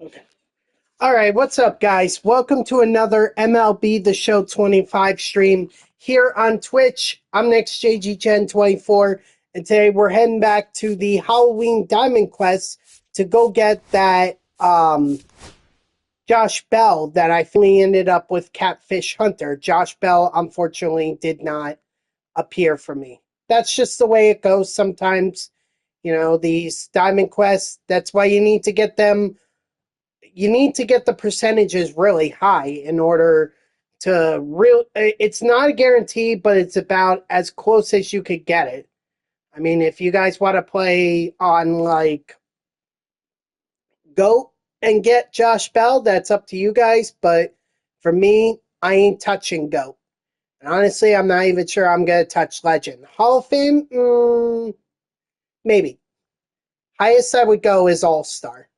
Okay. All right, what's up, guys? Welcome to another MLB The Show 25 stream here on Twitch. I'm NextJGGen24, and today we're heading back to the Halloween Diamond Quest to go get that Josh Bell that I finally ended up with Catfish Hunter. Josh Bell, unfortunately, did not appear for me. That's just the way it goes sometimes. You know, these Diamond Quests, that's why you need to get them. You need to get the percentages really high in order to it's not a guarantee, but it's about as close as you could get it. I mean, if you guys want to play on like GOAT and get Josh Bell, that's up to you guys, but for me, I ain't touching GOAT. And honestly, I'm not even sure I'm going to touch Legend. Hall of Fame? Maybe. Highest I would go is All-Star.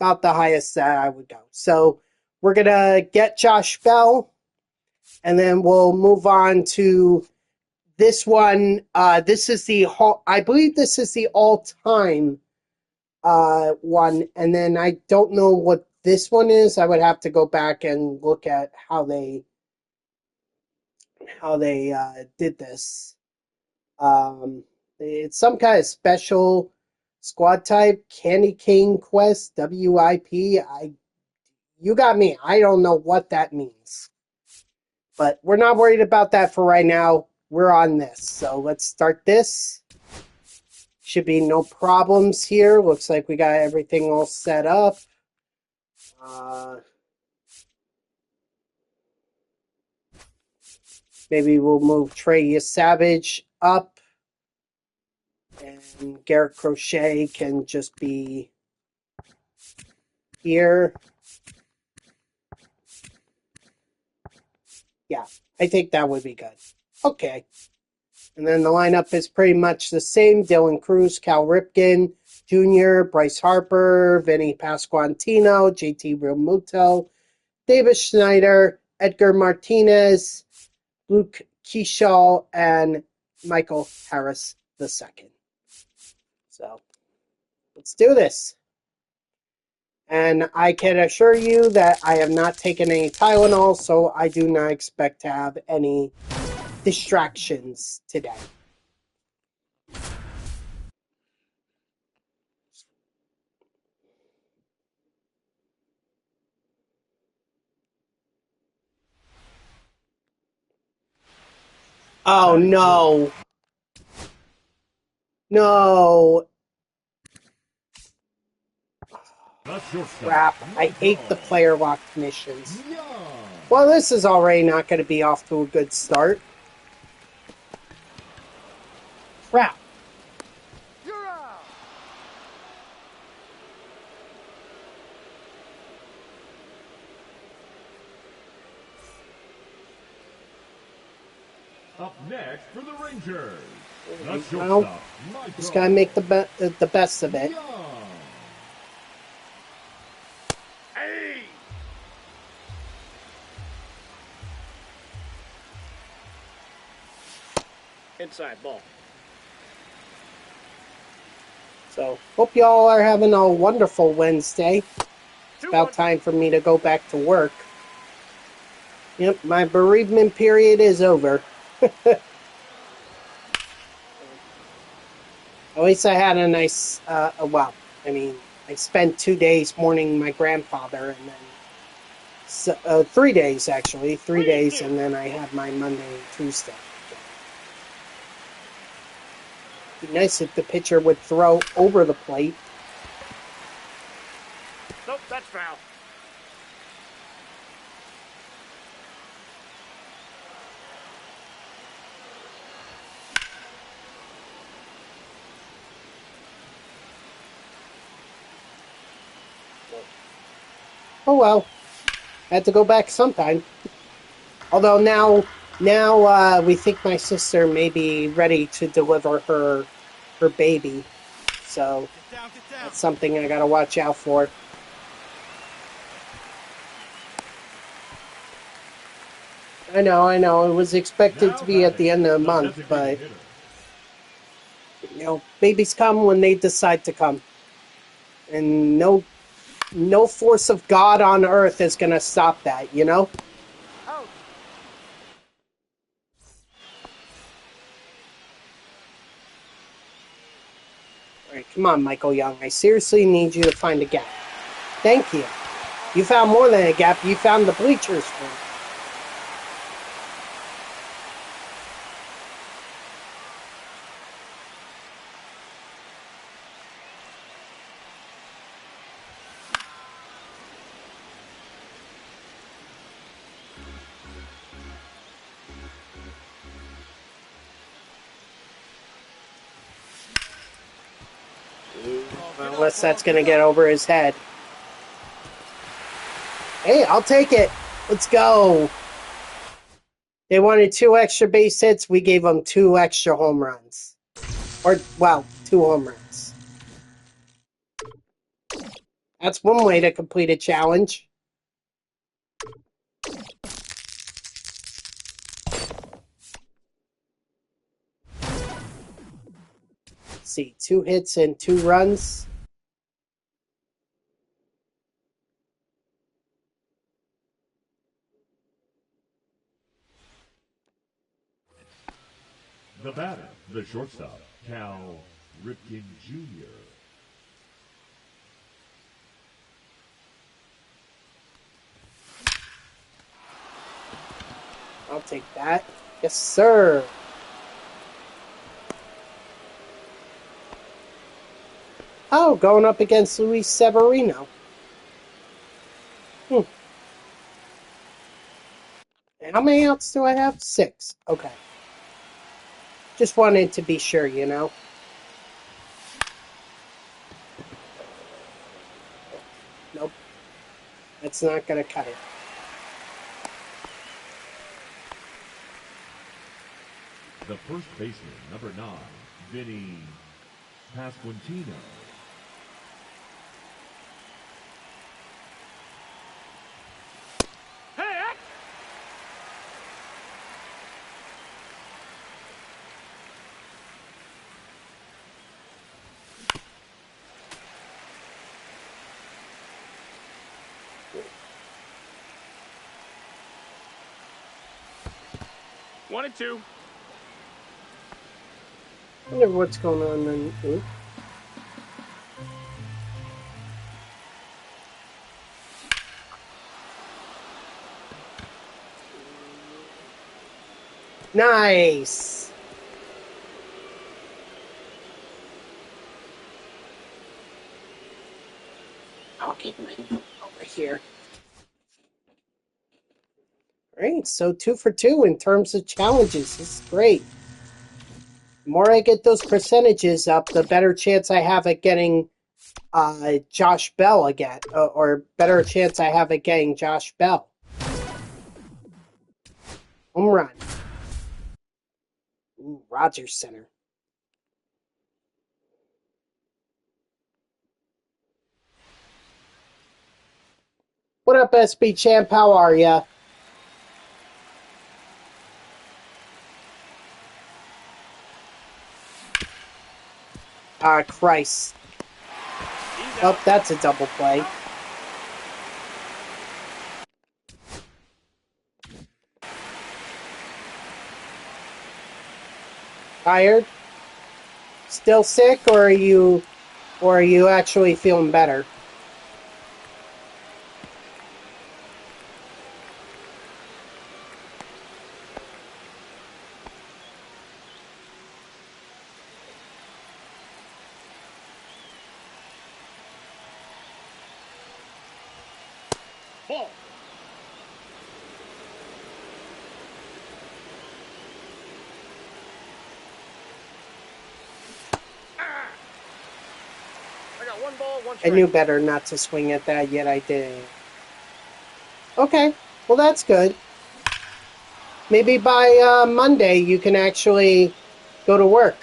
About the highest that I would go. So we're going to get Josh Bell, and then we'll move on to this one. This is I believe this is the all-time one, and then I don't know what this one is. I would have to go back and look at how they did this. It's some kind of special squad type, Candy Cane Quest, WIP. You got me. I don't know what that means. But we're not worried about that for right now. We're on this. So let's start this. Should be no problems here. Looks like we got everything all set up. Maybe we'll move Trey Savage up. And Garrett Crochet can just be here. Yeah, I think that would be good. Okay. And then the lineup is pretty much the same. Dylan Cruz, Cal Ripken Jr., Bryce Harper, Vinny Pasquantino, JT Realmuto, David Schneider, Edgar Martinez, Luke Keyshaw, and Michael Harris II. So let's do this. And I can assure you that I have not taken any Tylenol, so I do not expect to have any distractions today. Oh, no. No. Crap. I hate the player lock missions. Well, this is already not going to be off to a good start. Crap. Up next for the Rangers. Well, just gotta make the best of it. Hey! Inside ball. So, hope y'all are having a wonderful Wednesday. It's about time for me to go back to work. Yep, my bereavement period is over. At least I had a nice, well, I mean, I spent 2 days mourning my grandfather, and then 3 days, actually. 3 days, and then I had my Monday and Tuesday. It'd be nice if the pitcher would throw over the plate. Nope, that's foul. Oh well, had to go back sometime. Although now we think my sister may be ready to deliver her baby, so that's something I gotta watch out for. I know, it was expected to be at the end of the month, but you know, babies come when they decide to come, and no no force of God on earth is going to stop that, you know? Out. All right, come on, Michael Young. I seriously need you to find a gap. Thank you. You found more than a gap. You found the bleachers for me. Unless that's going to get over his head. Hey, I'll take it. Let's go. They wanted 2 extra base hits. We gave them 2 extra home runs. Or, well, 2 home runs. That's one way to complete a challenge. Let's see, 2 hits and 2 runs. The batter, the shortstop, Cal Ripken Jr. I'll take that. Yes, sir. Oh, going up against Luis Severino. And how many outs do I have? 6. Okay. Just wanted to be sure, you know. Nope. That's not going to cut it. The first baseman, number 9, Vinny Pasquantino. Hey, 1 and 2. I wonder what's going on then. Ooh. Nice. I'll get mine over here. All right, so 2 for 2 in terms of challenges. This is great. The more I get those percentages up, the better chance I have at getting Josh Bell again, or better chance I have at getting Josh Bell. Home run. Ooh, Rogers Center. What up, SB Champ? How are ya? Christ. Oh, that's a double play. Tired? Still sick, or are you actually feeling better? Ball. I got 1 ball, 1 I strike. knew better not to swing at that, yet I did. Okay, well that's good. Maybe by Monday you can actually go to work.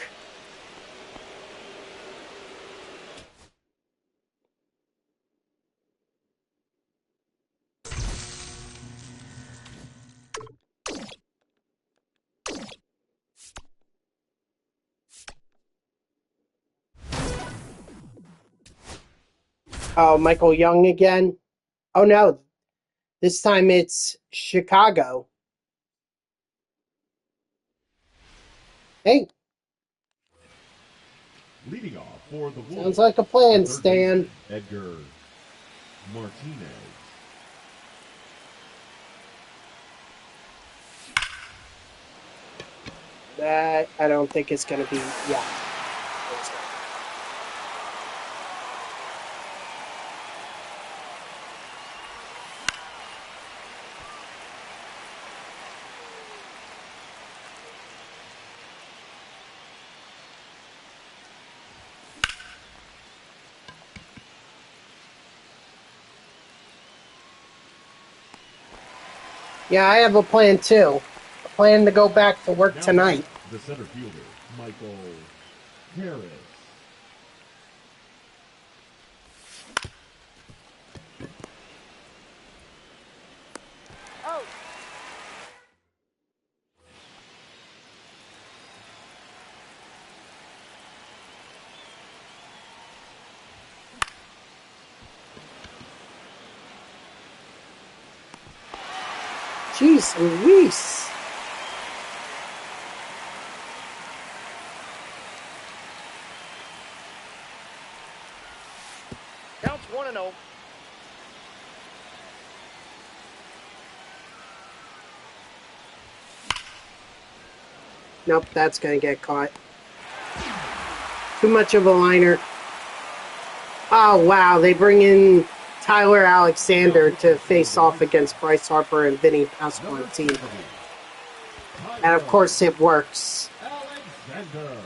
Oh, Michael Young again. Oh no, this time it's Chicago. Hey, Leading off for the Wolves, sounds like a the plan, third baseman, Stan. Edgar Martinez. That I don't think it's going to be. Yeah. Yeah, I have a plan too. A plan to go back to work Now tonight. the center fielder, Michael Harris. Out. Jeez Louise. Counts 1-0. Nope, that's going to get caught. Too much of a liner. Oh, wow. They bring in Tyler Alexander to face off against Bryce Harper and Vinny Pasquantino. And of course, it works. Alexander.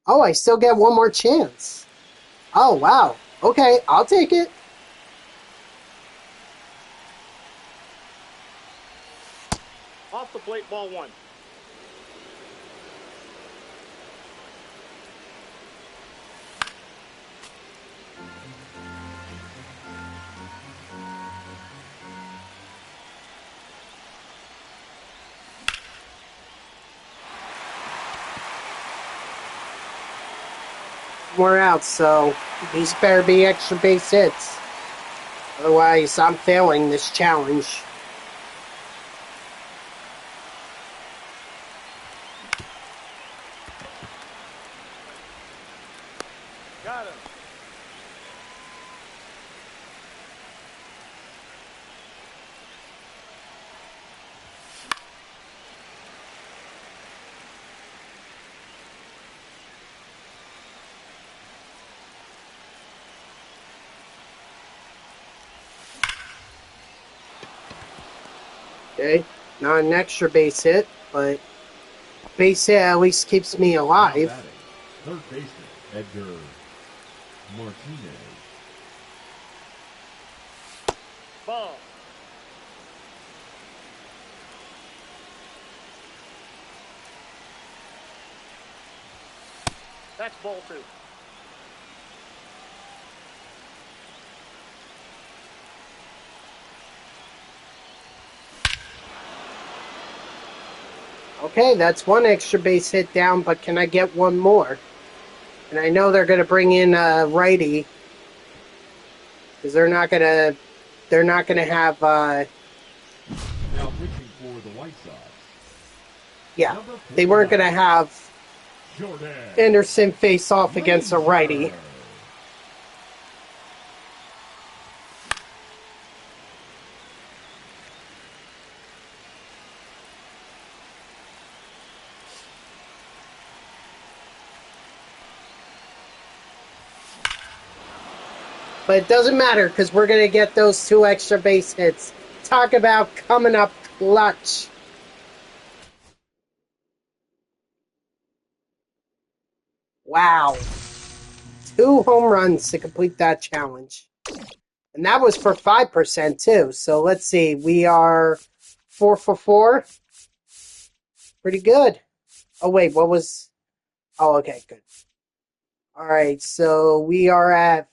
Oh, I still get one more chance. Oh, wow. Okay, I'll take it. Off the plate, ball 1. More out, so these better be extra base hits. Otherwise, I'm failing this challenge. Got him. Okay, not an extra base hit, but base hit at least keeps me Now alive. batting, third baseman, Edgar Martinez. Ball. That's ball 2. Okay, that's one extra base hit down, but can I get one more? And I know they're going to bring in a righty because they're not going to have Now pitching for the White Sox. yeah, Number they weren't going to 49, have Jordan Anderson face off against a righty. Laser. But it doesn't matter because we're going to get those two extra base hits. Talk about coming up clutch. Wow. 2 home runs to complete that challenge. And that was for 5% too. So let's see. We are 4 for 4. Pretty good. Oh, wait. What was... Oh, okay. Good. All right. So we are at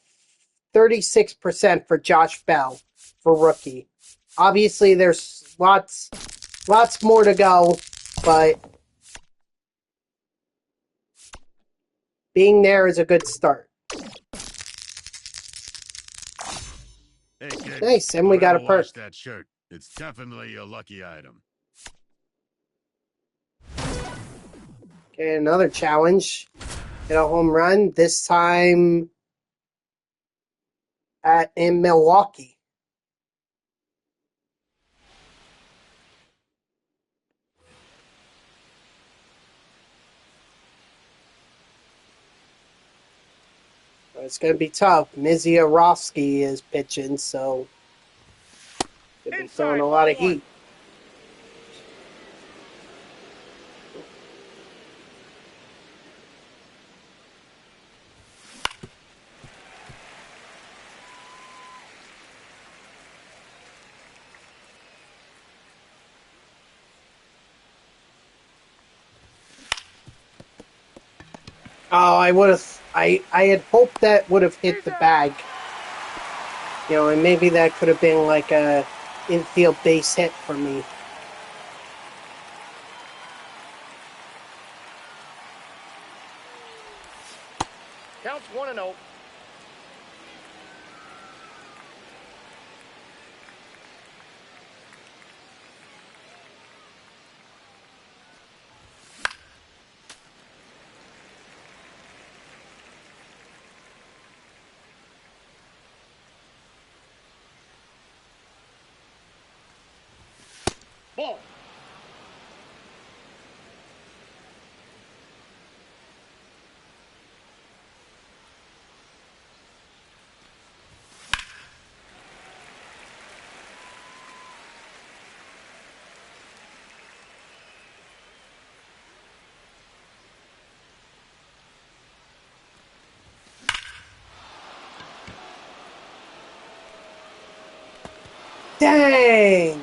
36% for Josh Bell for rookie. Obviously, there's lots more to go, but being there is a good start. Nice, and we got a Whoever perk. washed that shirt. It's definitely a lucky item. Okay, another challenge. Hit a home run, this time in Milwaukee. It's going to be tough. Misiorowski is pitching, so they'll be throwing a lot of heat. Oh, I would have. I had hoped that would have hit the bag. You know, and maybe that could have been like a infield base hit for me. Counts 1-0. Ball. Dang!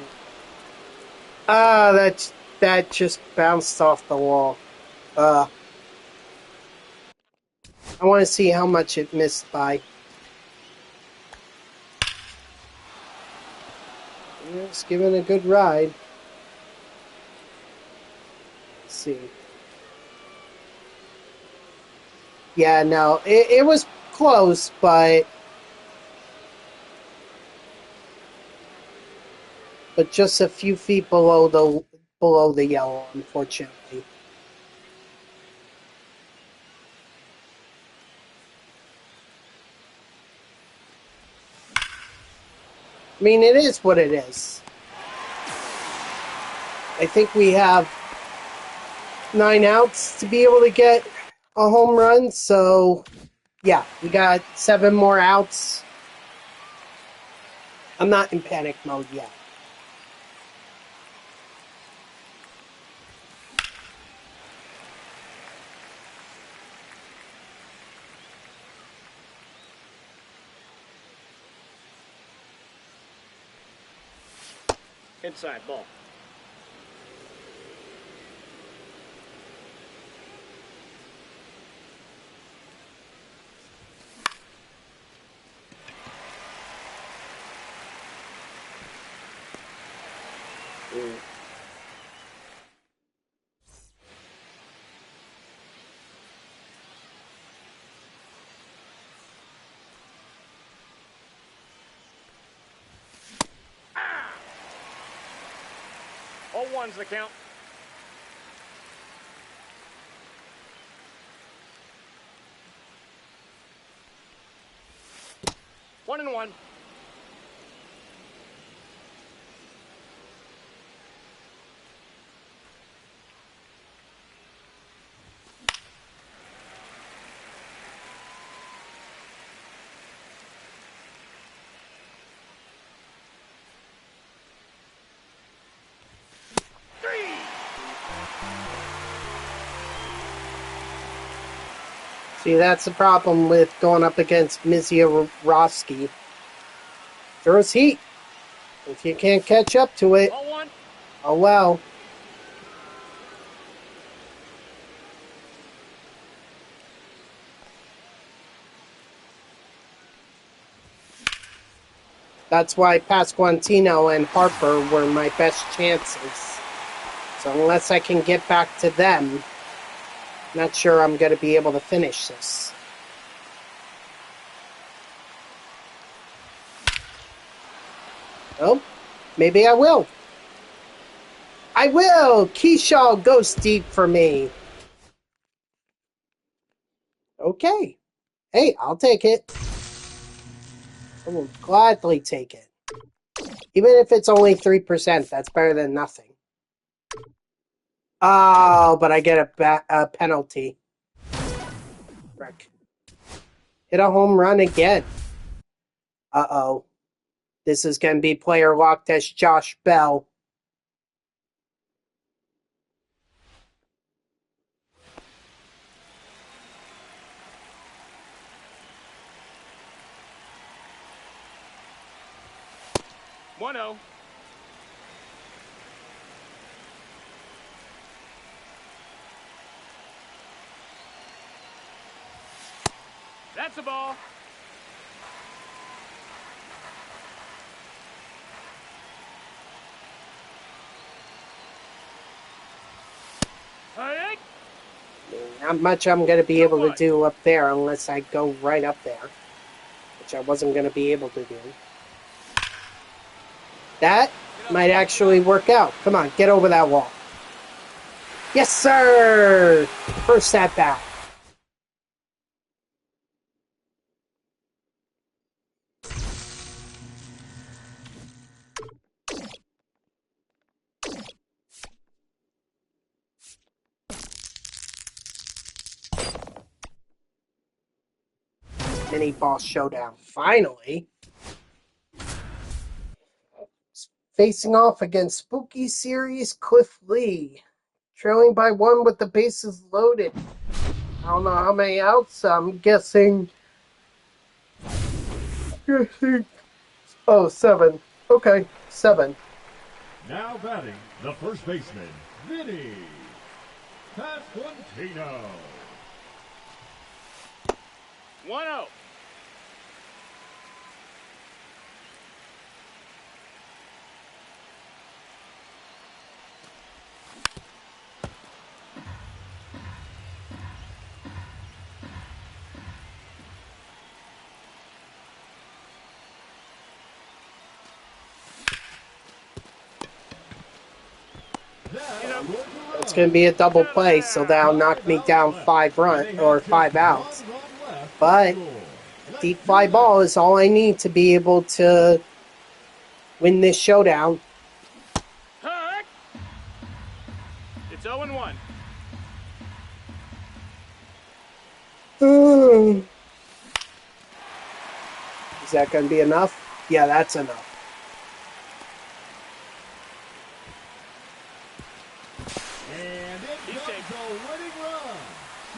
Ah, that just bounced off the wall. I want to see how much it missed by. It's giving a good ride. Let's see. Yeah, no, it was close, but just a few feet below the yellow, unfortunately. I mean, it is what it is. I think we have 9 outs to be able to get a home run, so yeah, we got 7 more outs. I'm not in panic mode yet. Inside ball. Ah! 0-1's the count. One and one. See, that's the problem with going up against Misiorowski. Throws heat. If you can't catch up to it, 0-1. oh well. That's why Pasquantino and Harper were my best chances. So unless I can get back to them, not sure I'm going to be able to finish this. Well, maybe I will. I will! Keyshaw goes deep for me. Okay. Hey, I'll take it. I will gladly take it. Even if it's only 3%, that's better than nothing. Oh, but I get a penalty. Frick. Hit a home run again. Uh-oh. This is going to be player locked as Josh Bell. One zero. That's a ball. Hey, Not much I'm going to be able to do up there unless I go right up there, which I wasn't going to be able to do. That might actually work out. Come on, get over that wall. Yes, sir! First at bat. Mini boss showdown. Finally. Facing off against Spooky Series Cliff Lee. Trailing by 1 with the bases loaded. I don't know how many outs. I'm guessing. Oh, 7. Okay, 7. Now batting, the first baseman, Vinny Pasquantino. 1-0. It's going to be a double play, so that'll knock me down 5 outs. But a deep fly ball is all I need to be able to win this showdown. It's 0-1. Is that going to be enough? Yeah, that's enough. And it takes a winning run.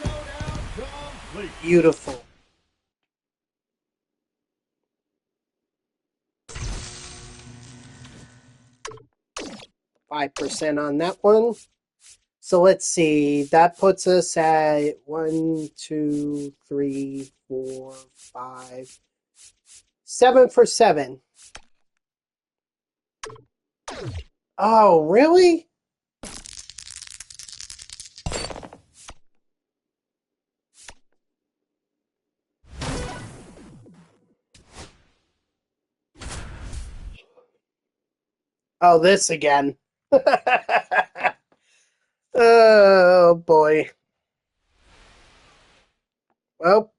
Showdown complete. Beautiful. %5 on that one. So let's see. That puts us at 1, 2, 3, 4, 5, 7 for 7. Oh, really? Oh, this again. Oh, boy. Well,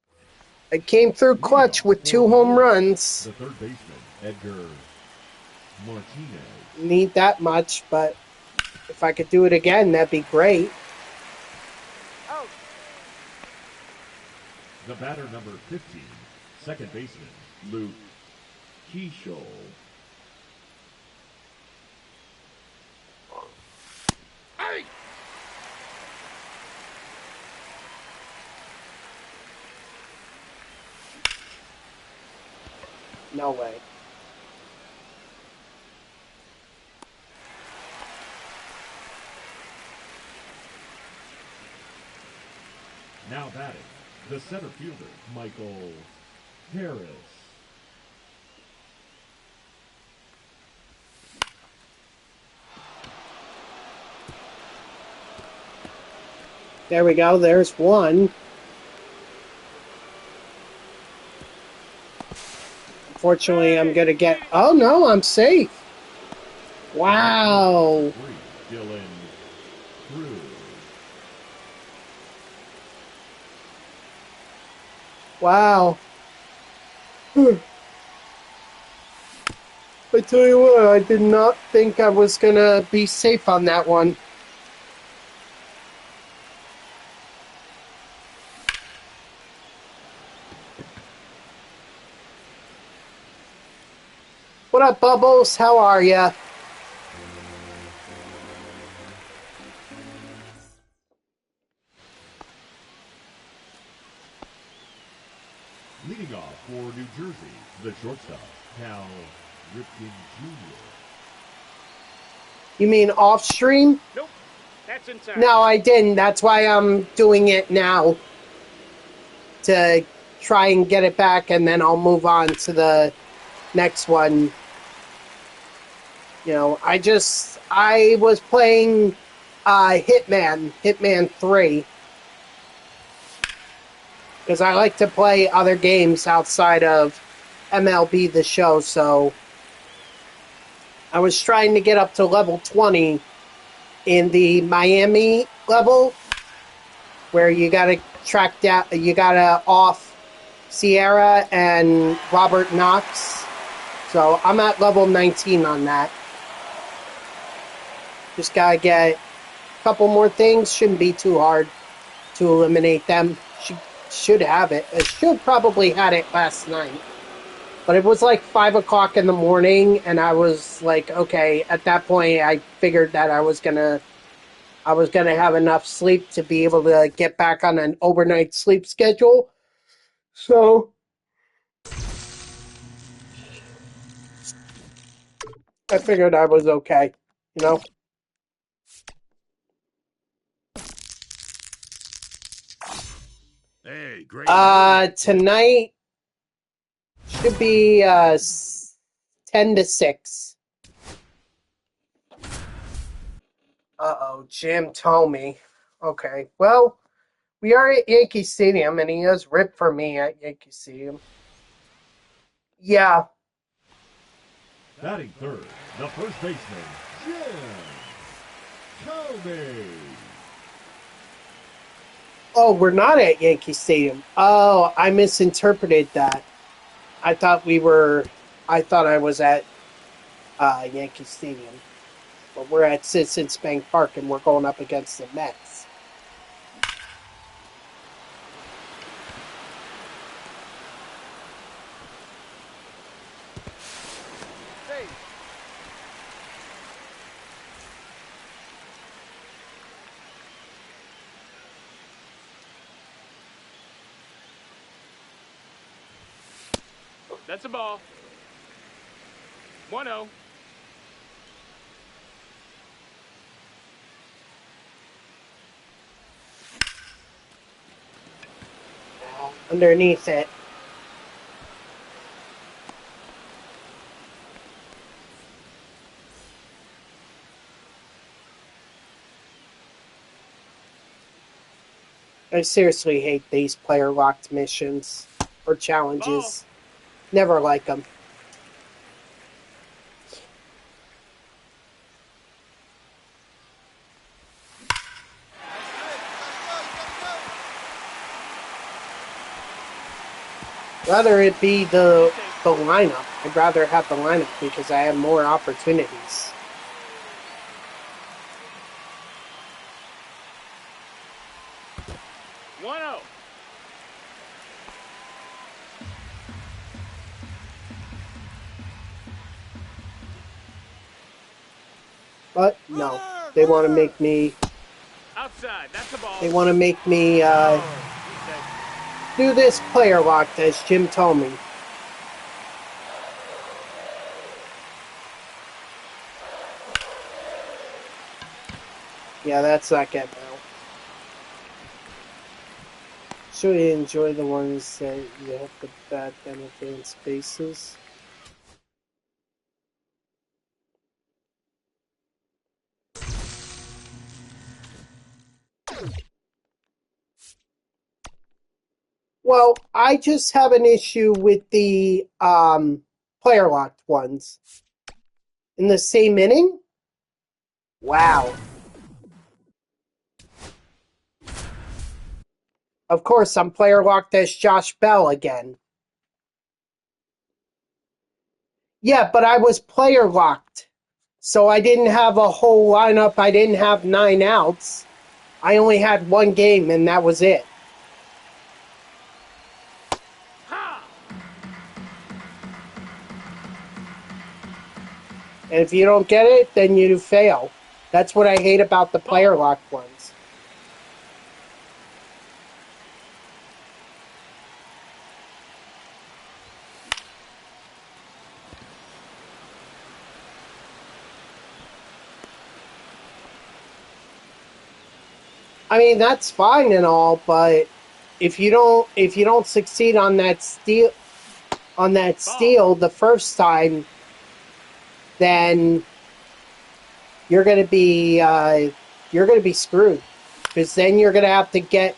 I came through clutch with 2 home runs. The third baseman, Edgar Martinez. Need that much, but if I could do it again, that'd be great. Out. The batter number 15, second baseman, Luke Keyshaw. Hey! No way. Now batting, the center fielder, Michael Harris. There we go. There's one. Unfortunately, I'm going to get... Oh, no, I'm safe. Wow. 3, Dylan Cruz. Wow. I tell you what, I did not think I was going to be safe on that one. What up, Bubbles? How are ya? Leading off for New Jersey, the shortstop, Cal Ripken Jr. You mean off stream? Nope. That's inside. No, I didn't. That's why I'm doing it now. To try and get it back, and then I'll move on to the next one. You know, I was playing Hitman 3. Because I like to play other games outside of MLB The Show, so I was trying to get up to level 20 in the Miami level, where you gotta track down, you gotta off Sierra and Robert Knox. So I'm at level 19 on that. Just gotta get a couple more things. Shouldn't be too hard to eliminate them. Should have it. I should probably had it last night. But it was like 5 o'clock in the morning, and I was like, okay, at that point I figured that I was gonna have enough sleep to be able to get back on an overnight sleep schedule. So I figured I was okay, you know? Hey, great move. Tonight should be 10-6. Uh-oh, Jim told me. Okay, well, we are at Yankee Stadium, and he has ripped for me at Yankee Stadium. Yeah. Batting third, the first baseman, Jim Tomey. Oh, we're not at Yankee Stadium. Oh, I misinterpreted that. I thought I was at Yankee Stadium. But we're at Citizens Bank Park, and we're going up against the Mets. That's a ball. 1-0. Underneath it. I seriously hate these player locked missions or challenges. Never like them. Rather it be the lineup. I'd rather have the lineup because I have more opportunities. But no, they want to make me. Outside. That's a ball. They want to make me do this player locked, as Jim told me. Yeah, that's not getting out. Sure, you enjoy the ones that you have the bad benefit in spaces. Well, I just have an issue with the player locked ones. In the same inning? Wow. Of course, I'm player locked as Josh Bell again. Yeah, but I was player locked. So I didn't have a whole lineup. I didn't have 9 outs. I only had 1 game, and that was it. Ha! And if you don't get it, then you fail. That's what I hate about the player locked ones. I mean, that's fine and all, but if you don't succeed on that steal the first time, then you're gonna be screwed, because then you're gonna have to get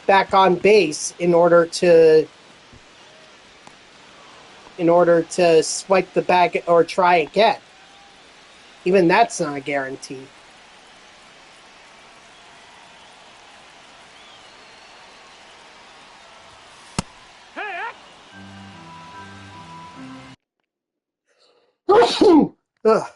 back on base in order to swipe the bag or try again. Even that's not a guarantee. Ugh.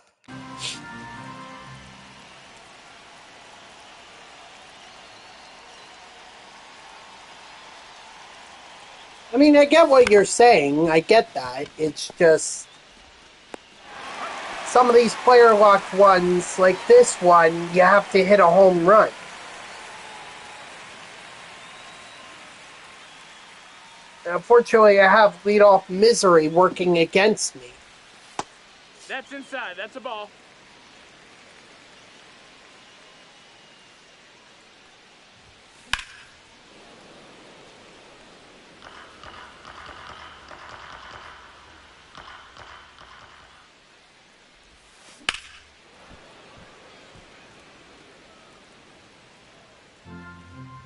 I mean, I get what you're saying. I get that. It's just some of these player locked ones, like this one, you have to hit a home run. And unfortunately, I have leadoff misery working against me. That's inside. That's a ball.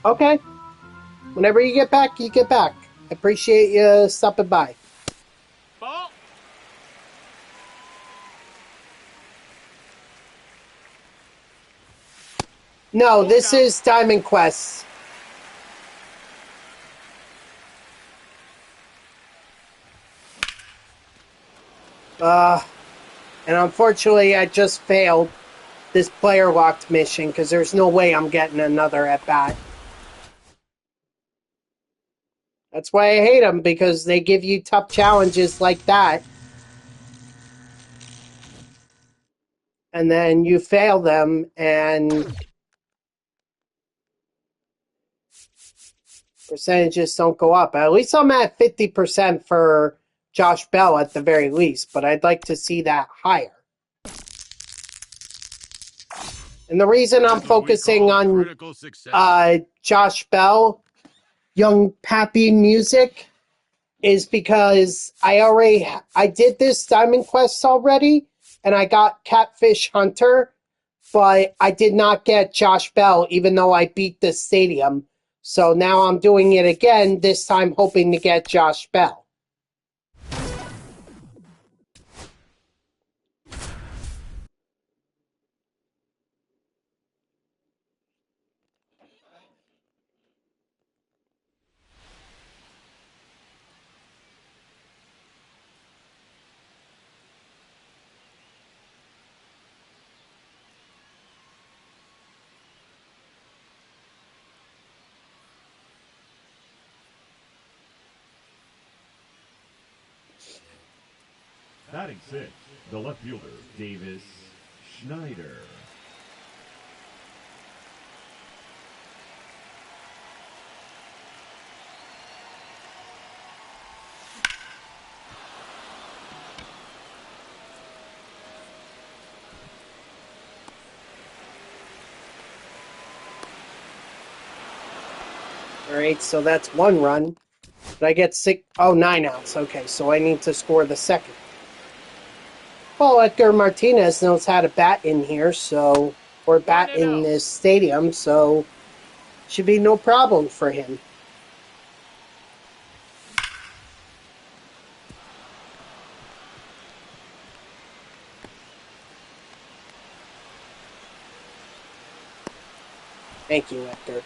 Okay. Whenever you get back, you get back. I appreciate you stopping by. Ball. No, this is Diamond Quest. And unfortunately, I just failed this player locked mission because there's no way I'm getting another at bat. That's why I hate them, because they give you tough challenges like that. And then you fail them, and percentages don't go up. At least I'm at 50% for Josh Bell at the very least, but I'd like to see that higher. And the reason I'm focusing on Josh Bell, Young Pappy Music, is because I did this Diamond Quest already, and I got Catfish Hunter, but I did not get Josh Bell, even though I beat the stadium. So now I'm doing it again, this time hoping to get Josh Bell. Batting 6, the left fielder, Davis Schneider. Alright, so that's 1 run. Did I get 9 outs. Okay, so I need to score the second. Well, Edgar Martinez knows how to bat in here, or bat in this stadium, so should be no problem for him. Thank you, Edgar.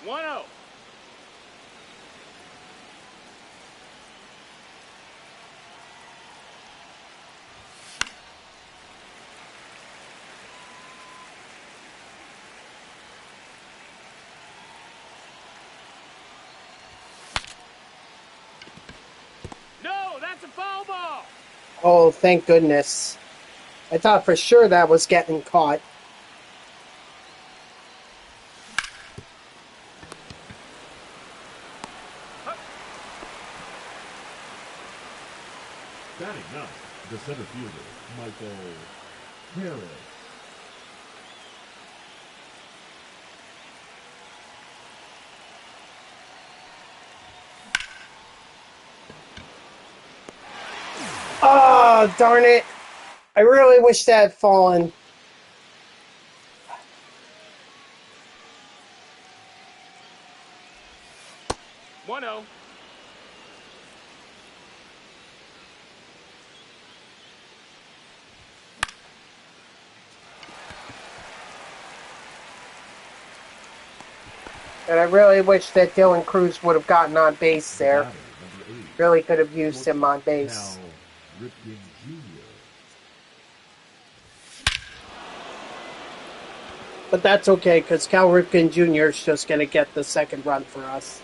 One zero. No, that's a foul ball. Oh, thank goodness. I thought for sure that was getting caught. Batting ninth, the center fielder, Michael Harris. Oh, darn it. I really wish that had fallen. One zero. And I really wish that Dylan Cruz would have gotten on base The there. batter, number 8. Really could have used him on base. Cal Ripken Jr. But that's okay, because Cal Ripken Jr. is just going to get the second run for us.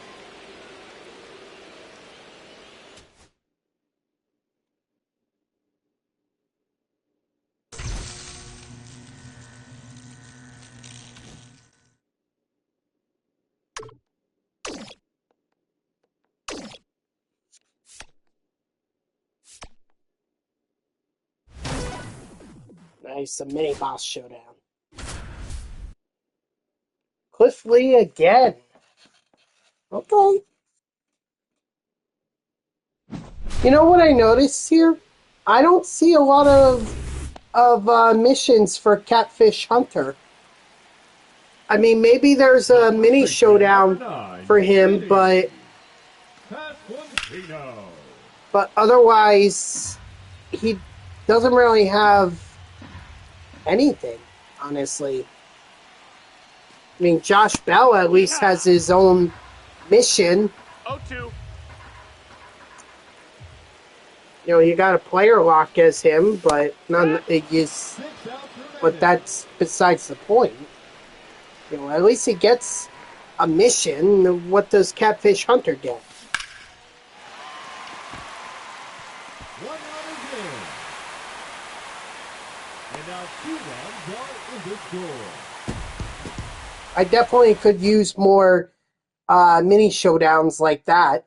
Nice, a mini boss showdown. Cliff Lee again. Okay. You know what I noticed here? I don't see a lot of missions for Catfish Hunter. I mean, maybe there's a mini showdown for him, but otherwise, he doesn't really have anything, honestly. I mean, Josh Bell at least has his own mission. 0-2. You know, you got a player lock as him, but but that's besides the point. You know, at least he gets a mission. What does Catfish Hunter get? One out again. And now 2 runs are in the score. I definitely could use more mini showdowns like that.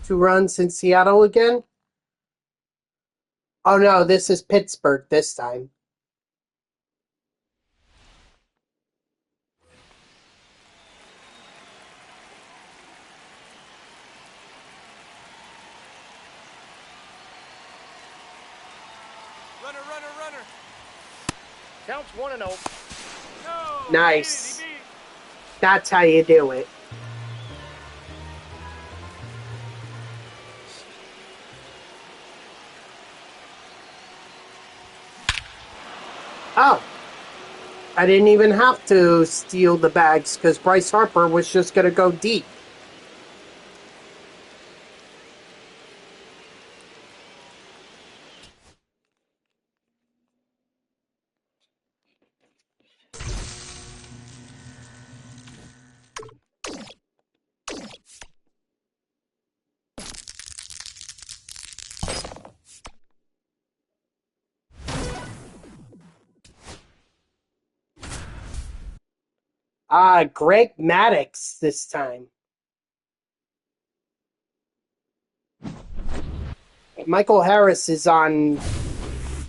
Two runs in Seattle again? Oh no, this is Pittsburgh this time. Runner, runner, runner. Counts 1-0. No. Nice. He beat it. That's how you do it. Oh. I didn't even have to steal the bags because Bryce Harper was just going to go deep. Greg Maddux this time. Michael Harris is on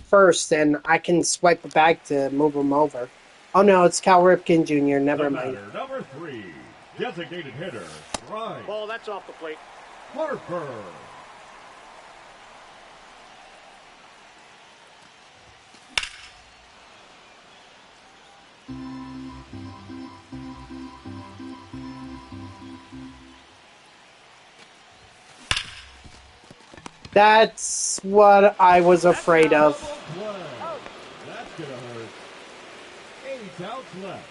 first, and I can swipe a bag to move him over. Oh no, it's Cal Ripken Jr. Never The mind. batter, number 3, designated hitter, Ryan. Ball, that's off the plate. Harper. That's what I was afraid of. Double play. That's going to hurt. 8 outs left.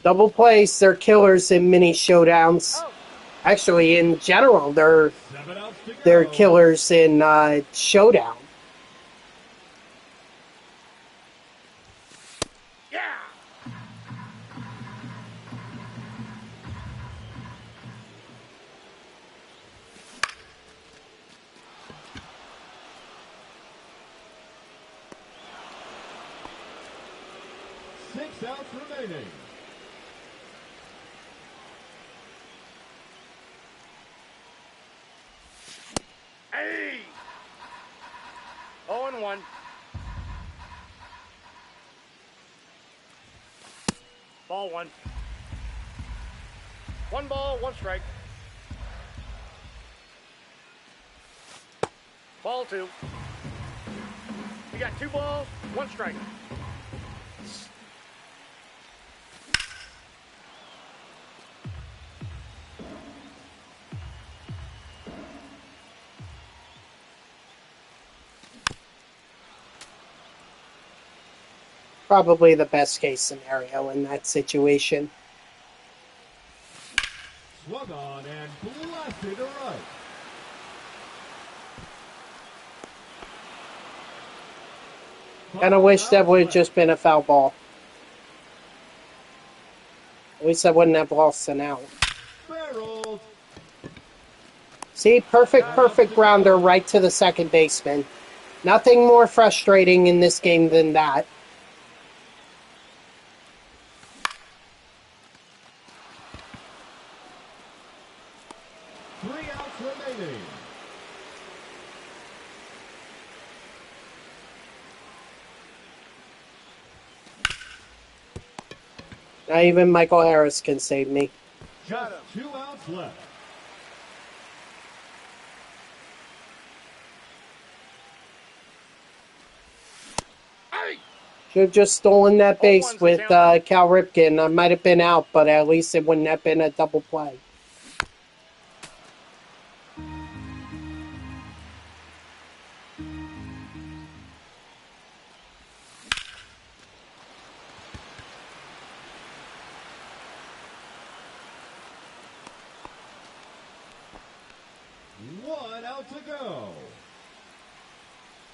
Double plays, they're killers in mini showdowns. Actually, in general, 7 outs to go. they're killers in showdown. Yeah. Six outs remaining. Hey. 0-1. Ball 1. 1 ball, 1 strike. Ball 2. You got 2 balls, 1 strike. Probably the best case scenario in that situation. Swung on and blasted to right. Kind of wish that would have just been a foul ball. At least I wouldn't have lost an out. Barreled. See, perfect grounder right to the second baseman. Nothing more frustrating in this game than that. Remaining. Not even Michael Harris can save me. Just 2 outs left. Hey. Should have just stolen that base with Cal Ripken. I might have been out, but at least it wouldn't have been a double play. One out to go.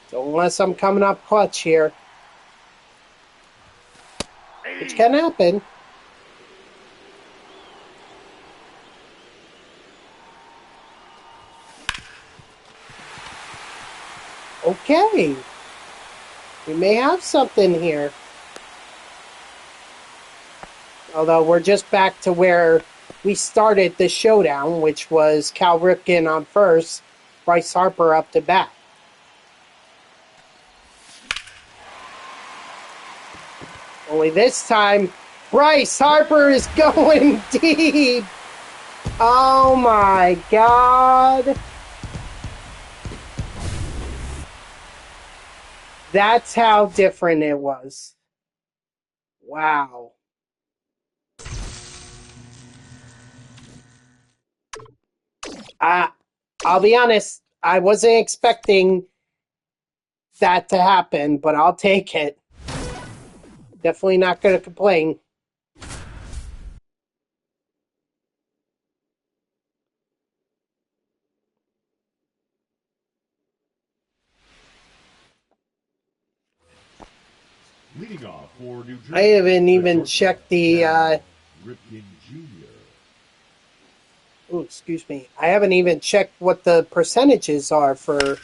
So unless I'm coming up clutch here, which can happen. Okay. We may have something here. Although we're just back to where we started the showdown, which was Cal Ripken on first, Bryce Harper up to bat. Only this time, Bryce Harper is going deep. Oh my God. That's how different it was. Wow. I'll be honest, I wasn't expecting that to happen, but I'll take it. Definitely not going to complain. Leading off for New Jersey. I haven't even checked the... Ripken Jr. Oh, excuse me. I haven't even checked what the percentages are for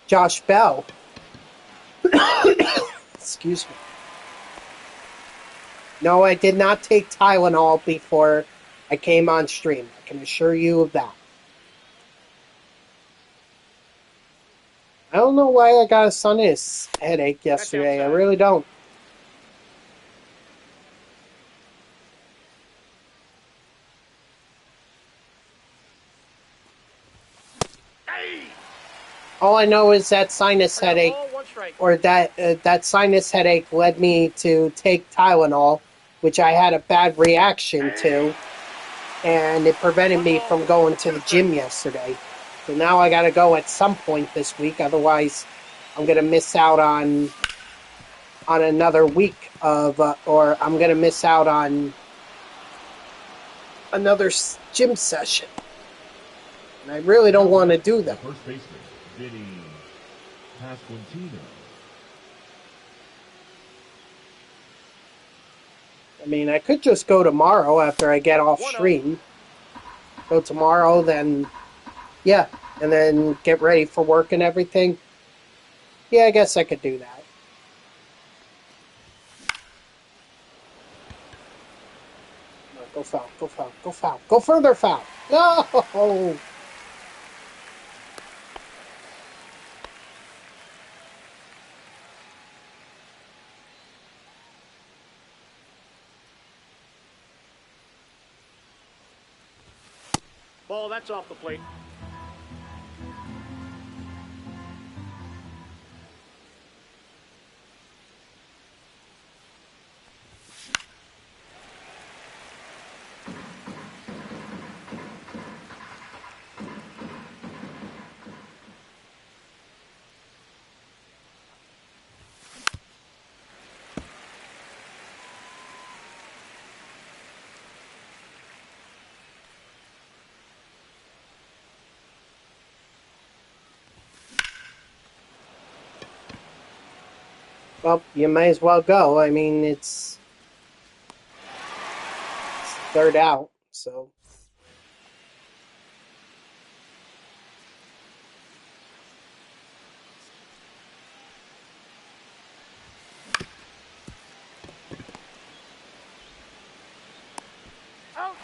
Josh Bell. Excuse me. No, I did not take Tylenol before I came on stream. I can assure you of that. I don't know why I got a sinus headache yesterday. I really don't. All I know is that sinus I got a headache, ball, one strike. or that sinus headache led me to take Tylenol, which I had a bad reaction to, and it prevented me from going to the gym yesterday. So now I got to go at some point this week. Otherwise, I'm going to miss out on another week of, or I'm going to miss out on another gym session. And I really don't want to do The that. first baseman, Vinny Pasquantino. I mean, I could just go tomorrow after I get off 1-0. stream. Go tomorrow, then, yeah, and then get ready for work and everything. Yeah, I guess I could do that. No, go foul, go foul, go foul, go further foul. No! Ball, that's off the plate. Well, you may as well go. I mean, it's third out, so. Out.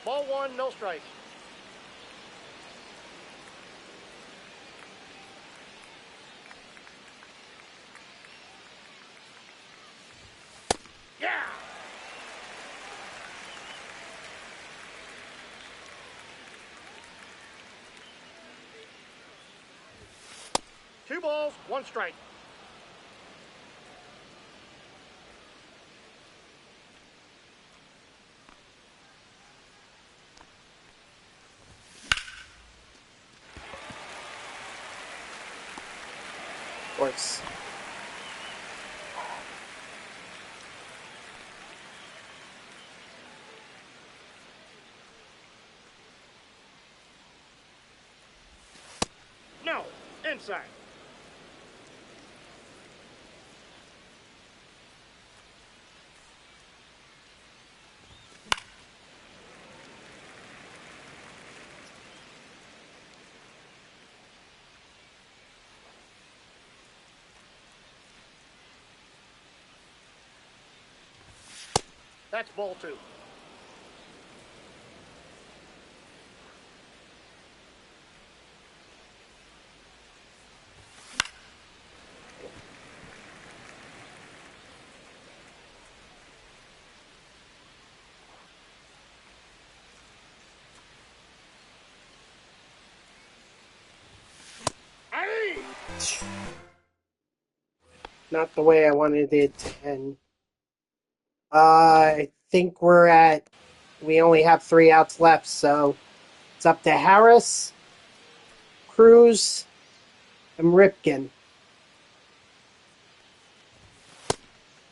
Ball one, no strikes. Yeah. Two balls, one strike. Of course. No, inside. That's ball two. Aye. Not the way I wanted it to end. I think we only have 3 outs left, so it's up to Harris, Cruz, and Ripken.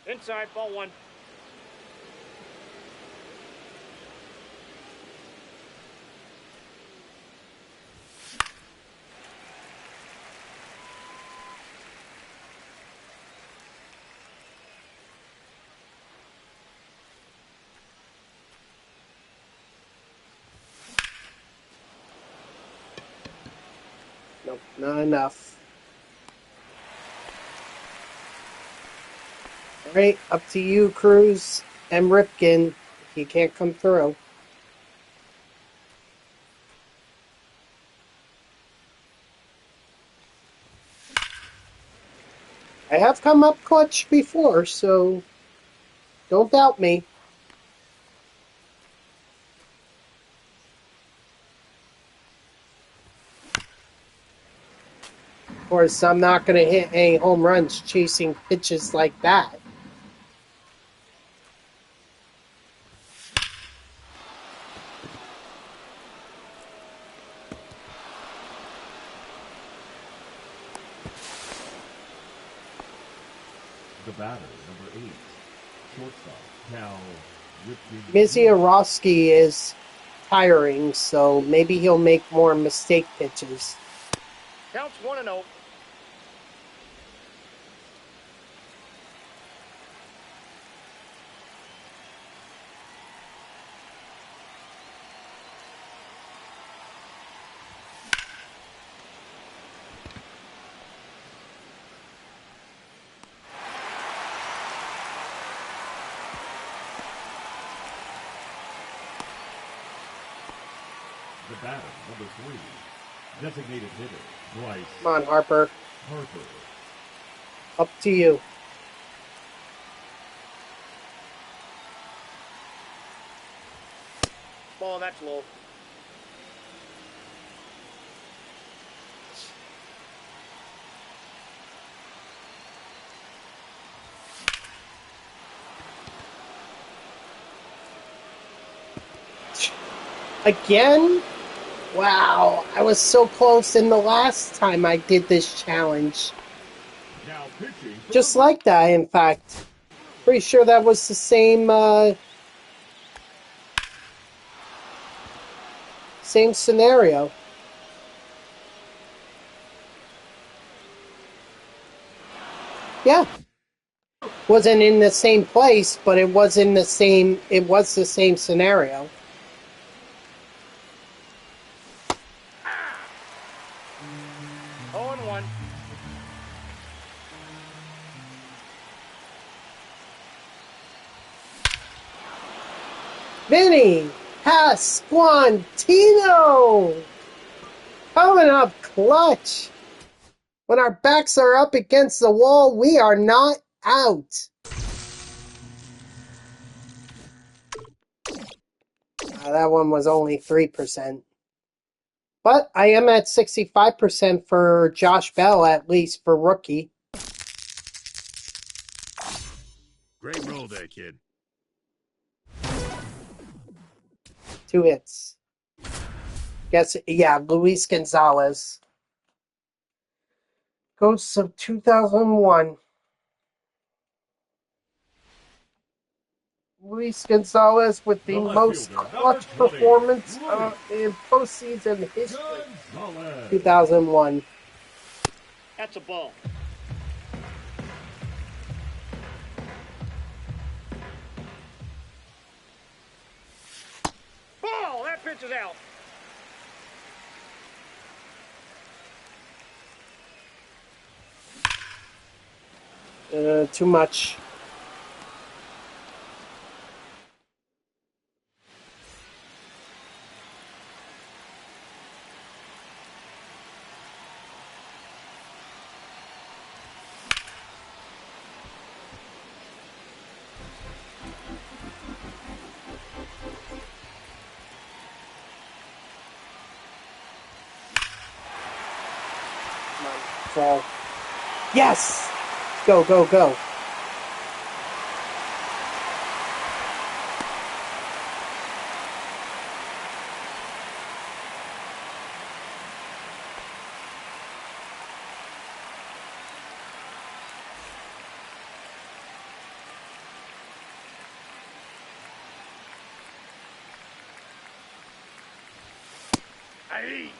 Inside, ball one. Nope, not enough. All right, up to you, Cruz and Ripken, if you can't come through. I have come up clutch before, so don't doubt me. Of course, I'm not going to hit any home runs chasing pitches like that. The batter, number 8, shortstop, Cal Ripken. Misiorowski is tiring, so maybe he'll make more mistake pitches. Counts 1-0. The batter, number 3, designated hitter, Bryce Come on, Harper. Harper. Up to you. Ball, that's low. Again? Wow, I was so close in the last time I did this challenge. Now pitching. Just like that, in fact. Pretty sure that was the same, same scenario. Yeah. Wasn't in the same place, but it was in the same, it was the same scenario. Oh, and 1. Vinny Pasquantino! Coming up clutch. When our backs are up against the wall, we are not out. That one was only 3%. But I am at 65% for Josh Bell, at least for rookie. Great roll there, kid. 2 hits. Guess, yeah, Luis Gonzalez. Ghosts of 2001. Luis Gonzalez with the The left most fielder, clutch number 20, performance Luis in postseason history. Gonzalez. 2001. That's a ball. Ball, that pitch is out. Too much. Fall. Yes! Go, go, go. Aye.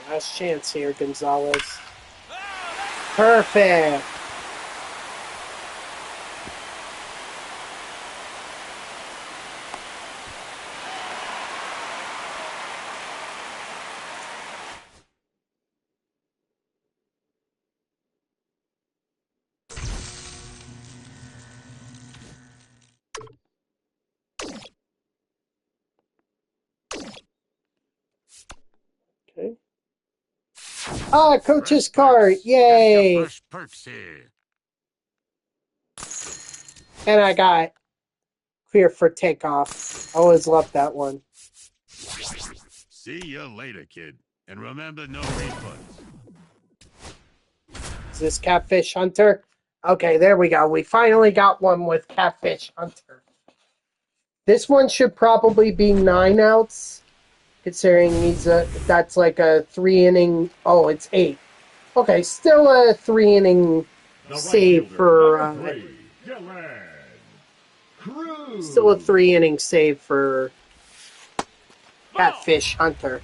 Last chance here, Gonzalez. Perfect. Okay. Ah, coach's cart. Yay. Fresh perks here. And I got clear for takeoff. I always loved that one. See you later, kid. And remember, no refunds. Is this Catfish Hunter? Okay, there we go. We finally got one with Catfish Hunter. This one should probably be 9 outs, considering that's like a 3-inning. Oh, it's 8. Okay, still a 3-inning The right save fielder, for. number 3, Dylan Cruz. Still a 3-inning save for Ball. Catfish Hunter.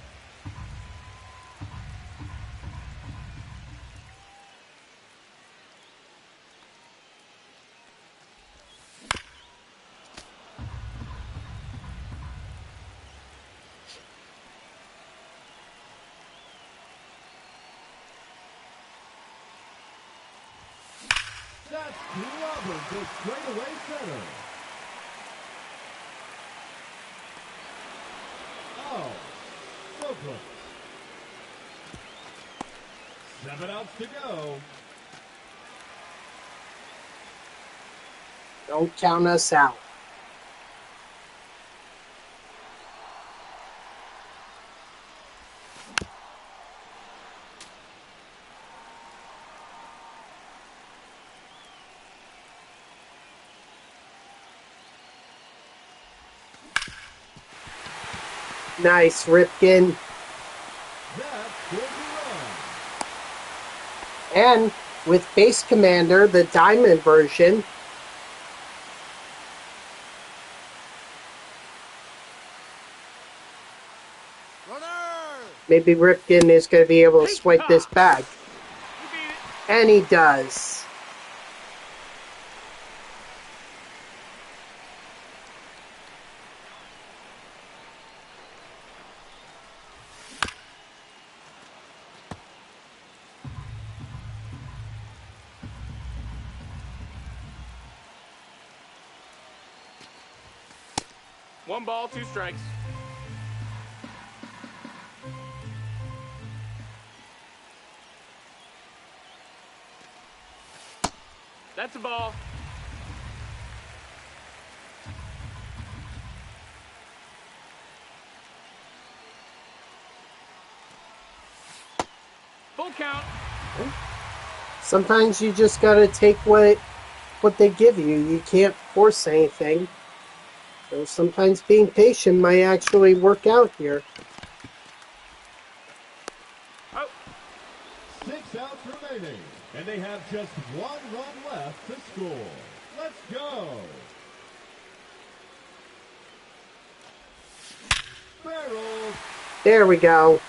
That's clever to straightaway center. Oh, so close. 7 outs to go. Don't count us out. Nice, Ripken. That scores a run. And with Base Commander, the Diamond version, maybe Ripken is going to be able to swipe this bag. You beat it. And he does. One ball, 2 strikes. That's a ball. Full count. Sometimes you just got to take what they give you. You can't force anything. So sometimes being patient might actually work out here. Oh, 6 outs remaining, and they have just 1 run left to score. Let's go. Barrels. There we go.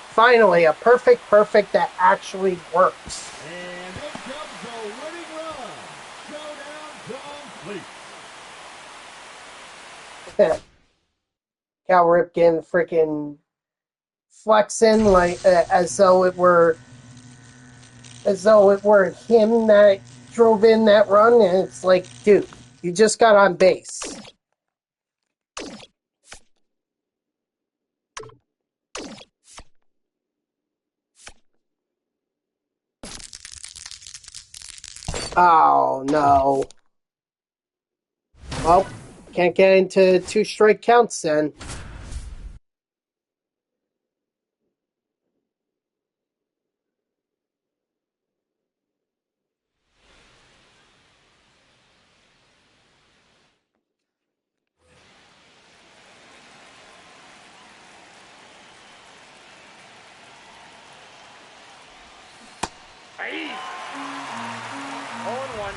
Finally, a perfect that actually works. And it comes a winning run. Showdown complete. Cal Ripken freaking flexing like as though it were him that drove in that run, and it's like, dude, you just got on base. Oh no. Well, can't get into 2 strike counts then. ace. 0-1.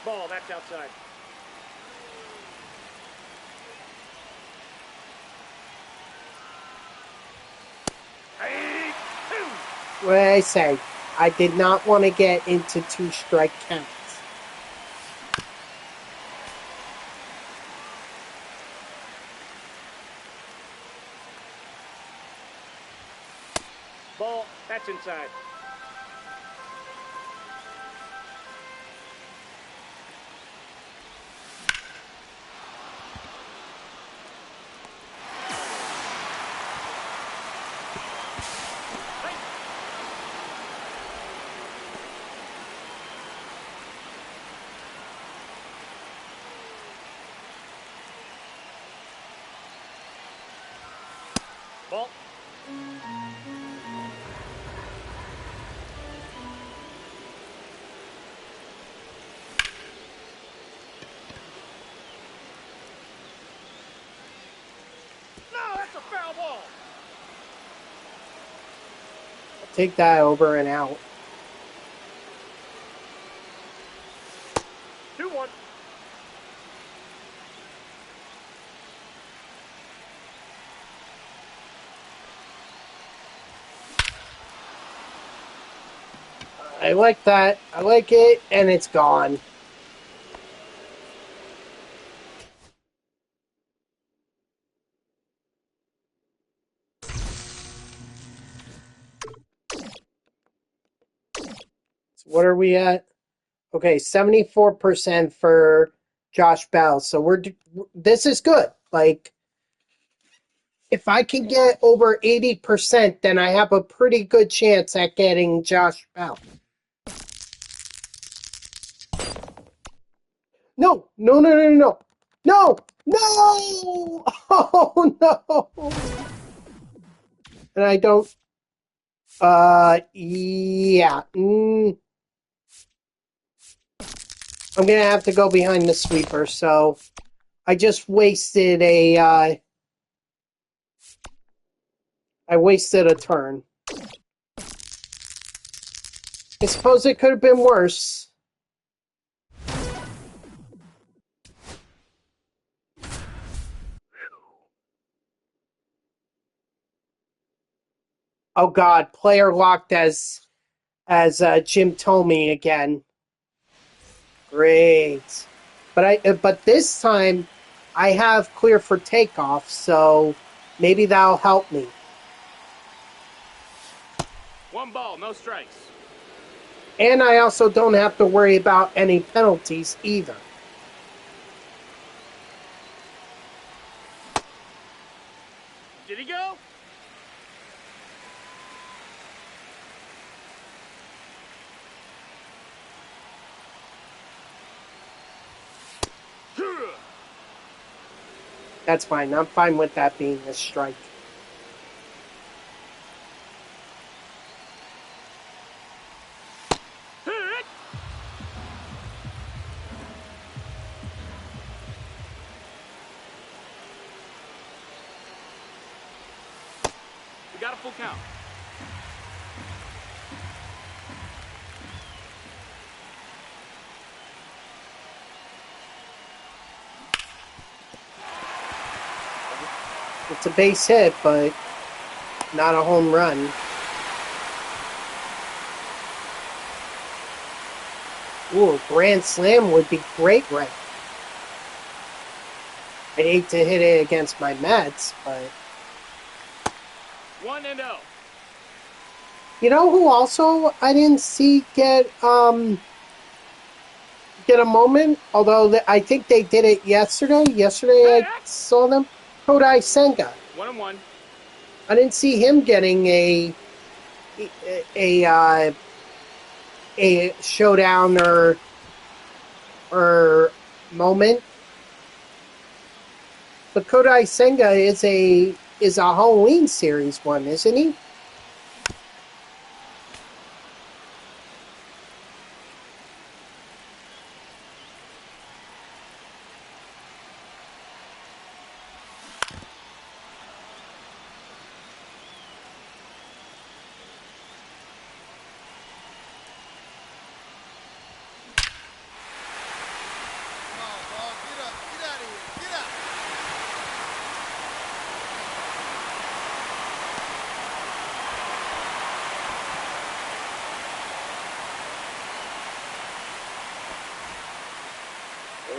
Ball, that's outside. what did I say? I did not want to get into 2-strike counts. Ball. That's inside. Ball. No, that's a foul ball. Take that over and out. 2-1. I like that. I like it, and it's gone. So what are we at? Okay, 74% for Josh Bell. So this is good. Like, if I can get over 80%, then I have a pretty good chance at getting Josh Bell. No, no, no, no, no, no, no! Oh, no! And I don't, yeah. I'm gonna have to go behind the sweeper, so I just wasted I wasted a turn. I suppose it could have been worse. Oh God, player locked as Jim told me again. Great, but this time I have clear for takeoff, so maybe that'll help me. 1 ball, no strikes. And I also don't have to worry about any penalties either. Did he go? That's fine. I'm fine with that being a strike. We got a full count. It's a base hit, but not a home run. Ooh, a grand slam would be great right. I'd hate to hit it against my Mets, but 1-0. you know who also I didn't see get a moment? Although I think they did it yesterday. Yesterday I saw them. Kodai Senga. 1-1. I didn't see him getting a showdown or moment. But Kodai Senga is a Halloween series one, isn't he?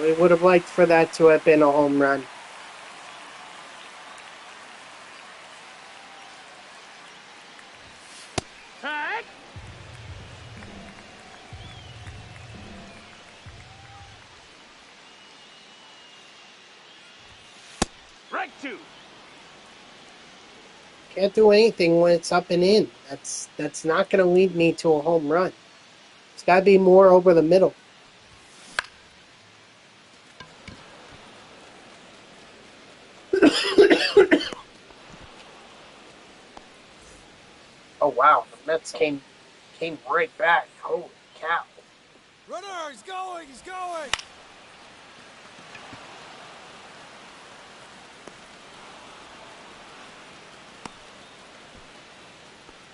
We would have liked for that to have been a home run. Tag. Strike 2. Can't do anything when it's up and in. That's not going to lead me to a home run. It's got to be more over the middle. Oh wow, the Mets came right back. Holy cow! Runner, he's going, he's going!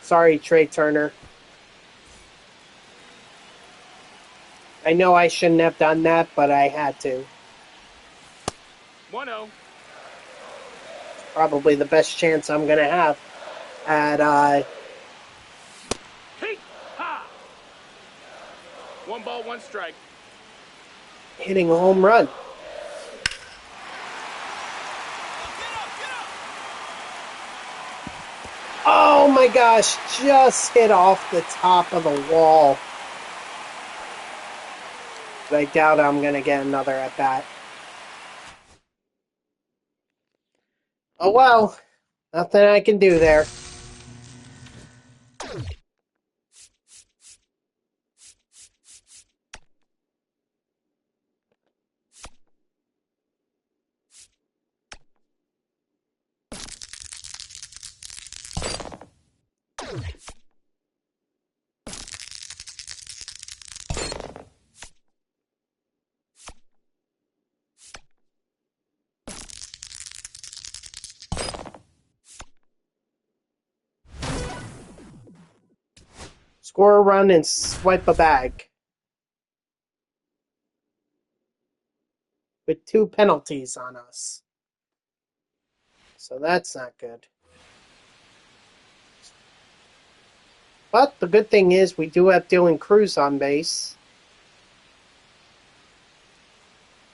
Sorry, Trey Turner. I know I shouldn't have done that, but I had to. 1-0. Probably the best chance I'm going to have at Heat. Ha. 1 ball, 1 strike. hitting a home run. Get up, get up! Oh my gosh, just hit off the top of the wall. But I doubt I'm going to get another at bat. Oh well, nothing I can do there. Score a run and swipe a bag. With 2 penalties on us. So that's not good. But the good thing is we do have Dylan Cruz on base.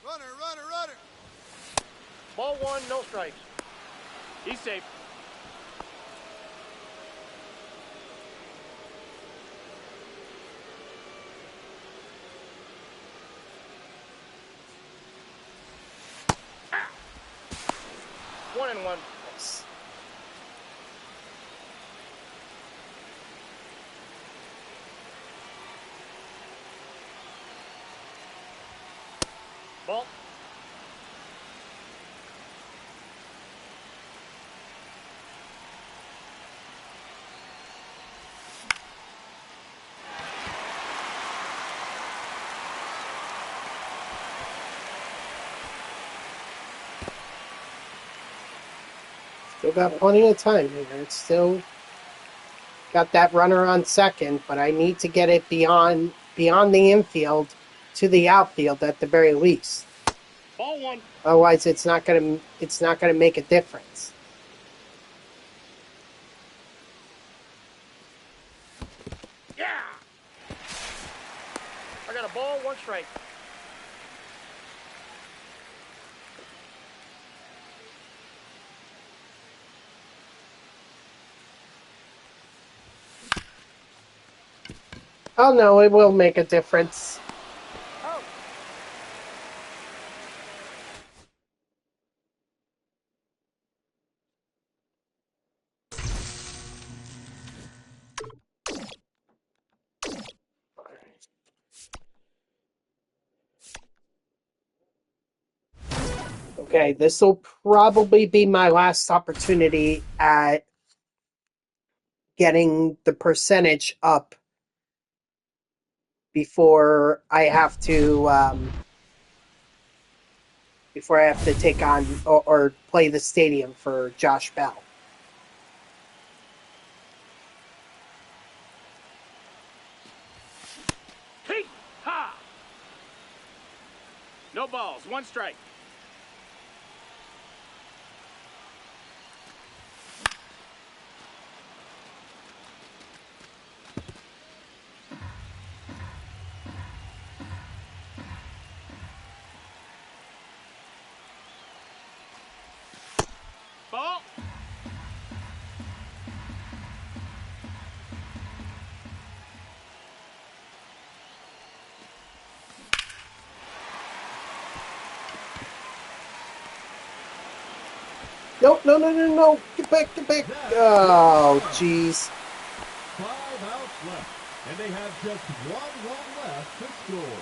Runner, runner, runner! Ball 1, no strikes. He's safe. Ah. 1-1. Nice. Ball. Still got plenty of time here. It's still got that runner on second, but I need to get it beyond the infield to the outfield at the very least. Ball 1. Otherwise, it's not gonna make a difference. Yeah. I got a ball, 1 strike. Oh no, it will make a difference. Oh. Okay, this will probably be my last opportunity at getting the percentage up before I have to take on or play the stadium for Josh Bell. Heat. Ha. No balls, 1 strike. No, no, no, no, no. Get back, get back. Oh, jeez. 5 outs left, and they have just 1 run left to score.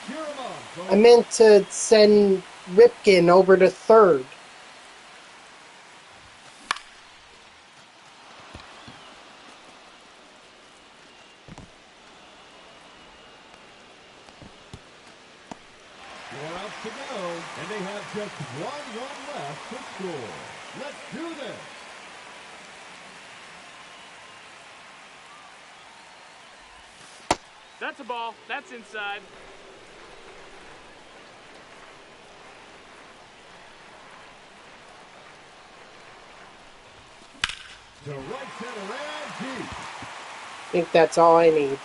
Cheer 'em on, folks. I meant to send Ripken over to third. Four outs to go, and they have just 1 run left to score. Let's do this. That's a ball. That's inside. To right center and deep. I think that's all I need.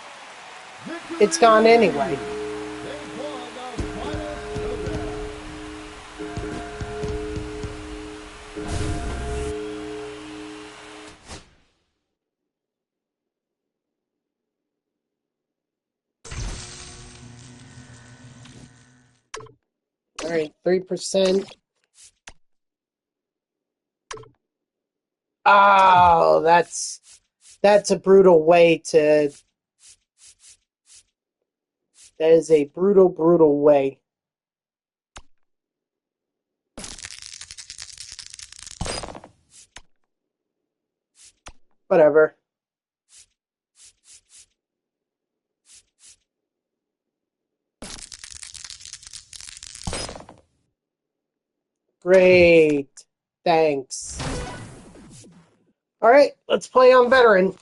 Victory! It's gone anyway. They've won the final showdown. All right, 3%. Oh, that's a brutal way to. That is a brutal, brutal way. Whatever. Great. Thanks. All right, let's play on veteran.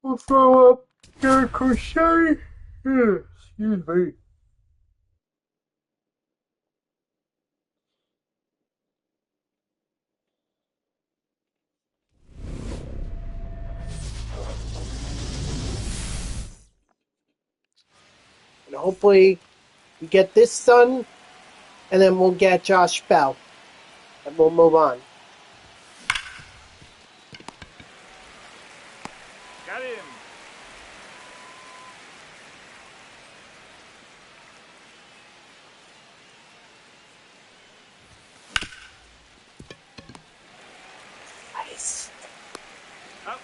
We'll throw up the crochet. Excuse me. And hopefully we get this done, and then we'll get Josh Bell. And we'll move on. Got him. Nice. Up.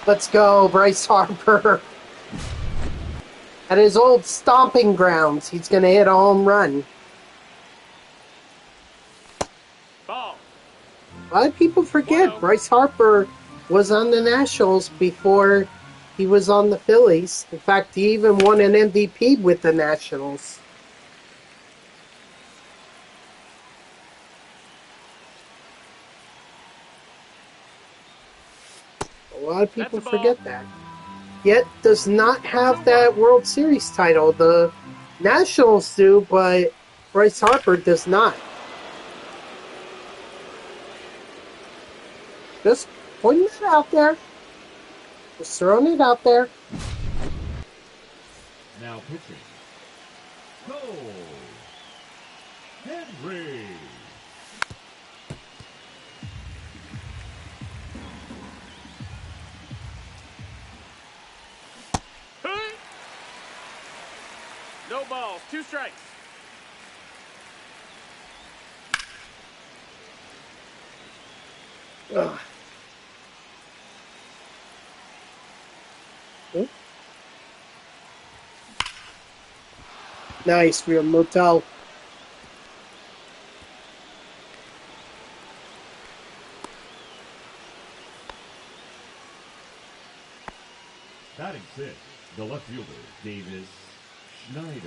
Let's go, Bryce Harper. At his old stomping grounds, he's going to hit a home run. Ball. A lot of people forget Bryce Harper was on the Nationals before he was on the Phillies. In fact, he even won an MVP with the Nationals. A lot of people That's a ball. forget that. Yet does not have that World Series title. The Nationals do, but Bryce Harper does not. Just pointing it out there. Just throwing it out there. Now pitching. Cole Henry. Hey. No balls. 2 strikes. Ugh. Nice, real motel. Batting 6, the left fielder, Davis Schneider.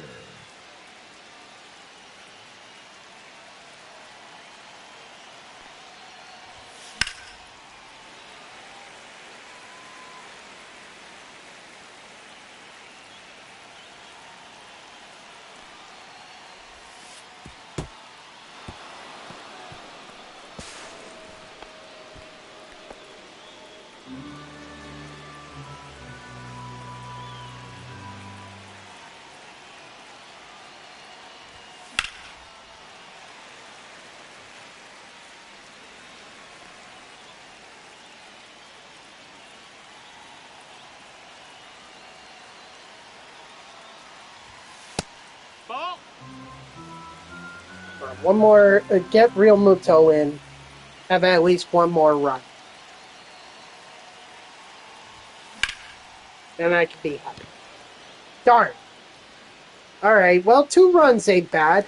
One more. Get Real Muto in. Have at least one more run. Then I can be happy. Darn. Alright, well, 2 runs ain't bad.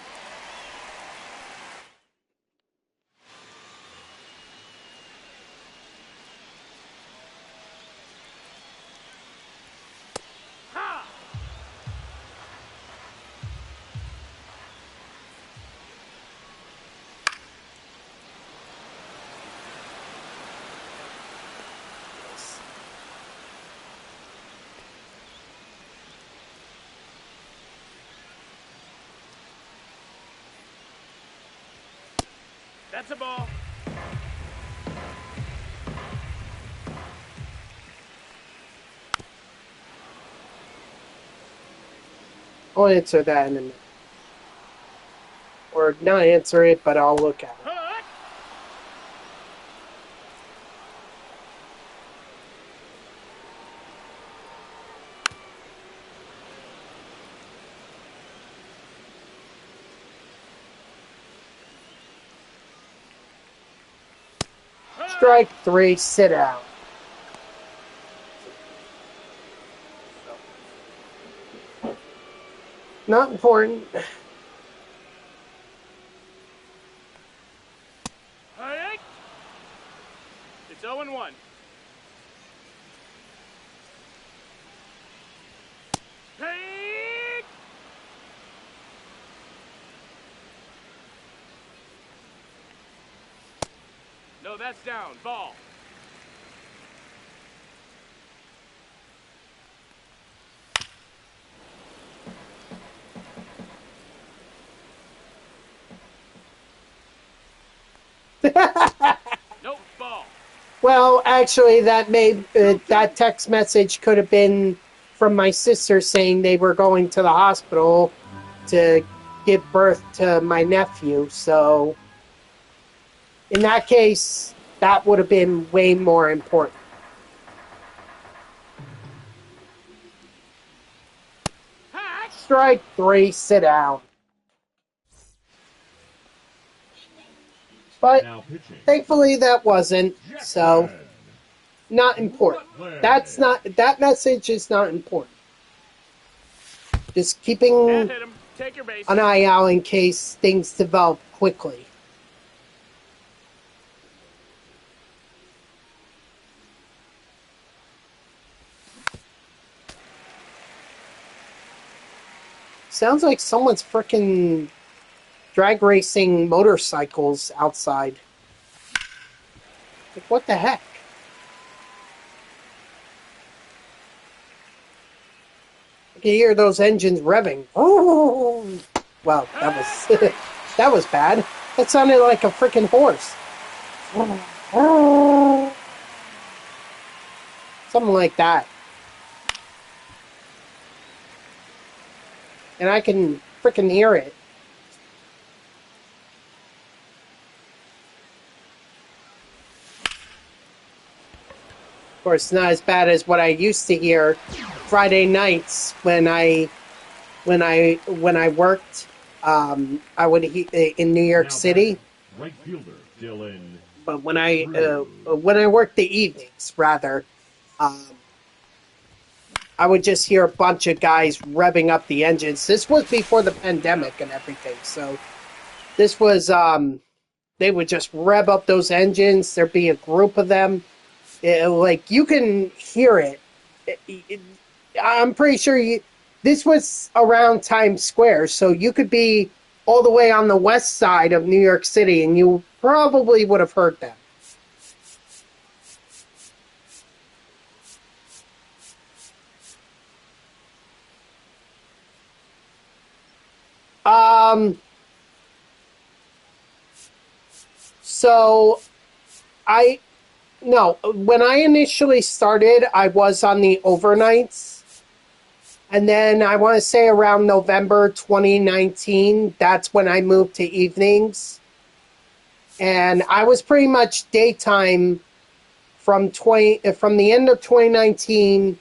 That's a ball. I'll answer that in a minute. Or not answer it, but I'll look at it. Hook. Strike 3, sit down. Not important. Hike. It's 0-1. Hike. No, that's down. Ball. Nope, ball. Well, actually, that text message could have been from my sister saying they were going to the hospital to give birth to my nephew. So, in that case, that would have been way more important. Strike 3, sit down. But Now pitching. thankfully that wasn't, so Jackson. not important. That message is not important. Just That keeping hit him. Take your base. an eye out in case things develop quickly. Sounds like someone's frickin' drag racing motorcycles outside. Like, what the heck? I can hear those engines revving. Oh, well, that was that was bad. That sounded like a freaking horse. Something like that. And I can freaking hear it. Of course, not as bad as what I used to hear Friday nights when I worked. I would in New York Now City. batting, right fielder Dylan. But when I worked the evenings, rather, I would just hear a bunch of guys revving up the engines. This was before the pandemic and everything, so this was they would just rev up those engines. There'd be a group of them. Like, you can hear it. I'm pretty sure this was around Times Square, so you could be all the way on the west side of New York City, and you probably would have heard them. So when I initially started, I was on the overnights. And then I want to say around November 2019, that's when I moved to evenings. And I was pretty much daytime from the end of 2019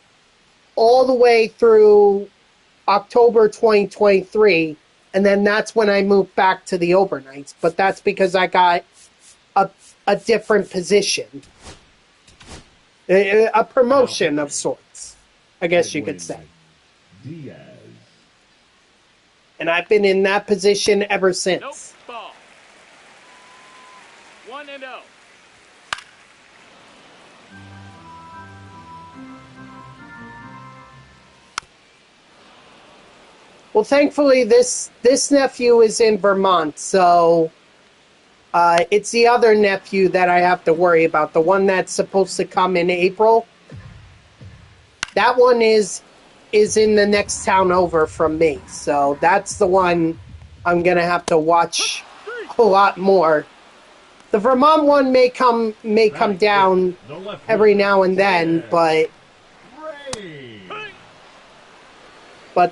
all the way through October 2023. And then that's when I moved back to the overnights. But that's because I got a different position. A promotion of sorts, I guess you could say. Diaz. And I've been in that position ever Nope. since. Ball. 1-0. Well, thankfully, this nephew is in Vermont, so it's the other nephew that I have to worry about, the one that's supposed to come in April. That one is in the next town over from me, so that's the one I'm going to have to watch a lot more. The Vermont one may come down every now and then, but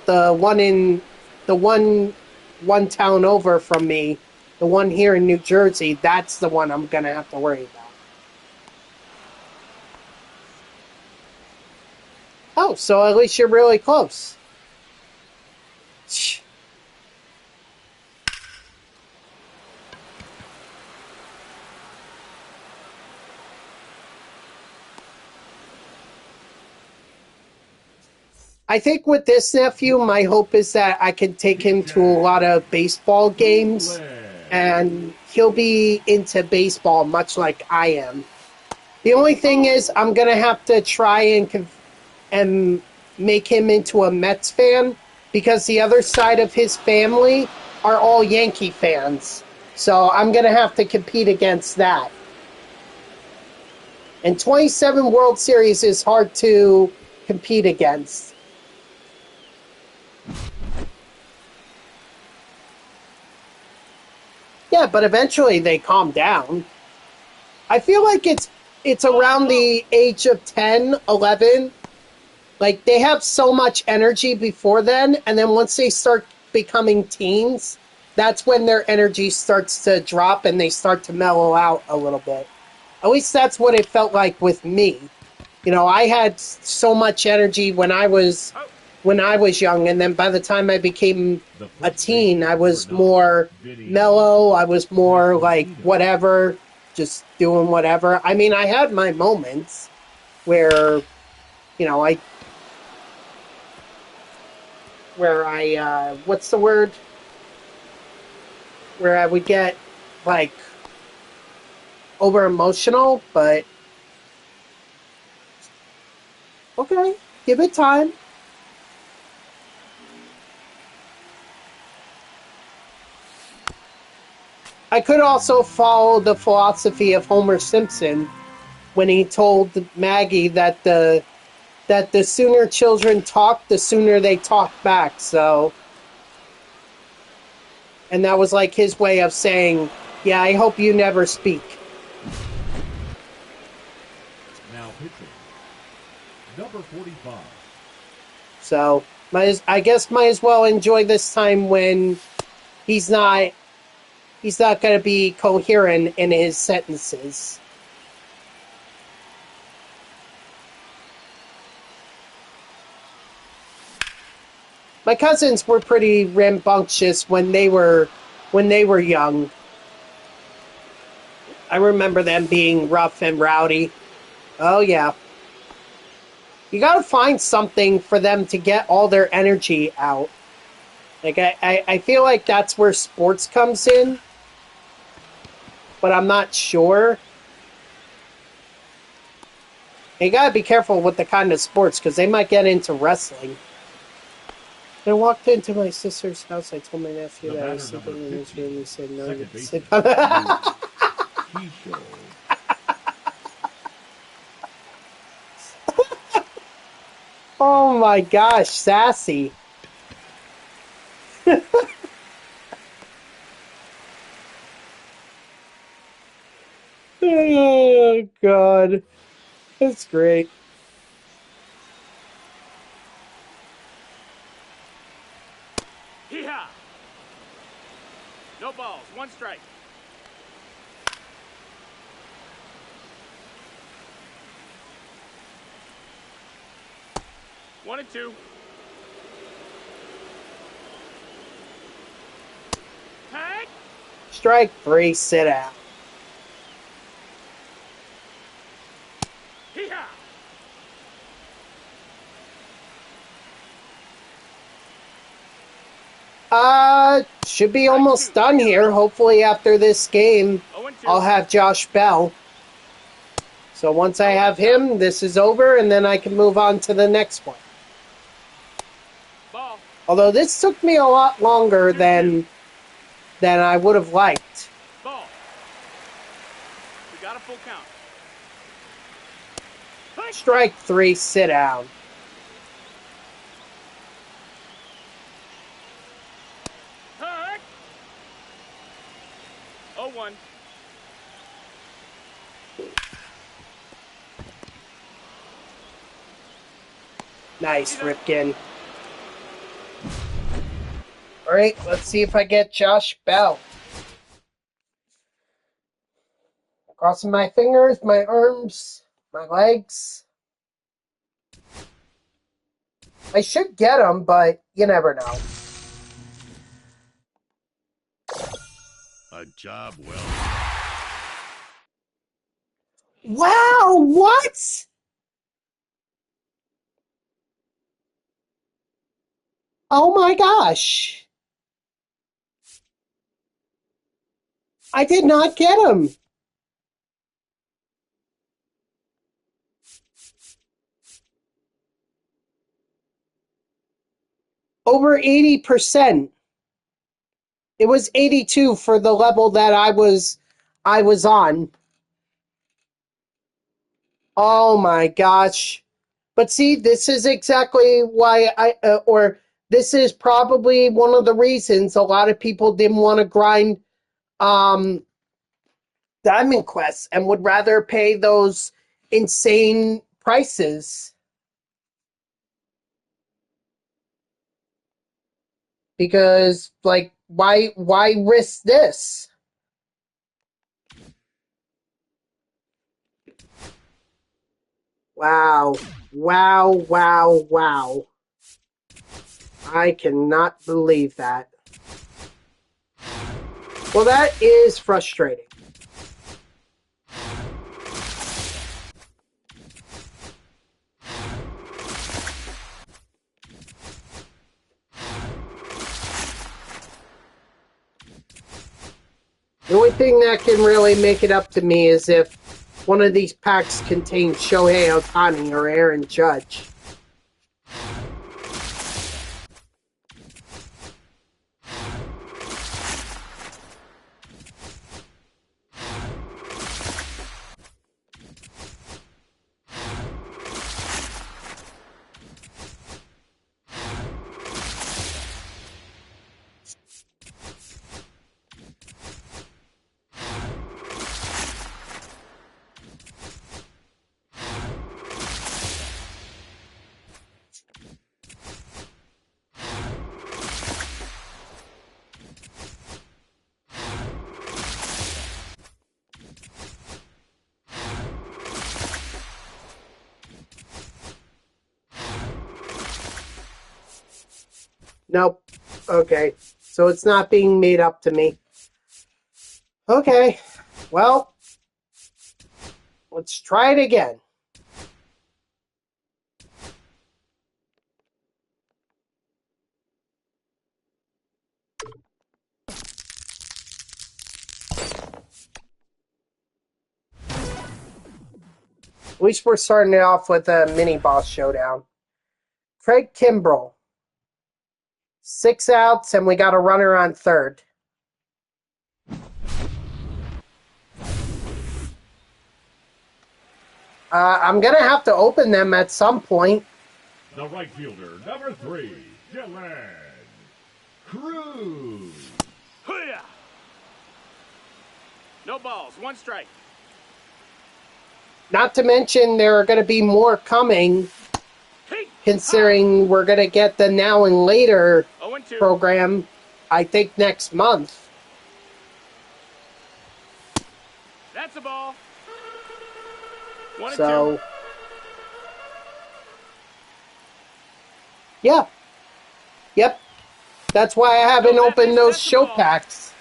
the one town over from me, the one here in New Jersey, that's the one I'm gonna have to worry about. Oh, so at least you're really close. I think with this nephew, my hope is that I can take him to a lot of baseball games, and he'll be into baseball much like I am. The only thing is, I'm gonna have to try and make him into a Mets fan, because the other side of his family are all Yankee fans. So I'm gonna have to compete against that. And 27 World Series is hard to compete against. Yeah, but eventually they calm down. I feel like it's around the age of 10, 11. Like, they have so much energy before then, and then once they start becoming teens, that's when their energy starts to drop and they start to mellow out a little bit. At least that's what it felt like with me. You know, I had so much energy when I was young, and then by the time I became a teen, I was more mellow. I was more like whatever, just doing whatever. I mean, I had my moments where, you know, what's the word? Where I would get like over emotional, but okay, give it time. I could also follow the philosophy of Homer Simpson when he told Maggie that the sooner children talk, the sooner they talk back. So, and that was like his way of saying, yeah, I hope you never speak. Now pitching. Number 45. So, I guess might as well enjoy this time when he's not going to be coherent in his sentences. My cousins were pretty rambunctious when they were young. I remember them being rough and rowdy. Oh yeah. You gotta find something for them to get all their energy out. Like, I feel like that's where sports comes in, but I'm not sure. You gotta be careful with the kind of sports, because they might get into wrestling. When I walked into my sister's house, I told my nephew that I was sleeping in his room. He said, no, you can sleep. Oh my gosh, sassy. Oh, God. That's great. Hee-haw. No balls. 1 strike. One and 2. Strike 3, sit out. Hee-haw! Should be almost done here. Hopefully after this game, 0-2. I'll have Josh Bell. So once I have him, this is over, and then I can move on to the next one. Ball. Although this took me a lot longer than I would have liked. Ball. We got a full count. Strike 3, sit down. Heck. 0-1. Nice, Ripken. All right, let's see if I get Josh Bell. Crossing my fingers, my arms, my legs. I should get him, but you never know. A job well. Wow, what? Oh my gosh. I did not get him. Over 80%. It was 82 for the level that I was on. Oh my gosh. But see, this is exactly why this is probably one of the reasons a lot of people didn't want to grind Diamond Quests and would rather pay those insane prices. Because, like, why risk this? Wow. Wow, wow, wow. I cannot believe that. Well, that is frustrating. The only thing that can really make it up to me is if one of these packs contains Shohei Ohtani or Aaron Judge. Nope. Okay. So it's not being made up to me. Okay. Well, let's try it again. At least we're starting it off with a mini boss showdown. Craig Kimbrell. 6 outs, and we got a runner on third. I'm going to have to open them at some point. The right fielder, number 3, Dylan Cruz. Hoo-yah! No balls, 1 strike. Not to mention there are going to be more coming, considering we're going to get the Now and Later 0-2. program, I think, next month. That's a ball. 1-2. So, yeah. Yep. That's why I haven't opened those show packs.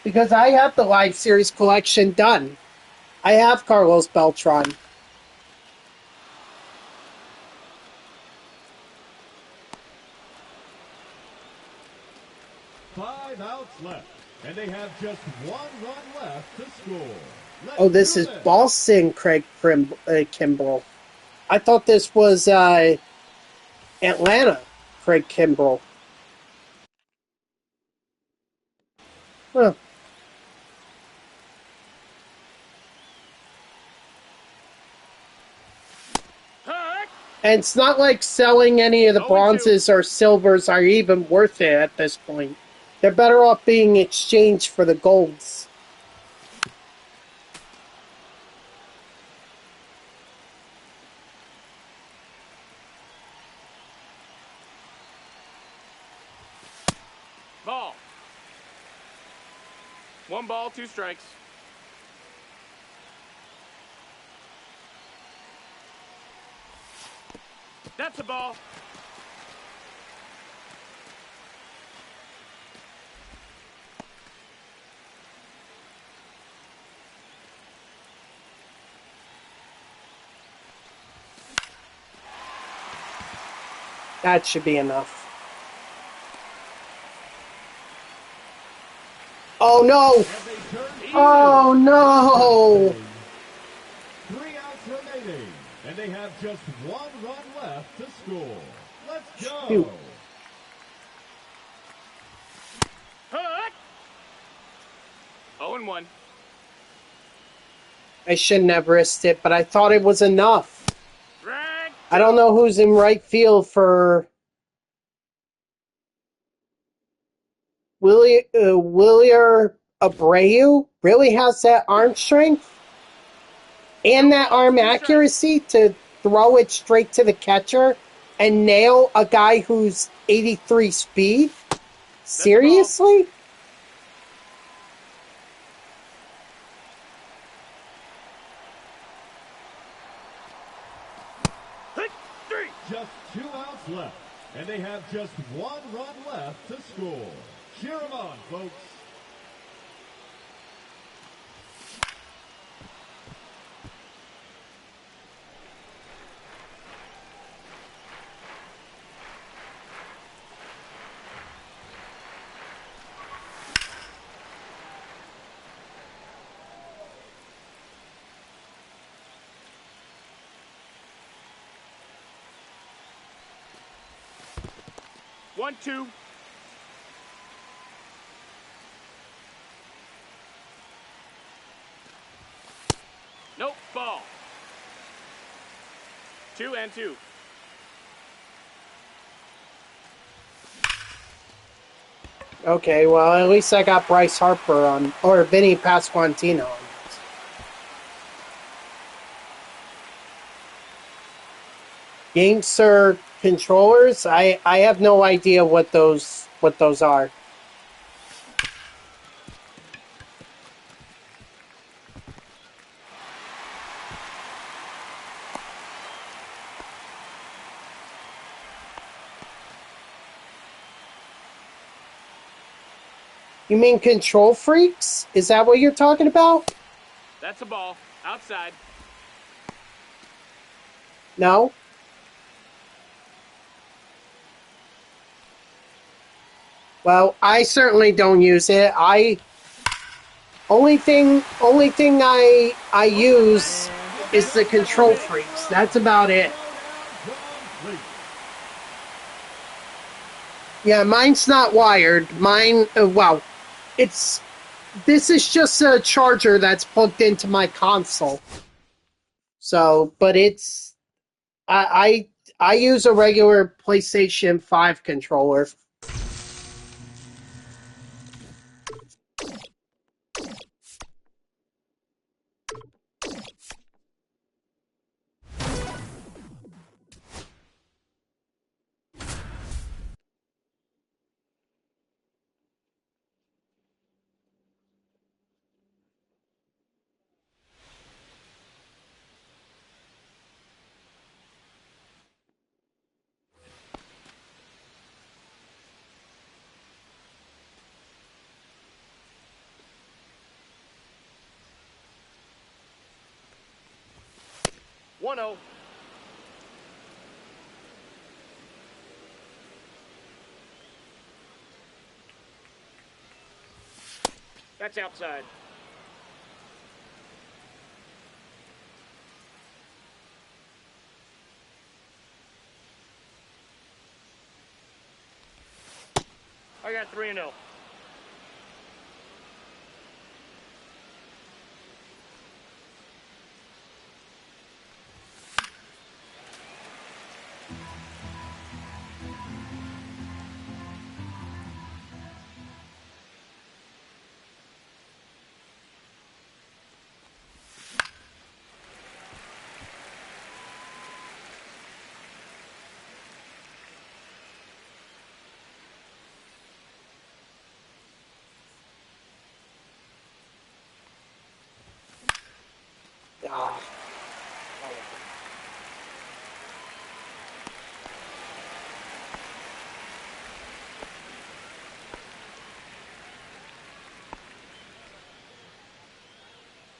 Because I have the live series collection done. I have Carlos Beltran. Five outs left, and they have just one run left to score. Let's Oh, this do is Boston, Craig Kimbrell. I thought this was Atlanta, Craig Kimbrell. Huh. And it's not like selling any of the bronzes or silvers are even worth it at this point. They're better off being exchanged for the golds. Ball. 1 ball, 2 strikes. That's a ball. That should be enough. Oh no! Oh no! 3 outs remaining, and they have just one run left to score. Let's go. Shoot. Hook. 0-1. I shouldn't have risked it, but I thought it was enough. Drag. I don't know who's in right field for Willier Abreu. Really has that arm strength and that arm accuracy to throw it straight to the catcher and nail a guy who's 83 speed? Seriously? Just 2 outs left, and they have just one run left to score. Cheer them on, folks. One, two. Nope, ball. 2 and 2. Okay, well, at least I got Bryce Harper on, or Vinny Pasquantino on this. Gangster controllers? I have no idea what those are. You mean control freaks? Is that what you're talking about? That's a ball. Outside. No? Well, I certainly don't use it. Only thing I use is the control freaks. That's about it. Yeah, mine's not wired. Mine, well, this is just a charger that's plugged into my console. So, but I use a regular PlayStation 5 controller. 1-0. That's outside. I got 3-0. Ah.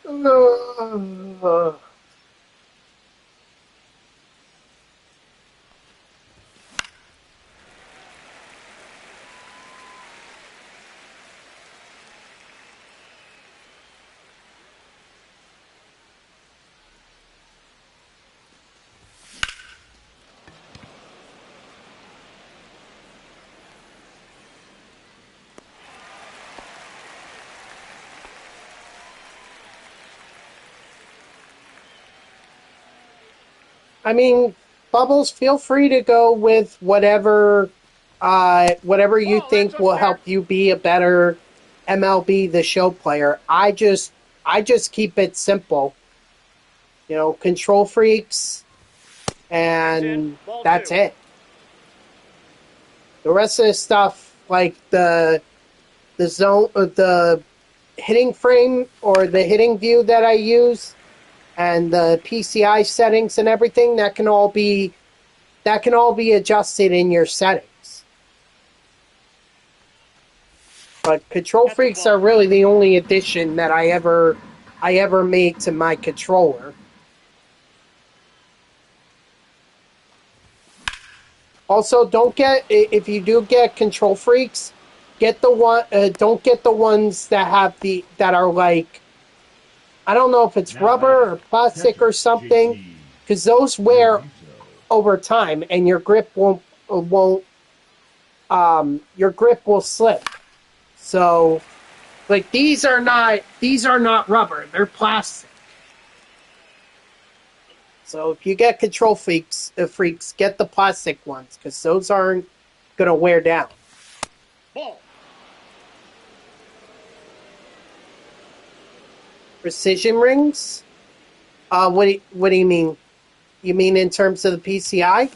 Oh. I mean, Bubbles, feel free to go with whatever you Oh, that's think will unfair. help you be a better MLB The Show player. I just keep it simple. Control freaks, That's in. and Ball that's 2. it. The rest of the stuff, like the zone, the hitting frame or the hitting view that I use, and the PCI settings and everything, that can all be adjusted in your settings. But control That's a freaks are ball. really the only addition that I ever made to my controller. Also, don't get if you do get control freaks, get the one. Don't get the ones that are like, I don't know if it's Now rubber or batting, plastic catcher, or something, JT because those wear Realmuto. over time, and your grip will slip. So, like, these are not rubber; they're plastic. So if you get control freaks, get the plastic ones because those aren't gonna wear down. Ball. Precision rings? What do you mean? You mean in terms of the PCI?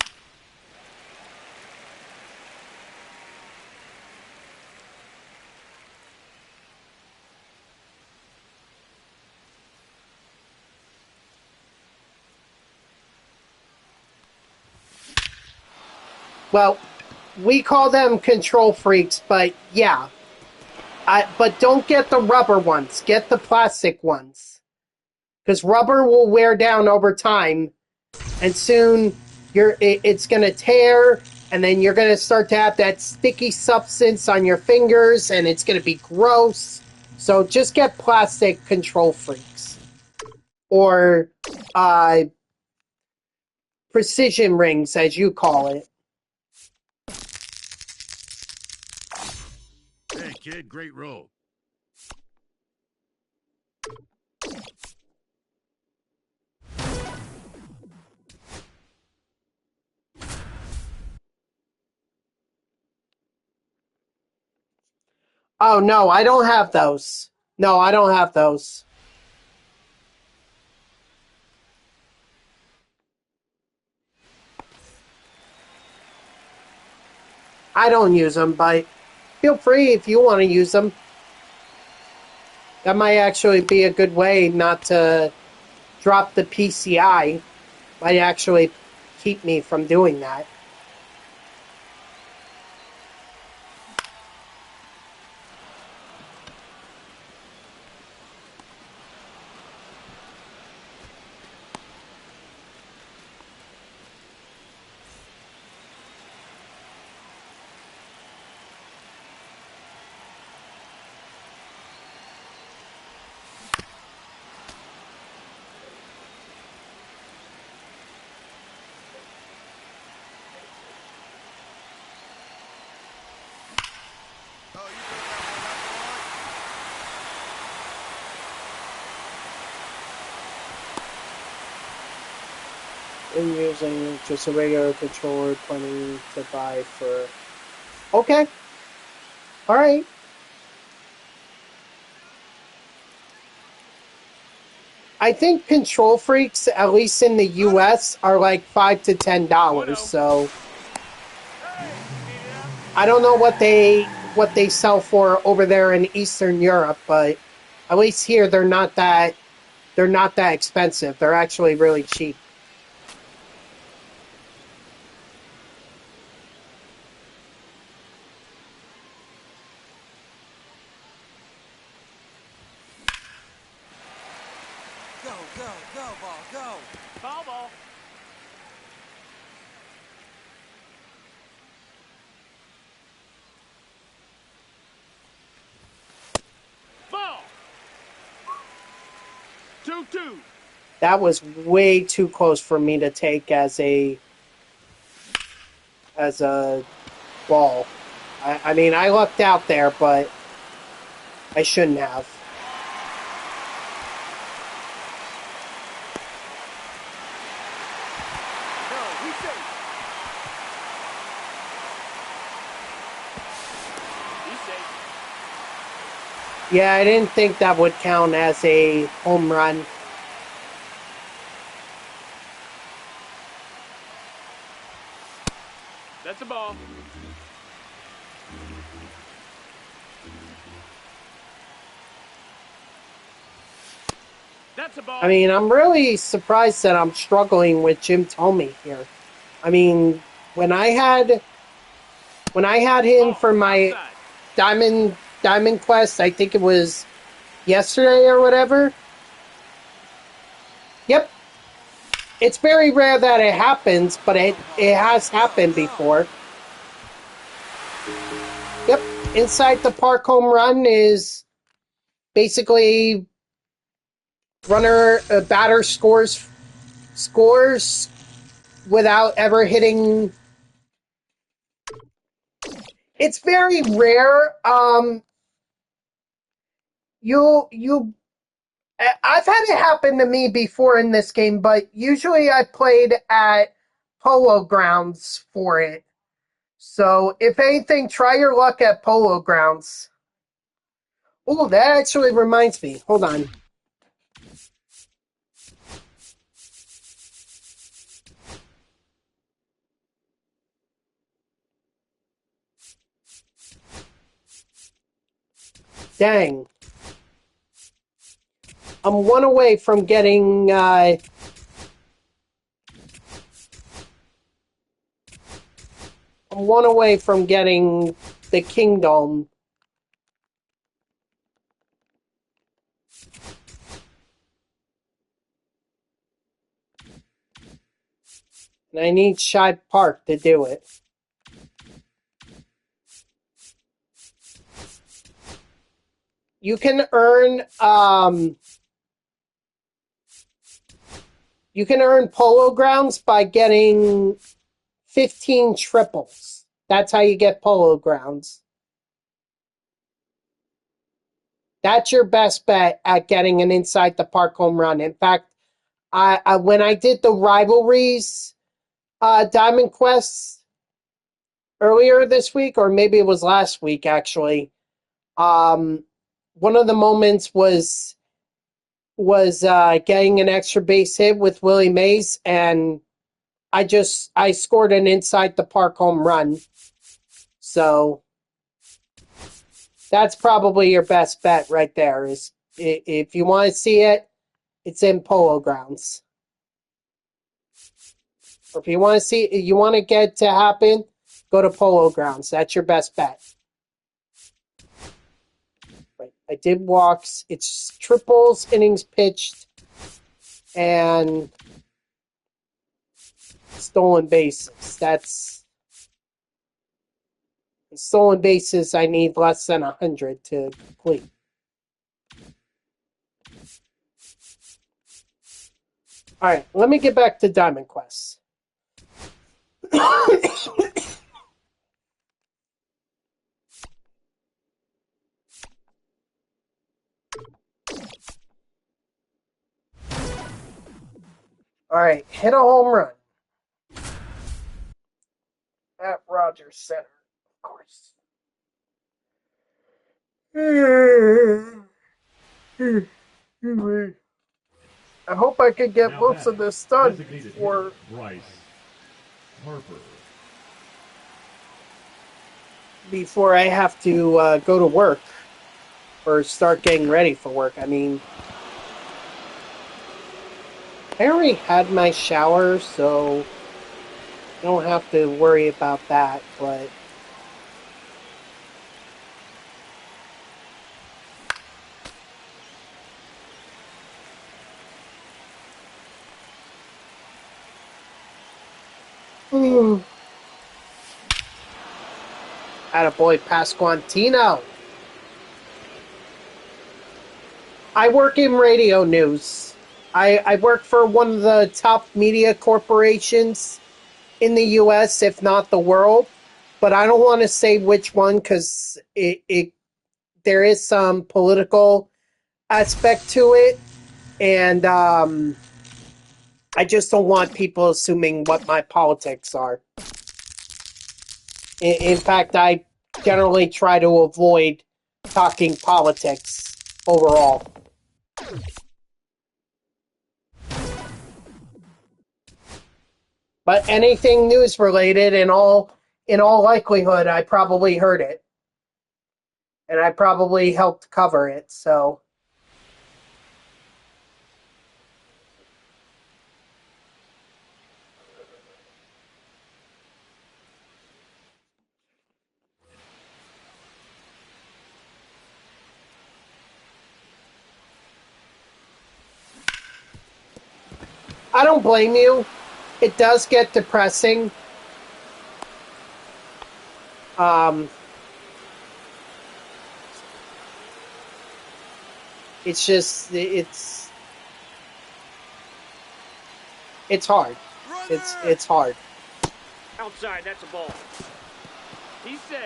Well, we call them control freaks, but yeah. But don't get the rubber ones. Get the plastic ones. Because rubber will wear down over time, and soon it's going to tear, and then you're going to start to have that sticky substance on your fingers, and it's going to be gross. So just get plastic control freaks. Or uh, precision rings, as you call it. Hey, kid, great roll. Oh, no, I don't have those. No, I don't have those. I don't use them, but feel free if you want to use them. That might actually be a good way not to drop the PCI. Might actually keep me from doing that. And using just a regular controller, planning to buy for. Okay. All right. I think control freaks, at least in the U.S., are like $5 to $10. So I don't know what they sell for over there in Eastern Europe, but at least here they're not that expensive. They're actually really cheap. Go, go, go, ball, go. Foul ball. Ball. 2-2. That was way too close for me to take as a ball. I mean, I lucked out there, but I shouldn't have. No, he's safe. He's safe. Yeah, I didn't think that would count as a home run. That's a ball. That's a ball. I mean, I'm really surprised that I'm struggling with Jim Tomey here. I mean, when I had him for my Outside. Diamond Quest, I think it was yesterday or whatever. Yep. It's very rare that it happens, but it has happened before. Yep. Inside the park home run is basically batter scores without ever hitting. It's very rare. I've had it happen to me before in this game, but usually I played at Polo Grounds for it. So if anything, try your luck at Polo Grounds. Oh, that actually reminds me. Hold on. Dang. I'm one away from getting I'm one away from getting the Kingdom. And I need Shive Park to do it. You can earn Polo Grounds by getting 15 triples. That's how you get Polo Grounds. That's your best bet at getting an inside the park home run. In fact, I when I did the rivalries Diamond Quests earlier this week, or maybe it was last week actually, one of the moments was getting an extra base hit with Willie Mays, and I scored an inside the park home run. So that's probably your best bet right there. Is if you want to see it, it's in Polo Grounds. Or if you want to get it to happen, go to Polo Grounds. That's your best bet. Right. I did walks. It's triples, innings pitched, and stolen bases. That's stolen bases. I need less than 100 to complete. All right, let me get back to Diamond Quest. All right, hit a home run. At Rogers Center, of course. I hope I can get Now most of batting, this done designated before hitter, Bryce Harper. I have to go to work or start getting ready for work. I mean, I already had my shower, so I don't have to worry about that, but attaboy Pasquantino. I work in radio news. I work for one of the top media corporations in the U.S., if not the world. But I don't want to say which one because there is some political aspect to it, and I just don't want people assuming what my politics are. In fact, I generally try to avoid talking politics overall. But anything news related, in all likelihood, I probably heard it, and I probably helped cover it. So I don't blame you. It does get depressing. Um, it's just it's hard. It's hard. Outside, that's a ball. He's safe.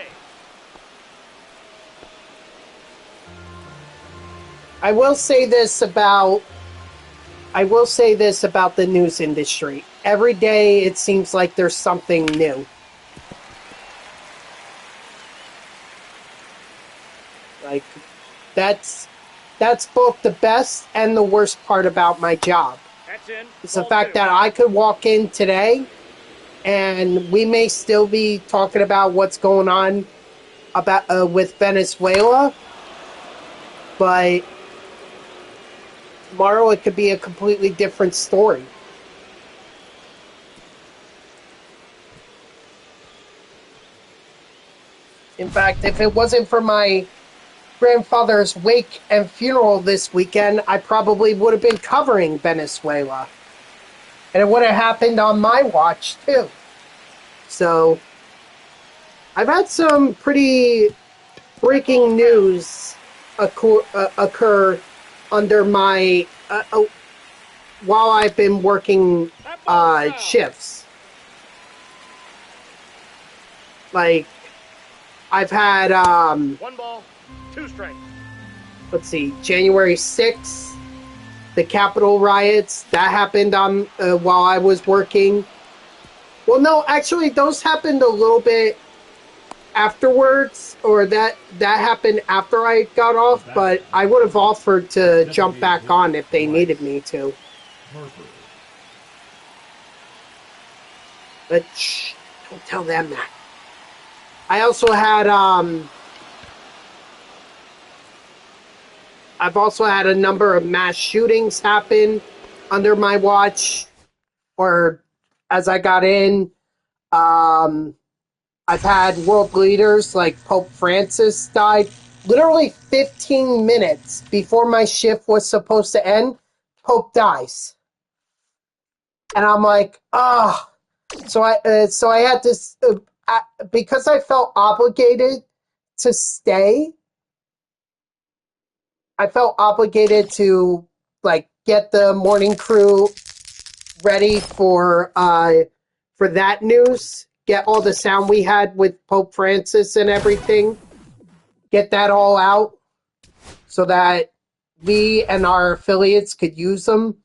I will say this about the news industry. Every day it seems like there's something new. Like that's both the best and the worst part about my job. That's in. It's the Ball fact two. that I could walk in today and we may still be talking about what's going on with Venezuela, but tomorrow it could be a completely different story. In fact, if it wasn't for my grandfather's wake and funeral this weekend, I probably would have been covering Venezuela. And it would have happened on my watch, too. So, I've had some pretty breaking news occur under my while I've been working shifts. Like I've had One ball, two strikes. let's see, January 6th, the Capitol riots that happened on while I was working. Well, no, actually, those happened a little bit afterwards, or that happened after I got off, but I would have offered to jump back on if they needed me to. But shh, don't tell them that. I also had I've also had a number of mass shootings happen under my watch, or as I got in. I've had world leaders like Pope Francis died. Literally 15 minutes before my shift was supposed to end, Pope dies. And I'm like, ah. So I had to, because I felt obligated to stay. I felt obligated to like get the morning crew ready for that news. Get all the sound we had with Pope Francis and everything. Get that all out so that we and our affiliates could use them.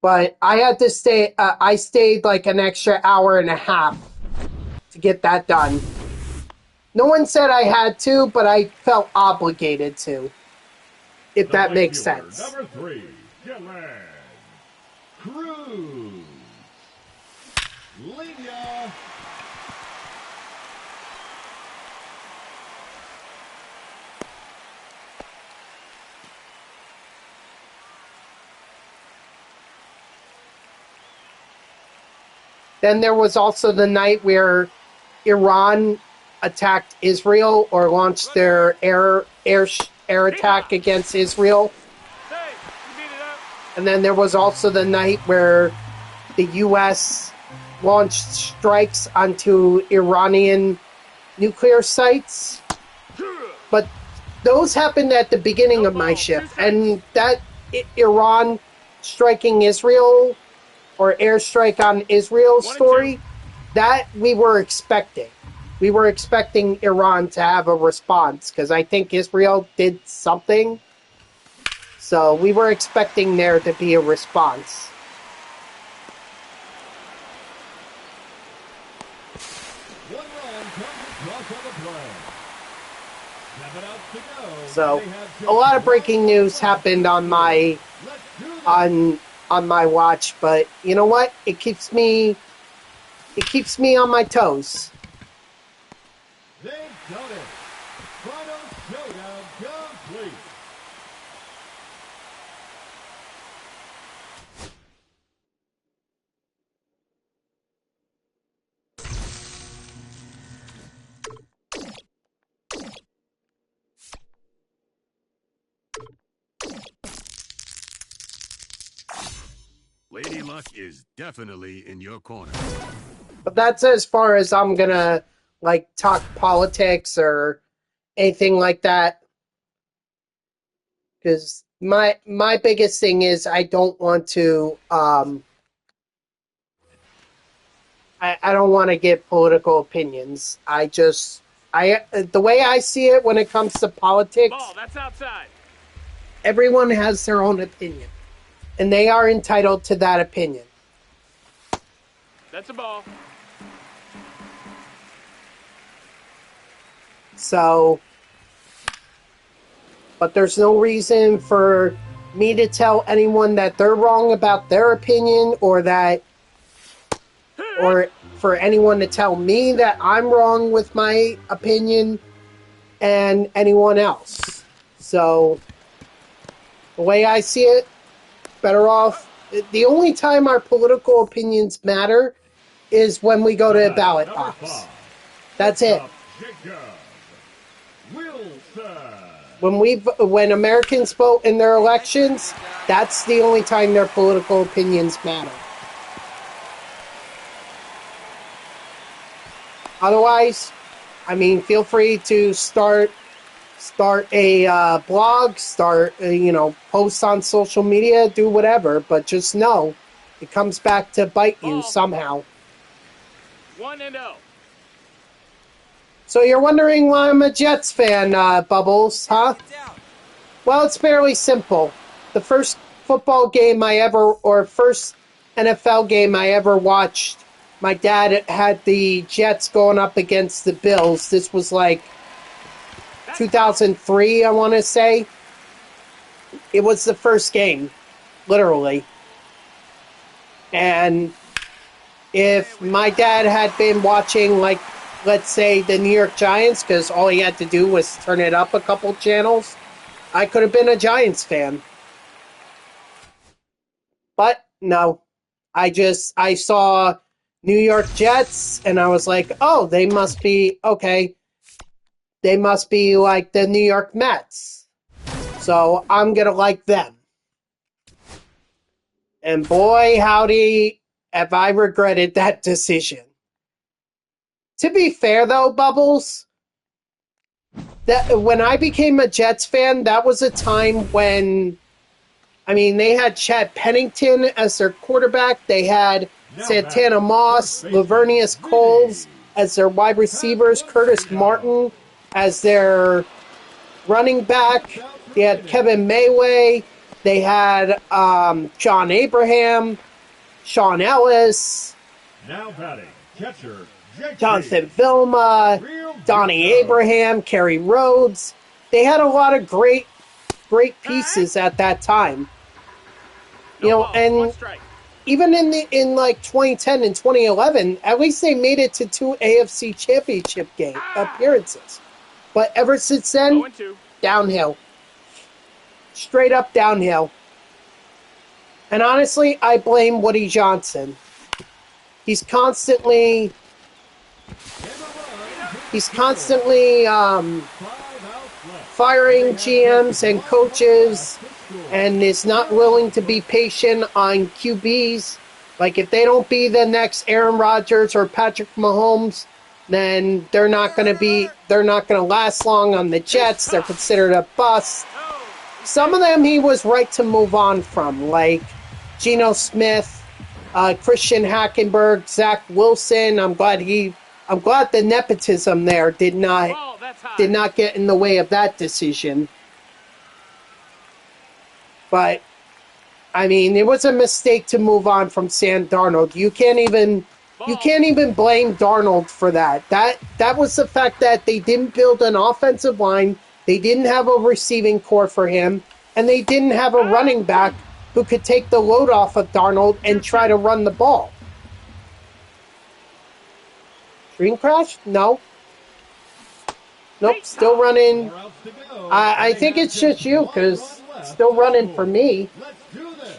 But I had to stay. I stayed like an extra hour and a half to get that done. No one said I had to, but I felt obligated to, if that makes sense. Number 3, Gillen Cruz. Linia. Then there was also the night where Iran attacked Israel or launched their air attack against Israel. And then there was also the night where the U.S. launched strikes onto Iranian nuclear sites. But those happened at the beginning of my shift. And that Iran striking Israel or airstrike on Israel story, that we were expecting. We were expecting Iran to have a response because I think Israel did something. So we were expecting there to be a response. One run comes across on the play. 7 outs to go. So a lot of breaking news happened on my watch, but you know what? It keeps me on my toes. They've done it. Final showdown complete. Lady Luck is definitely in your corner. But that's as far as I'm gonna talk politics or anything like that. Because my biggest thing is I don't want to I don't want to give political opinions. The way I see it when it comes to politics, Ball, that's outside. everyone has their own opinion. And they are entitled to that opinion. That's a ball. So, but there's no reason for me to tell anyone that they're wrong about their opinion or for anyone to tell me that I'm wrong with my opinion and anyone else. So, the way I see it, better off. The only time our political opinions matter is when we go to a ballot box. That's it. When Americans vote in their elections, that's the only time their political opinions matter. Otherwise, I mean, feel free to start a blog, post on social media, do whatever, but just know it comes back to bite you somehow. 1-0. So you're wondering why I'm a Jets fan, Bubbles, huh? Well, it's fairly simple. The first football game first NFL game I ever watched, my dad had the Jets going up against the Bills. This was 2003, I want to say. It was the first game, literally. And if my dad had been watching, let's say, the New York Giants, because all he had to do was turn it up a couple channels, I could have been a Giants fan. But no, I saw New York Jets, and I was like, oh, they must be, okay. They must be like the New York Mets. So I'm going to like them. And boy, howdy, have I regretted that decision. To be fair, though, Bubbles, that when I became a Jets fan, that was a time when, they had Chad Pennington as their quarterback. They had Santana Moss, Lavernius Coles as their wide receivers, Curtis Martin as their running back. They had Kevin Mayway. They had John Abraham, Sean Ellis. Now batting, catcher Jonathan Vilma, Donnie Abraham, Kerry Rhodes. They had a lot of great pieces at that time. You know, and even in like 2010 and 2011, at least they made it to 2 AFC Championship game appearances. But ever since then, downhill. Straight up downhill. And honestly, I blame Woody Johnson. He's constantly firing GMs and coaches, and is not willing to be patient on QBs. Like, if they don't be the next Aaron Rodgers or Patrick Mahomes, then they're not going to last long on the Jets. They're considered a bust. Some of them he was right to move on from, like Geno Smith, Christian Hackenberg, Zach Wilson. I'm glad the nepotism there did not get in the way of that decision. But I mean, it was a mistake to move on from Sam Darnold. You can't even blame Darnold for that. That was the fact that they didn't build an offensive line, they didn't have a receiving core for him, and they didn't have a running back who could take the load off of Darnold and try to run the ball. Screen crash? No. Nope, still running. I think it's just you, because it's still running for me. Let's do this.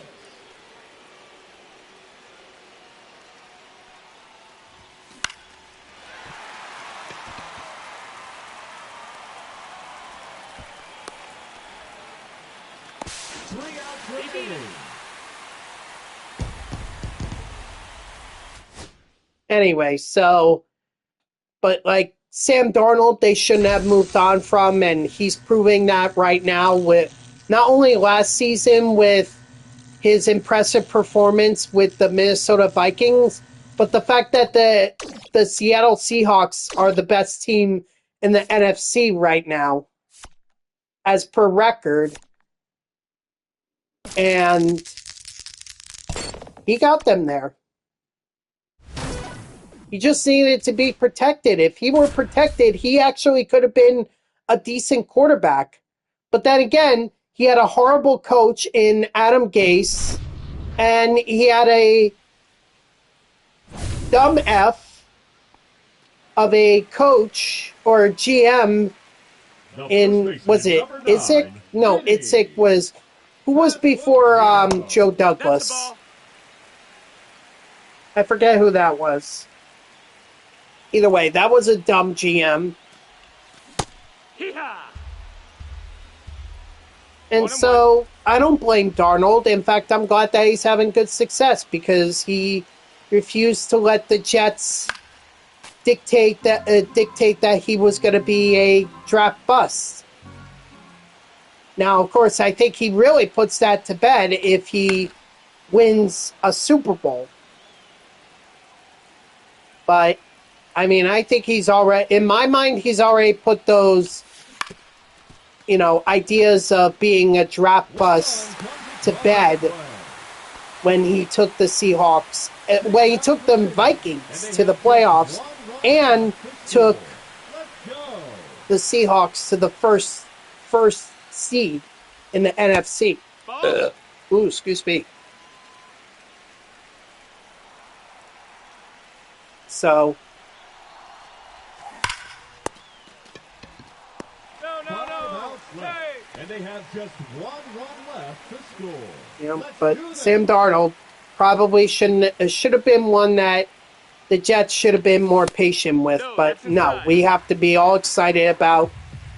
Anyway, so, but like Sam Darnold, they shouldn't have moved on from, and he's proving that right now with not only last season with his impressive performance with the Minnesota Vikings, but the fact that the Seattle Seahawks are the best team in the NFC right now, as per record. And he got them there. He just needed to be protected. If he were protected, he actually could have been a decent quarterback. But then again, he had a horrible coach in Adam Gase, and he had a dumb F of a coach or a GM in, was it Itzik? No, Itzik was, who was before Joe Douglas? I forget who that was. Either way, that was a dumb GM. And so, I don't blame Darnold. In fact, I'm glad that he's having good success, because he refused to let the Jets dictate that he was going to be a draft bust. Now, of course, I think he really puts that to bed if he wins a Super Bowl. But I mean, I think he's already, in my mind, he's already put those, ideas of being a draft bust to bed when he took the Seahawks, when he took the Vikings to the playoffs and took the Seahawks to the first seed in the NFC. Ooh, excuse me. So, And they have just one run left to score. But Sam Darnold probably should have been one that the Jets should have been more patient with. But no, we have to be all excited about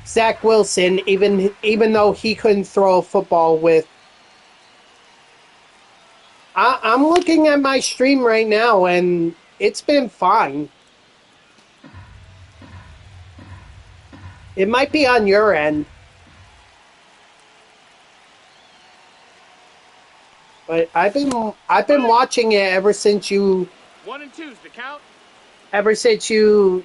Zach Wilson, even though he couldn't throw a football with. I'm looking at my stream right now, and it's been fine. It might be on your end. But I've been watching it ever since you. 1 and 2's the count. Ever since you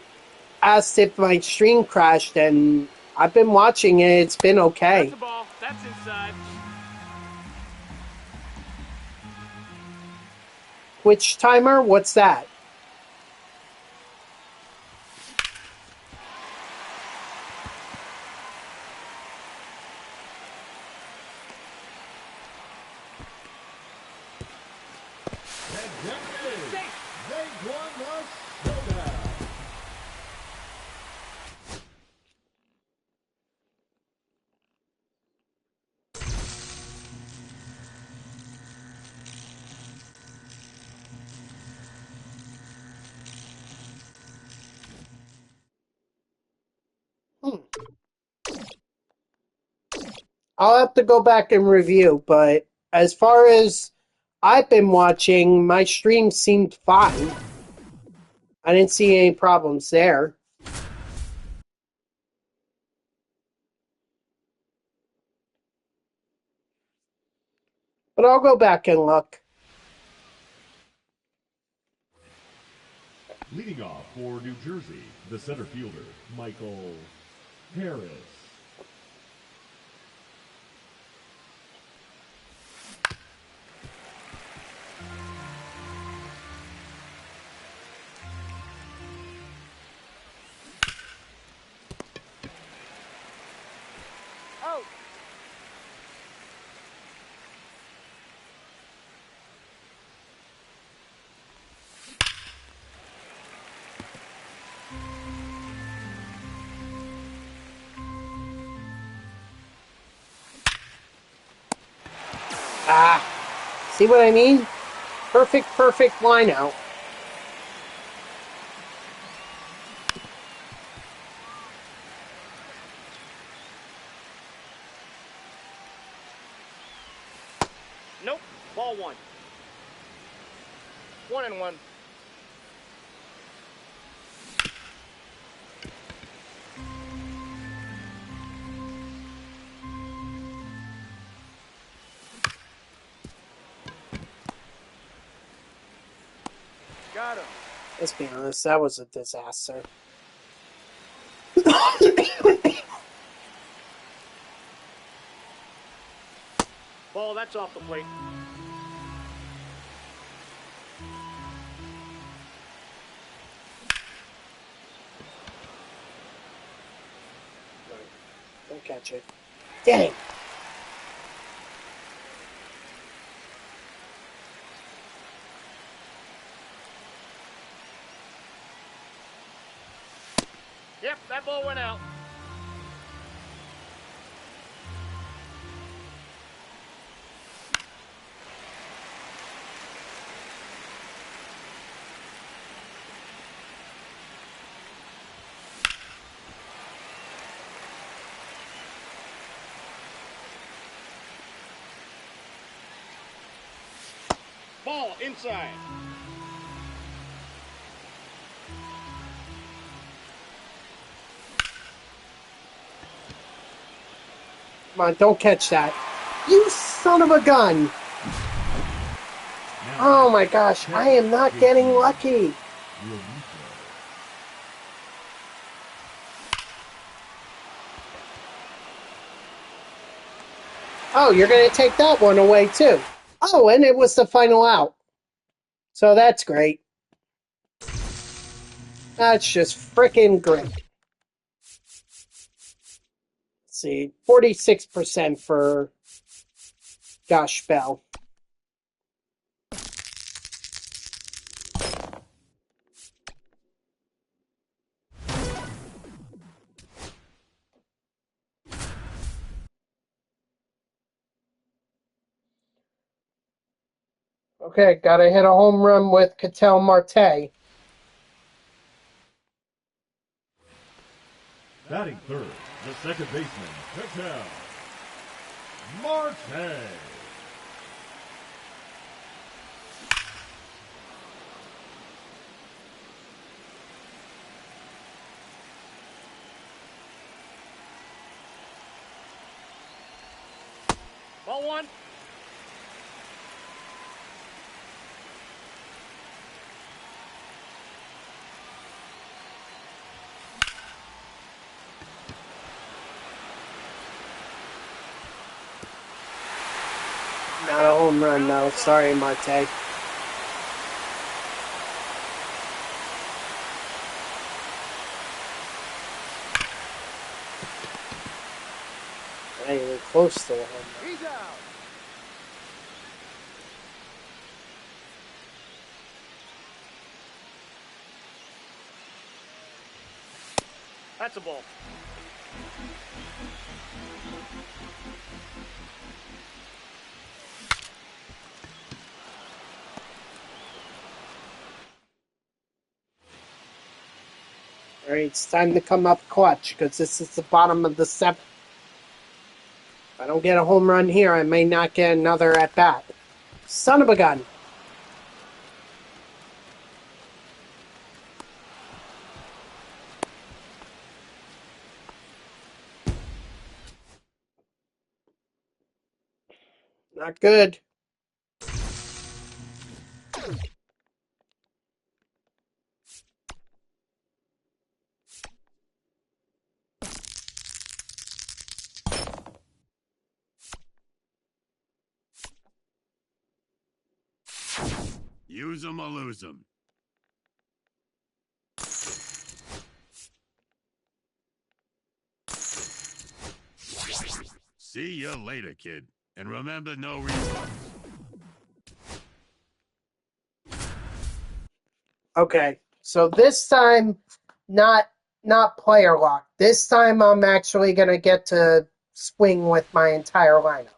asked if my stream crashed, and I've been watching it. It's been okay. That's the ball. That's inside. Twitch timer? What's that? Round one, the showdown. I'll have to go back and review, but as far as I've been watching, my stream seemed fine. I didn't see any problems there. But I'll go back and look. Leading off for New Jersey, the center fielder, Michael Harris. Oh, Ah, see what I mean? Perfect line out. nope. Ball one. 1-1. Got him. Let's be honest, that was a disaster. Ball, that's off the plate. Don't catch it. Dang. Yep, that ball went out. Ball inside. Come on, don't catch that. You son of a gun. Oh my gosh, I am not getting lucky. Oh, you're going to take that one away too. Oh, and it was the final out. So that's great. That's just freaking great. Let's see, 46% for Josh Bell. Okay, gotta hit a home run with Ketel Marte. Batting third, the second baseman, Ketel Marte. Ball one. Not a home run, no. Sorry, Marte. Not even close to a home run. He's out. That's a ball. All right, it's time to come up clutch because this is the bottom of the seventh. If I don't get a home run here, I may not get another at bat. Son of a gun. Not good. Use 'em or lose 'em. See you later, kid. And remember, no reason. Okay, so this time, not player lock. This time, I'm actually gonna get to swing with my entire lineup.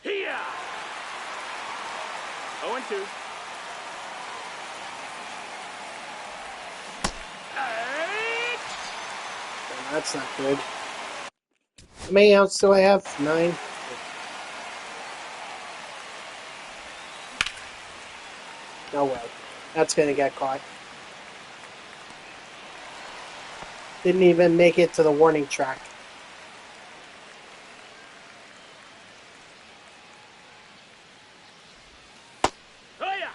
Here! 0-2. That's not good. How many outs do I have? 9. No way. That's gonna get caught. Didn't even make it to the warning track. Oh, yeah!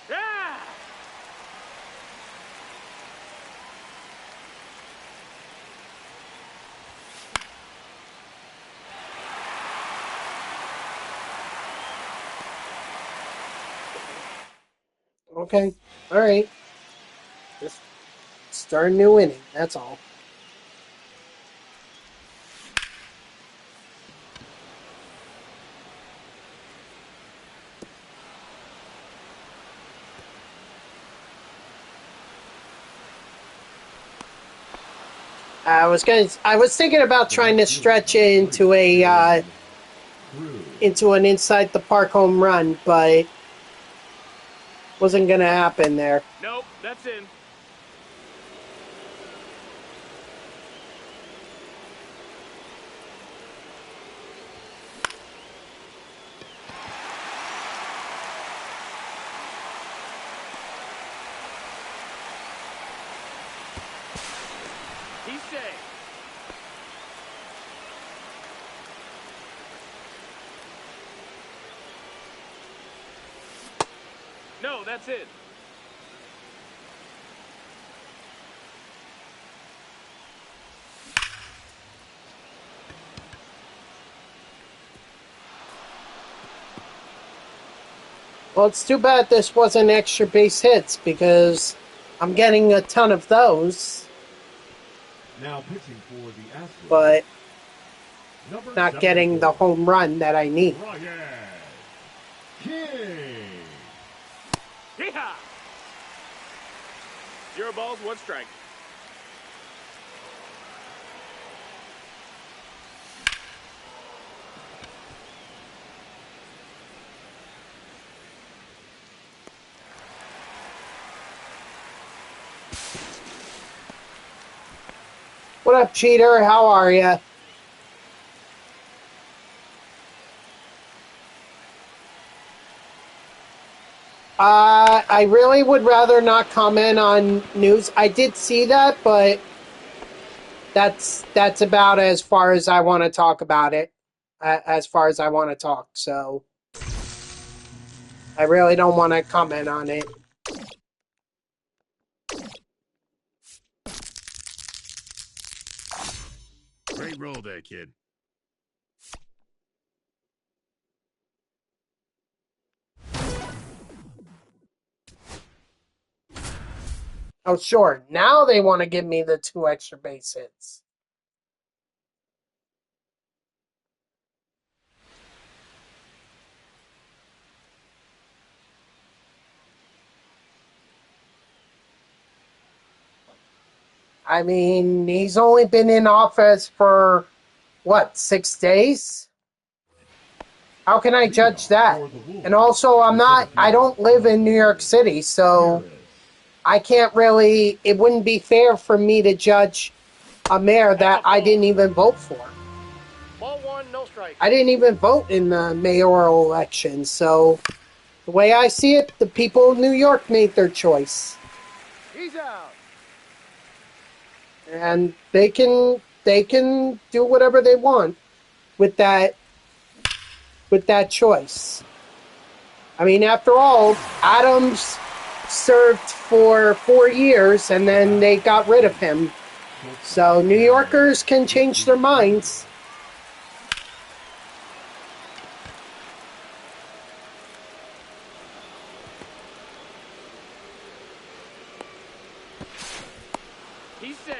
Yeah! Okay. Alright. Just start a new inning, that's all. I was thinking about trying to stretch it into into an inside the park home run, but wasn't gonna happen there. Nope, that's in. He's safe. No, that's it. Well, it's too bad this wasn't extra base hits because I'm getting a ton of those, Now pitching for the Astros. but Number not getting the 74, home run that I need. Ryan King. Yeehaw! 0 balls, 1 strike. What up, cheater? How are ya? I really would rather not comment on news. I did see that, but that's about as far as I want to talk about it. As far as I want to talk, so I really don't want to comment on it. Great roll there, kid. Oh, sure. Now they want to give me the 2 extra base hits. I mean, he's only been in office for, what, 6 days? How can I judge that? And also, I don't live in New York City, so I can't really, it wouldn't be fair for me to judge a mayor that I didn't even vote for. Ball 1, no strike. I didn't even vote in the mayoral election, so the way I see it, the people of New York made their choice. He's out. And they can do whatever they want with that choice. I mean, after all, Adams served for 4 years and then they got rid of him. So New Yorkers can change their minds. He's safe.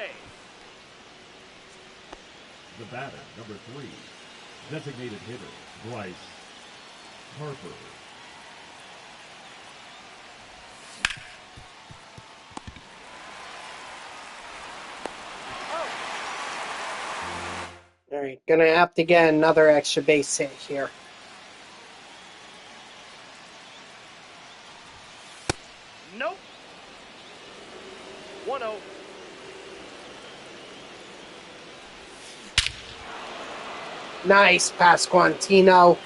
The batter, number 3, designated hitter, Bryce Harper. All right, gonna have to get another extra base hit here. Nope. 1-0. Nice, Pasquantino.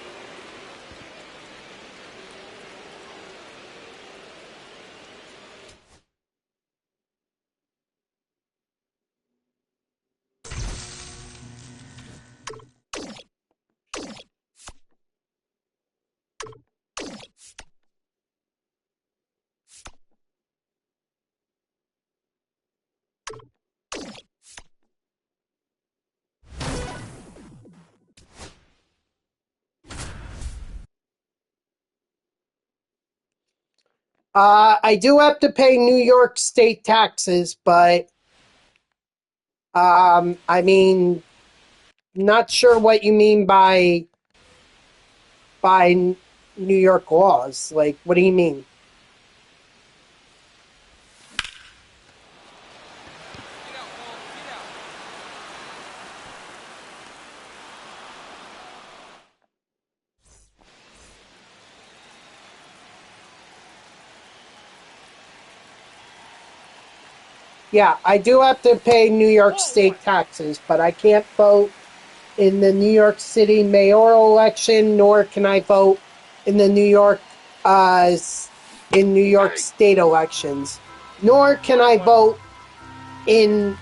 I do have to pay New York state taxes, but I mean, not sure what you mean by New York laws. Like, what do you mean? Get out, ball. Get out. Yeah, I do have to pay New York state taxes, but I can't vote in the New York City mayoral election, nor can I vote in the uh, New York state elections, nor can I vote in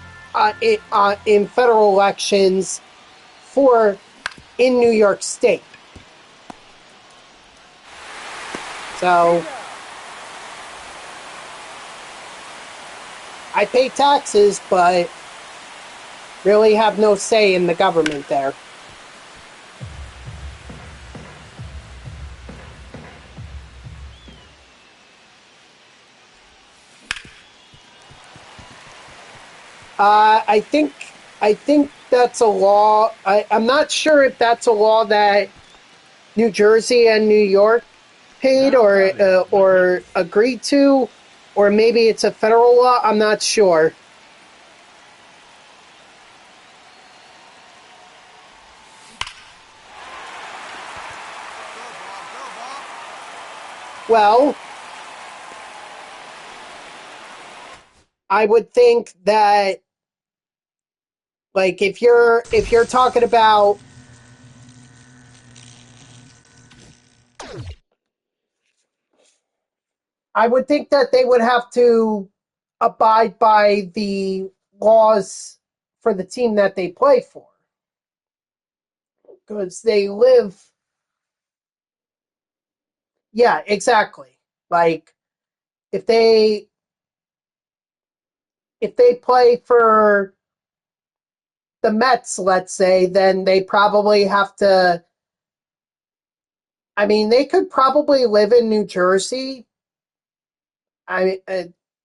in federal elections in New York State. So I pay taxes, but really have no say in the government there. I think that's a law. I'm not sure if that's a law that New Jersey and New York paid or agreed to, or maybe it's a federal law. I'm not sure. Go, ball. Well, I would think that Like if you're talking about I would think that they would have to abide by the laws for the team that they play for. Because they live. Yeah, exactly. Like if they play for the Mets, let's say, then they probably have to. I mean, they could probably live in New Jersey.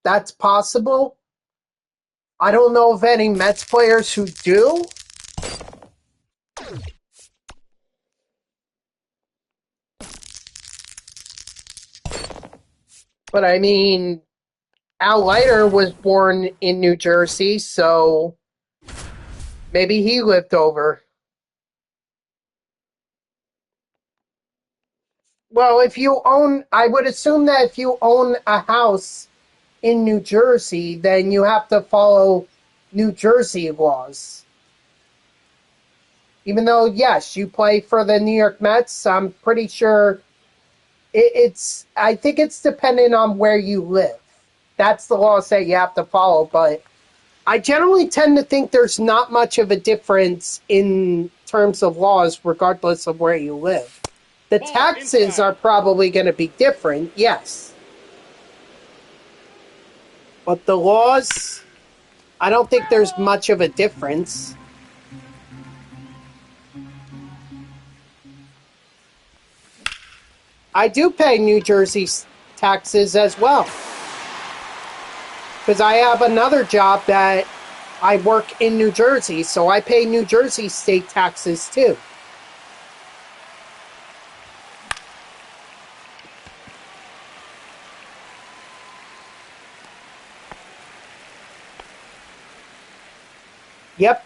That's possible. I don't know of any Mets players who do. But I mean, Al Leiter was born in New Jersey, so maybe he lived over. Well, I would assume that if you own a house in New Jersey, then you have to follow New Jersey laws. Even though, yes, you play for the New York Mets, I'm pretty sure I think it's dependent on where you live. That's the laws that you have to follow, but I generally tend to think there's not much of a difference in terms of laws, regardless of where you live. The taxes are probably going to be different, yes. But the laws, I don't think there's much of a difference. I do pay New Jersey taxes as well. Because I have another job that I work in New Jersey, so I pay New Jersey state taxes too. Yep.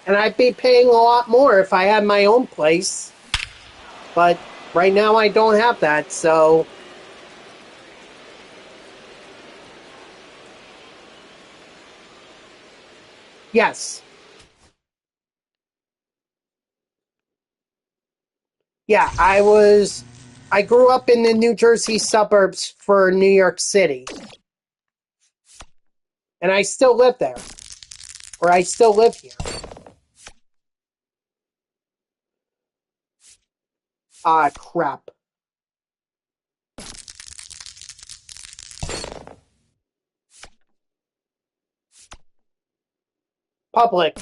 And I'd be paying a lot more if I had my own place. But right now I don't have that, so... Yes. Yeah, I grew up in the New Jersey suburbs for New York City. And I still live there. Or I still live here. Ah, crap. Public.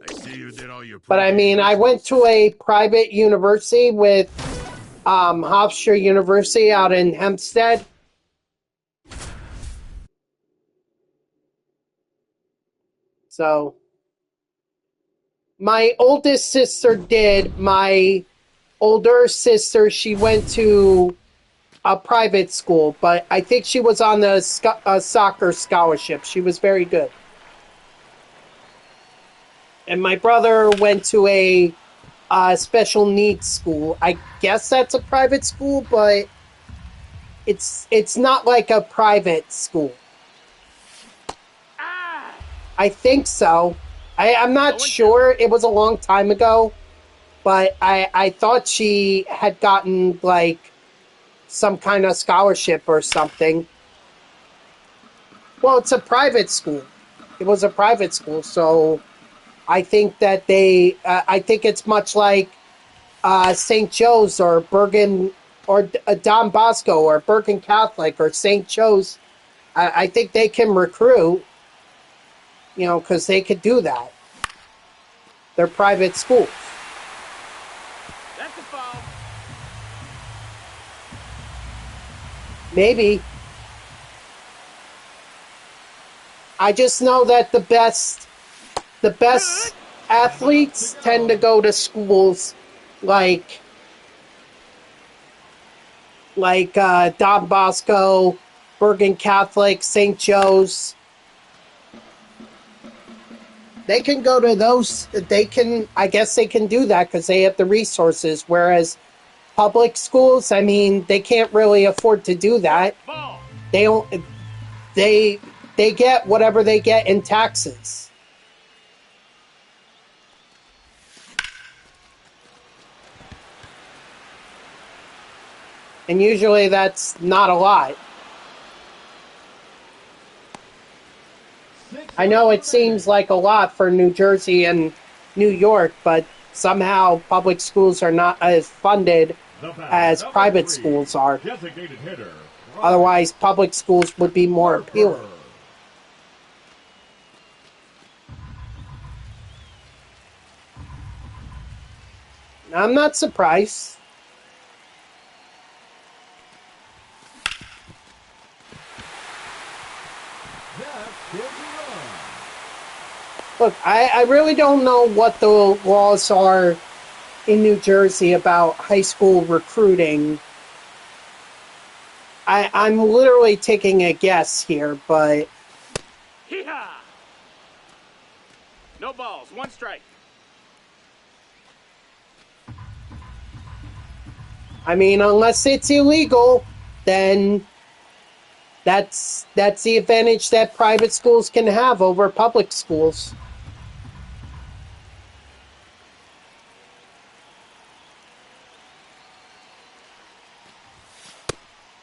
I see you did all your But I mean, I went to a private university with Hofstra University out in Hempstead. So, my oldest sister did. My older sister, she went to a private school, but I think she was on the soccer scholarship. She was very good. And my brother went to a special needs school. I guess that's a private school, but it's not like a private school. I think so. I'm not sure. It was a long time ago, but I thought she had gotten like some kind of scholarship or something. Well, it's a private school. It was a private school, so I think that I think it's much like St. Joe's or Bergen or Don Bosco or Bergen Catholic or St. Joe's. I think they can recruit, because they could do that. They're private schools. That's a foul. Maybe. I just know that the best athletes tend to go to schools like Don Bosco Bergen Catholic, St. Joe's. They can go to those. I guess they can do that because they have the resources. Whereas public schools, I mean, they can't really afford to do that. Ball. They don't. They get whatever they get in taxes. And usually that's not a lot. I know it seems like a lot for New Jersey and New York, but somehow public schools are not as funded as private schools are. Designated hitter. Otherwise, public schools would be more appealing. I'm not surprised. Look, I really don't know what the laws are in New Jersey about high school recruiting. I'm literally taking a guess here, but... Hee-haw! No balls, 1 strike. I mean, unless it's illegal, then that's the advantage that private schools can have over public schools.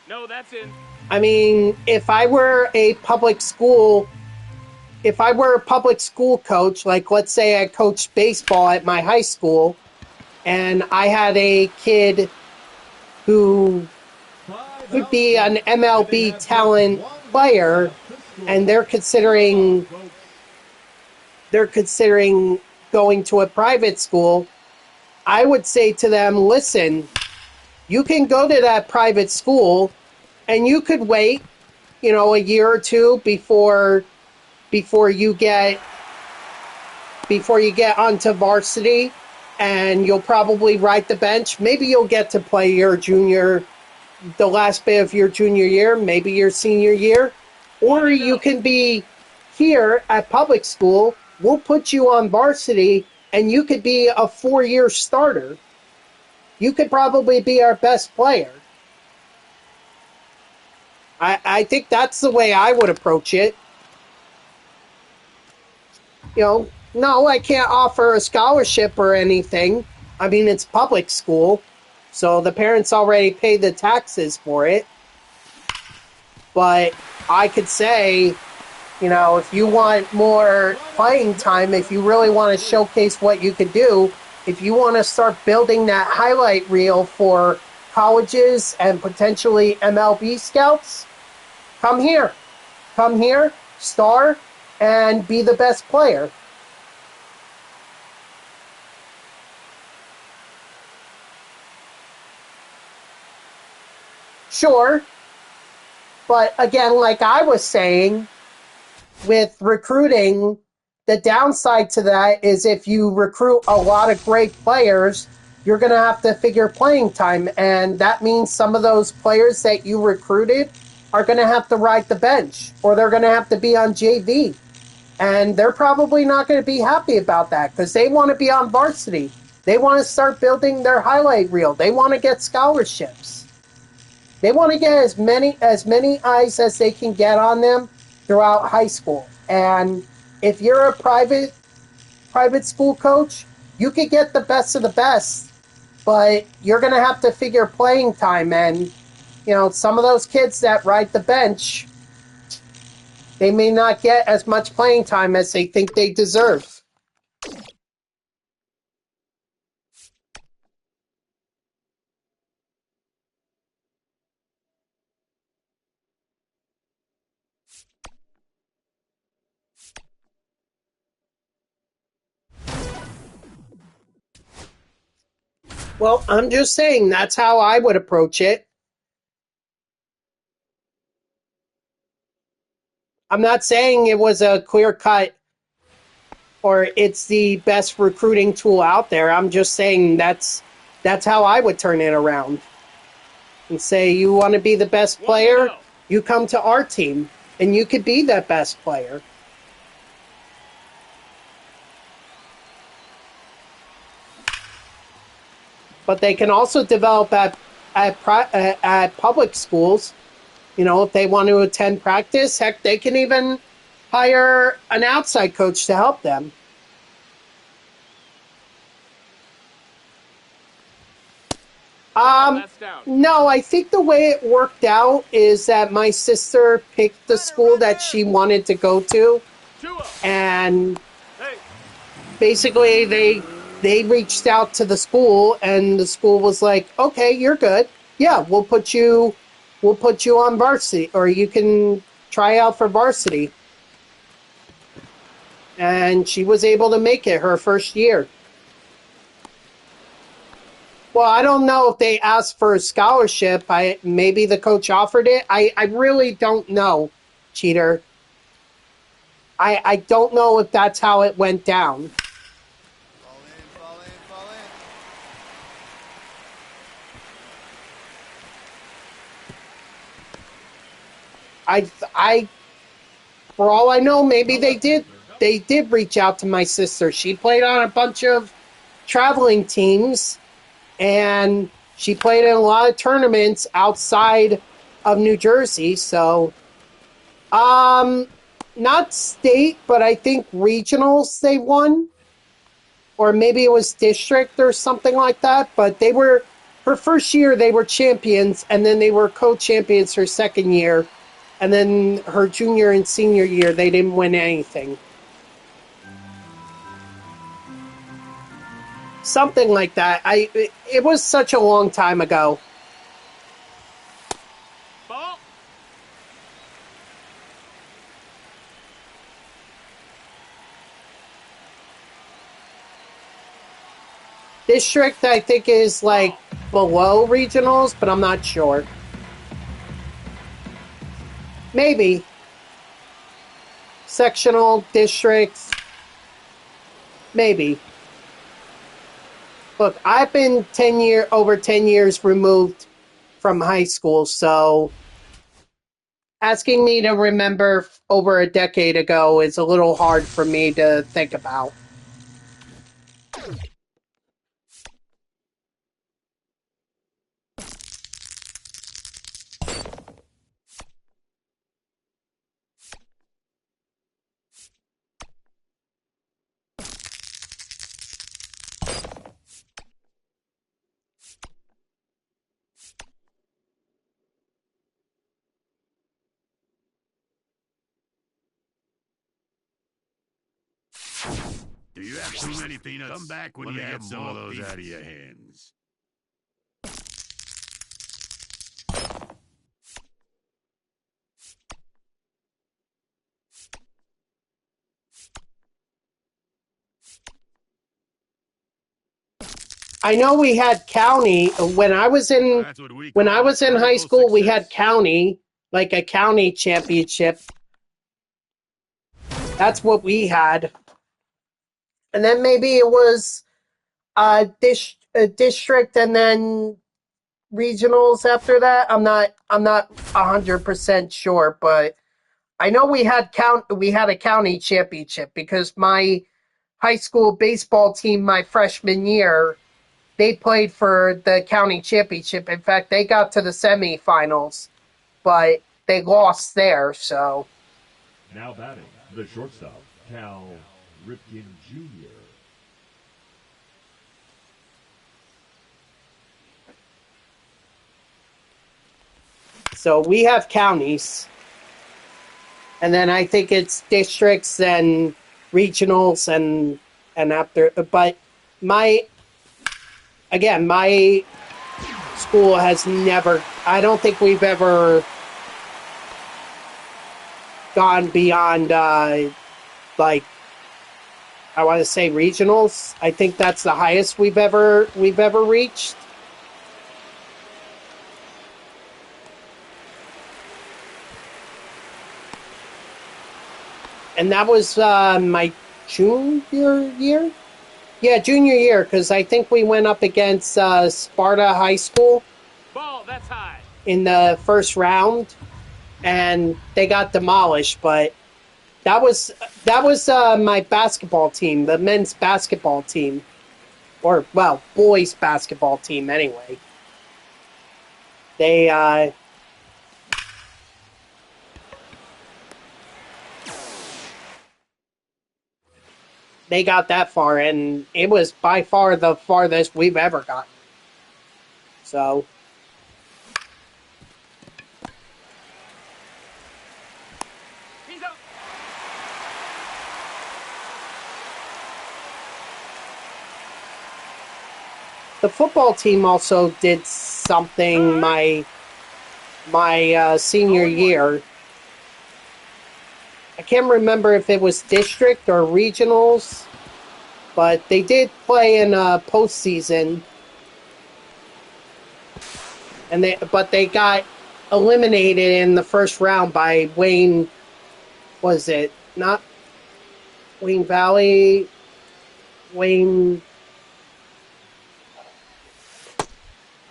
No, that's in. I mean, if I were a public school coach, like let's say I coached baseball at my high school, and I had a kid who could be an MLB talent player, and they're considering going to a private school, I would say to them, listen, you can go to that private school and you could wait, a year or two before you get onto varsity, and you'll probably ride the bench. Maybe you'll get to play the last bit of your junior year, maybe your senior year, or you can be here at public school. We'll put you on varsity and you could be a 4-year starter. You could probably be our best player. I think that's the way I would approach it. No, I can't offer a scholarship or anything. I mean, it's public school, so the parents already pay the taxes for it. But I could say, if you want more playing time, if you really want to showcase what you could do, if you want to start building that highlight reel for colleges and potentially MLB scouts, come here. Come here, star, and be the best player. Sure, but again, like I was saying, with recruiting, the downside to that is if you recruit a lot of great players, you're going to have to figure playing time, and that means some of those players that you recruited are going to have to ride the bench, or they're going to have to be on JV. And they're probably not going to be happy about that because they want to be on varsity. They want to start building their highlight reel. They want to get scholarships. They want to get as many eyes as they can get on them throughout high school. And if you're a private school coach, you could get the best of the best, but you're going to have to figure playing time. And, some of those kids that ride the bench, they may not get as much playing time as they think they deserve. Well, I'm just saying that's how I would approach it. I'm not saying it was a clear cut or it's the best recruiting tool out there. I'm just saying that's how I would turn it around and say, you want to be the best player? You come to our team, and you could be that best player. But they can also develop at public schools. You know, if they want to attend practice, heck, they can even hire an outside coach to help them. That's down. No, I think the way it worked out is that my sister picked the school that she wanted to go to, 2-0. and Hey, basically they reached out to the school, and the school was like, "Okay, you're good. Yeah, we'll put you on varsity, or you can try out for varsity." And she was able to make it her first year. Well, I don't know if they asked for a scholarship. Maybe the coach offered it. I really don't know, Cheater. I don't know if that's how it went down. Fall in, fall in, fall in. I for all I know, maybe they did reach out to my sister. She played on a bunch of traveling teams, and she played in a lot of tournaments outside of New Jersey. So, not state, but I think regionals they won, or maybe it was district or something like that. But they were her first year. They were champions, and then they were co-champions her second year, and then her junior and senior year they didn't win anything. Something like that. It was such a long time ago. ball. District, I think, is like below regionals, but I'm not sure. Maybe. Sectional, districts. Maybe. Look, I've been over 10 years removed from high school, so asking me to remember over a decade ago is a little hard for me to think about. Do you have too many peanuts? Come back when you get some of those out of your hands. I know we had county when I was in That's what we when call I was in high critical school. We had success. county, like a county championship. That's what we had, and then maybe it was a district, and then regionals after that. I'm not 100% sure, but I know we had a county championship because my high school baseball team my freshman year, they played for the county championship. In fact, they got to the semifinals, but they lost there. So Now batting, the shortstop, Cal Ripken Jr. we have counties, and then I think it's districts and regionals and after. But my my school has never. I don't think we've ever gone beyond like I want to say regionals. I think that's the highest we've ever reached. And that was my junior year. Yeah, junior year, because I think we went up against Sparta High School Ball, that's high. in the first round. and they got demolished. But that was my basketball team, the men's basketball team, or well, boys basketball team anyway. They got that far, and it was by far the farthest we've ever gotten. So, He's up. the football team also did something my senior year. I can't remember if it was district or regionals, but they did play in postseason, and they got eliminated in the first round by Wayne. Was it not Wayne Valley? Wayne.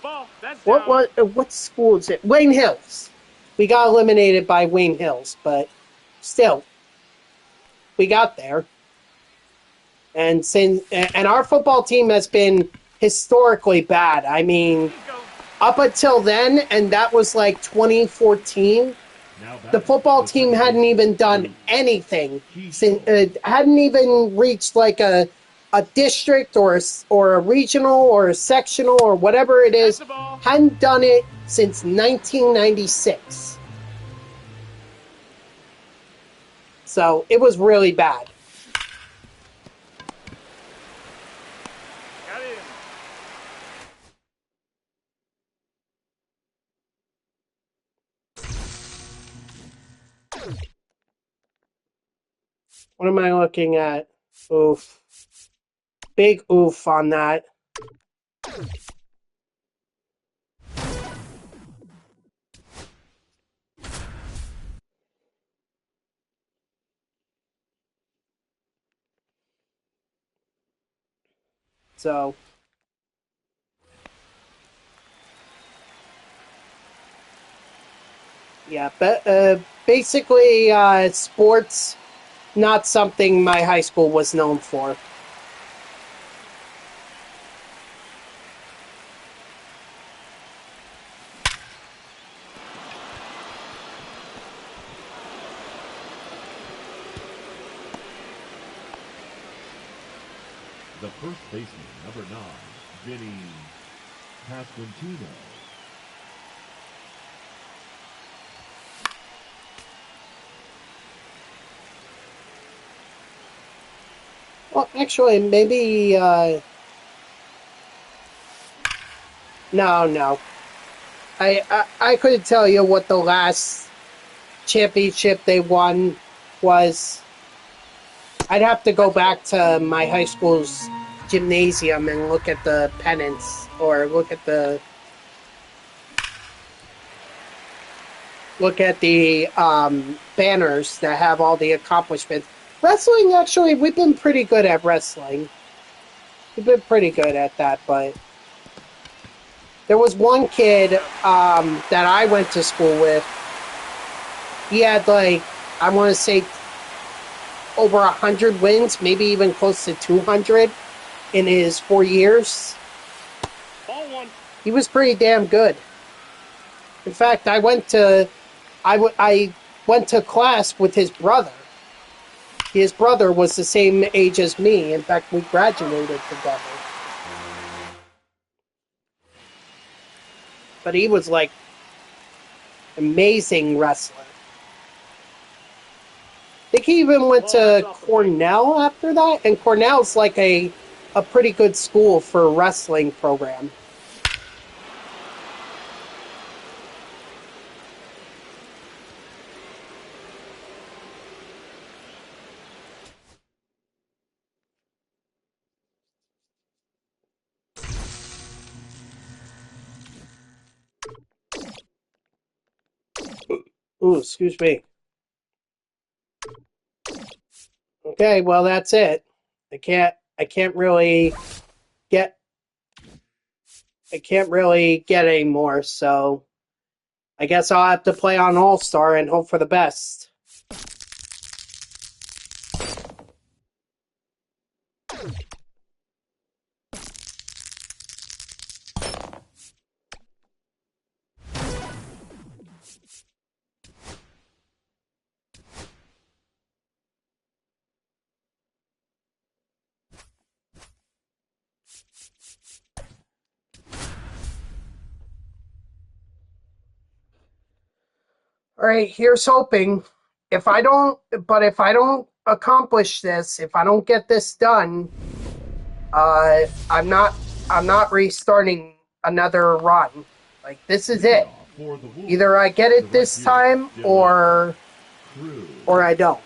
Ball. That's down. What school is it? Wayne Hills. We got eliminated by Wayne Hills, but still, we got there. And our football team has been historically bad. I mean, up until then, and that was like 2014. The football team hadn't even done anything. Hadn't even reached like a district or a regional or a sectional or whatever it is. Hadn't done it since 1996. So it was really bad. Got him. What am I looking at? Oof. Big oof on that. So, yeah, but basically, sports, not something my high school was known for. The first baseman, number 9, Vinny Pasquantino. Well, actually, maybe, no. I couldn't tell you what the last championship they won was. I'd have to go back to my high school's gymnasium and look at the pennants or look at the banners that have all the accomplishments. Wrestling, actually, we've been pretty good at wrestling. We've been pretty good at that, but there was one kid that I went to school with. He had, like, I want to say over 100 wins, maybe even close to 200 in his 4 years. Ball one. He was pretty damn good. In fact, I went to class with his brother. His brother was the same age as me. In fact, we graduated together. But he was like amazing wrestler. I think he even went to Cornell after that, and Cornell's like a pretty good school for a wrestling program. Ooh, excuse me. Okay, well that's it. I can't really get any more, so I guess I'll have to play on All-Star and hope for the best. All right, here's hoping. If I don't accomplish this, if I don't get this done, I'm not restarting another run. Like, this is it. For the Wolves, Either I get it the this right time fielder, or Cruz. I don't.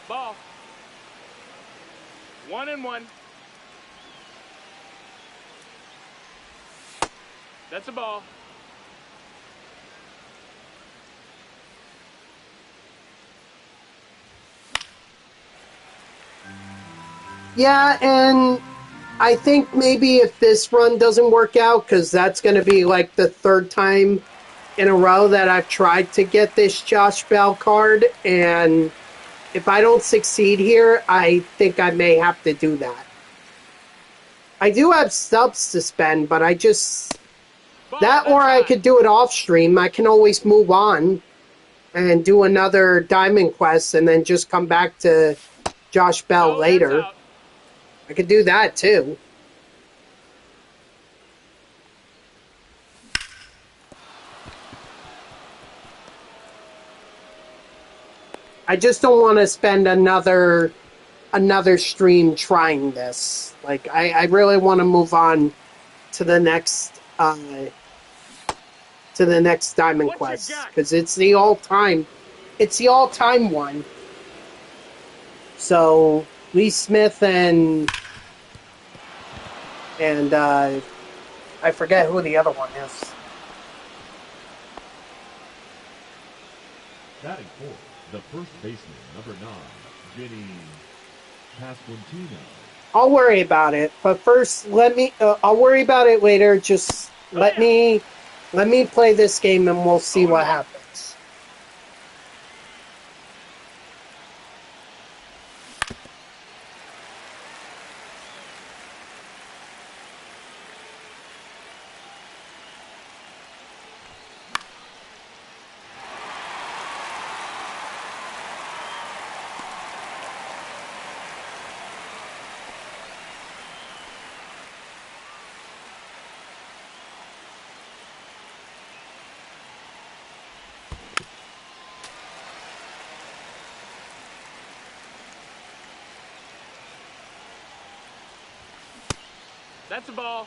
Ball. 1-1. That's a ball. Yeah, and I think maybe if this run doesn't work out, because that's going to be like the third time in a row that I've tried to get this Josh Bell card, and if I don't succeed here, I think I may have to do that. I do have subs to spend, but I just... That or I could do it off stream. I can always move on and do another Diamond Quest and then just come back to Josh Bell later. I could do that too. I just don't want to spend another stream trying this. Like, I really want to move on to the next Diamond Quest, because it's the all-time one. So Lee Smith and I forget who the other one is. Batting fourth, the first baseman, number 9, Vinny Pasquantino. I'll worry about it, but first I'll worry about it later. Just let me play this game and we'll see what happens. That's a ball.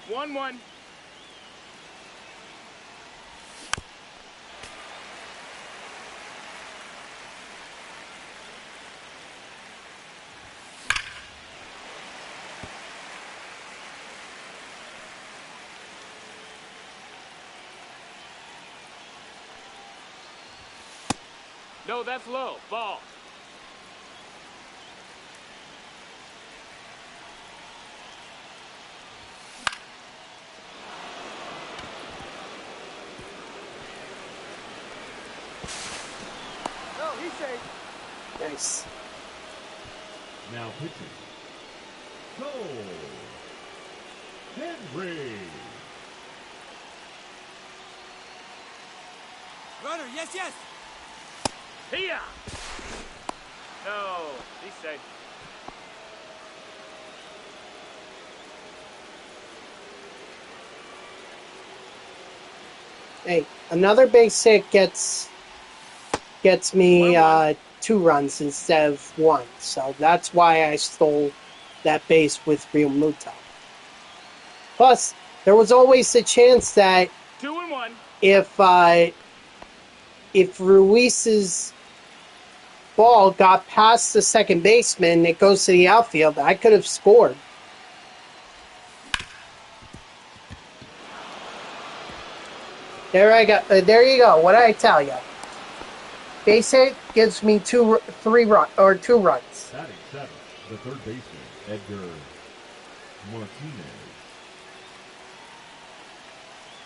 1-1. No, that's low. Ball. No, he's safe. Nice. Now pitching. Cole Henry. Runner, yes, yes. Here. No, he's safe. Hey, another base hit gets me 2 runs instead of 1, so that's why I stole that base with Real Muto. Plus, there was always the chance that 2-1. if Ruiz's ball got past the second baseman, it goes to the outfield, I could have scored. There you go. What did I tell you? base hit gives me two runs. Batting seventh, the third baseman, Edgar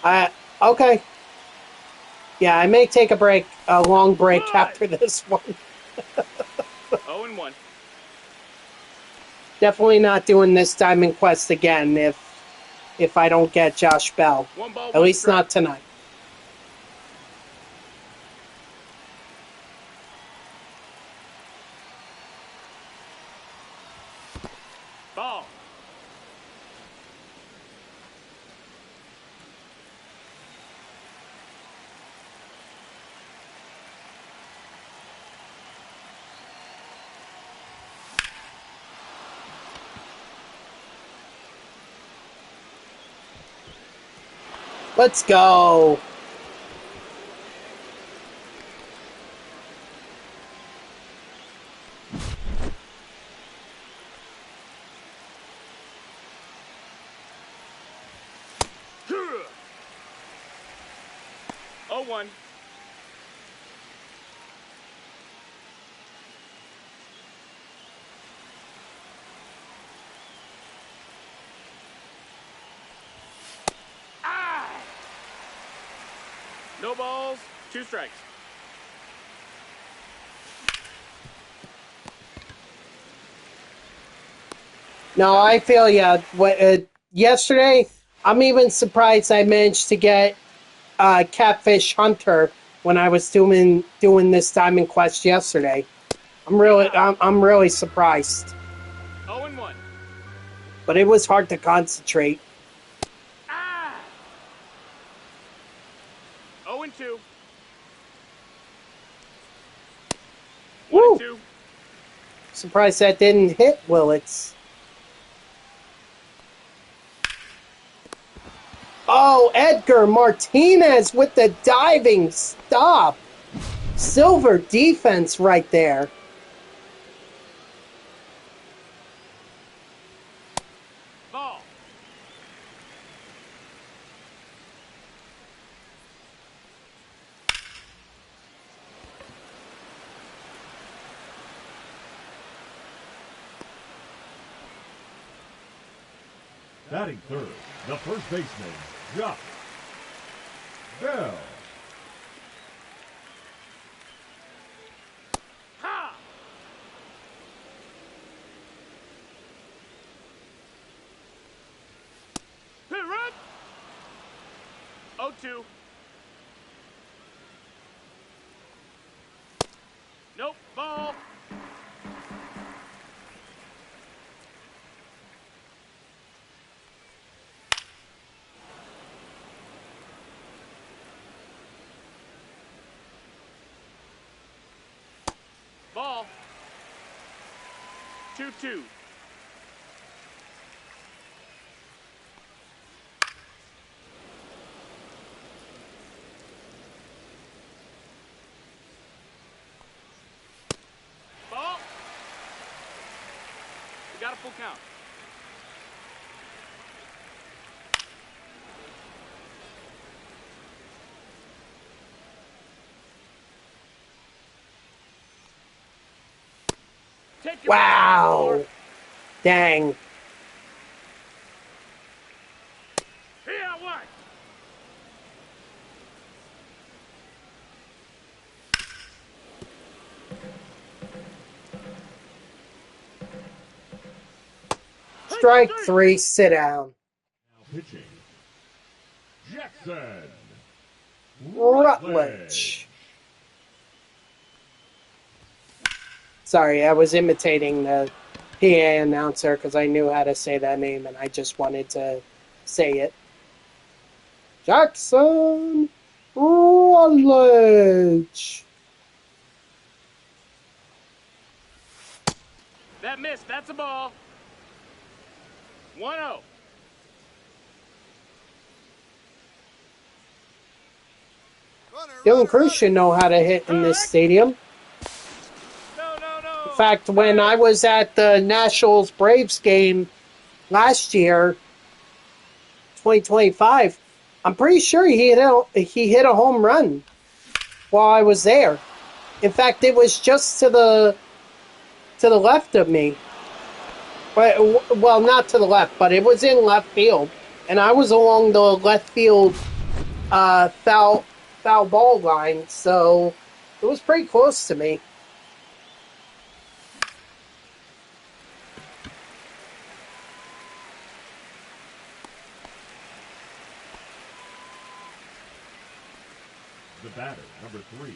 Martinez. Okay. Yeah, I may take a long break after this one. 0-1. Definitely not doing this Diamond Quest again if I don't get Josh Bell. 1 ball, At 1 least strike. not tonight. Ball. Let's go. Oh, 1. No balls, 2 strikes. No, I feel ya. Yesterday, I'm even surprised I managed to get Catfish Hunter when I was doing this Diamond Quest yesterday. I'm really surprised. 0-1. But it was hard to concentrate. 0-2. Woo! 1-2. Surprised that didn't hit Willits. Oh, Edgar Martinez with the diving stop. Silver defense right there. Ball. Batting third, the first baseman, Josh Bell. Ha! Hit run! 0-2. Nope, ball. Ball. 2-2. Ball. We got a full count. Take your Wow. Dang. Here, what? Strike 3, sit down. Now pitching, Jackson Rutledge. Sorry, I was imitating the PA announcer because I knew how to say that name and I just wanted to say it. Jackson Rutledge. That missed. That's a ball. 1-0. Dylan Cruz should know how to hit in this stadium. No. In fact, when I was at the Nationals Braves game last year, 2025, I'm pretty sure he hit a home run while I was there. In fact, it was just to the left of me. Well, not to the left, but it was in left field, and I was along the left field foul ball line, so it was pretty close to me. The batter, number 3,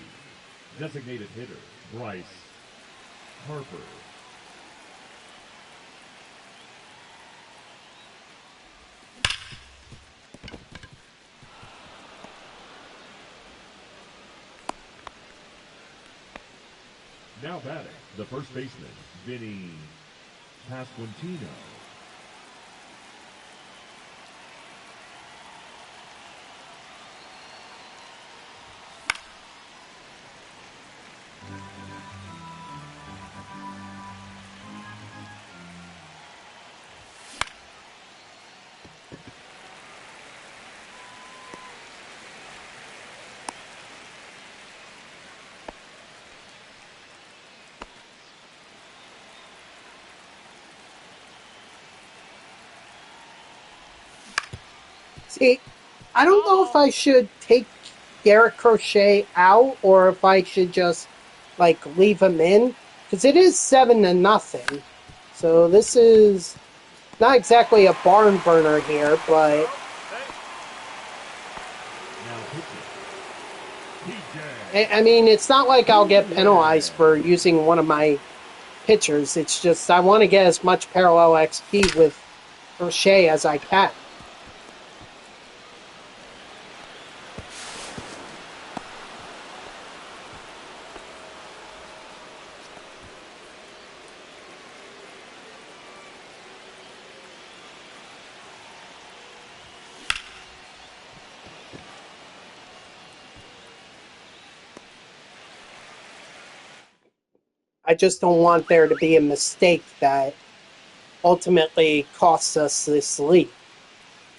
designated hitter, Bryce Harper. Now batting, the first baseman, Vinny Pasquantino. See, I don't know if I should take Garrett Crochet out or if I should just like leave him in, because it is 7-0. So this is not exactly a barn burner here, but Now pitching, I mean, it's not like I'll get penalized for using one of my pitchers. It's just I want to get as much parallel XP with Crochet as I can. I just don't want there to be a mistake that ultimately costs us this lead.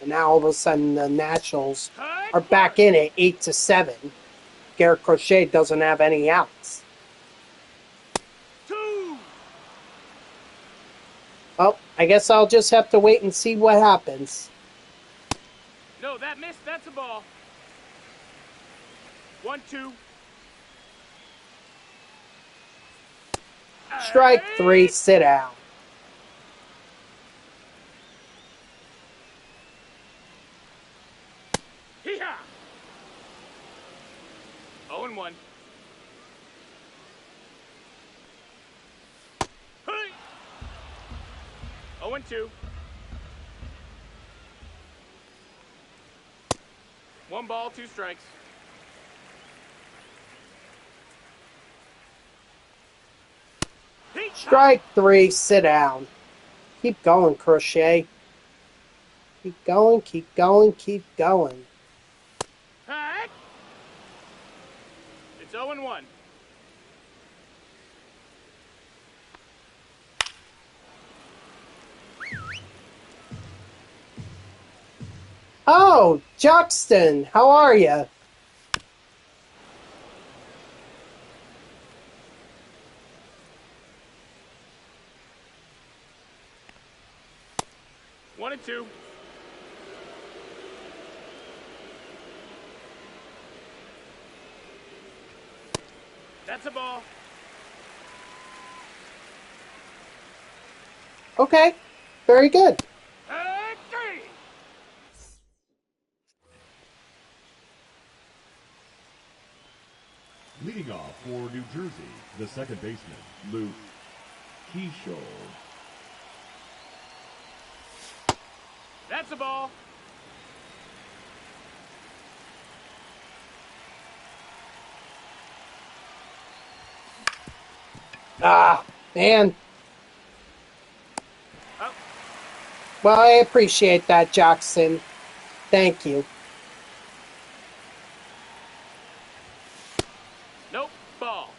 And now all of a sudden the Nationals are back in at 8-7. Garrett Crochet doesn't have any outs. 2. Well, I guess I'll just have to wait and see what happens. No, that missed. That's a ball. 1-2. Strike 3, sit down. Hee-haw! 0-1. Hey! 0-2. 1 ball, 2 strikes. Strike 3, sit down. Keep going, Crochet. Keep going, keep going, keep going. Heck! It's 0-1. Oh, Juxton, how are you? One and 2. That's a ball. Okay, very good. 3. leading off for New Jersey, the second baseman, Luke Keeschel. That's a ball. Ah, man. Oh. Well, I appreciate that, Jackson. Thank you. Nope. Ball.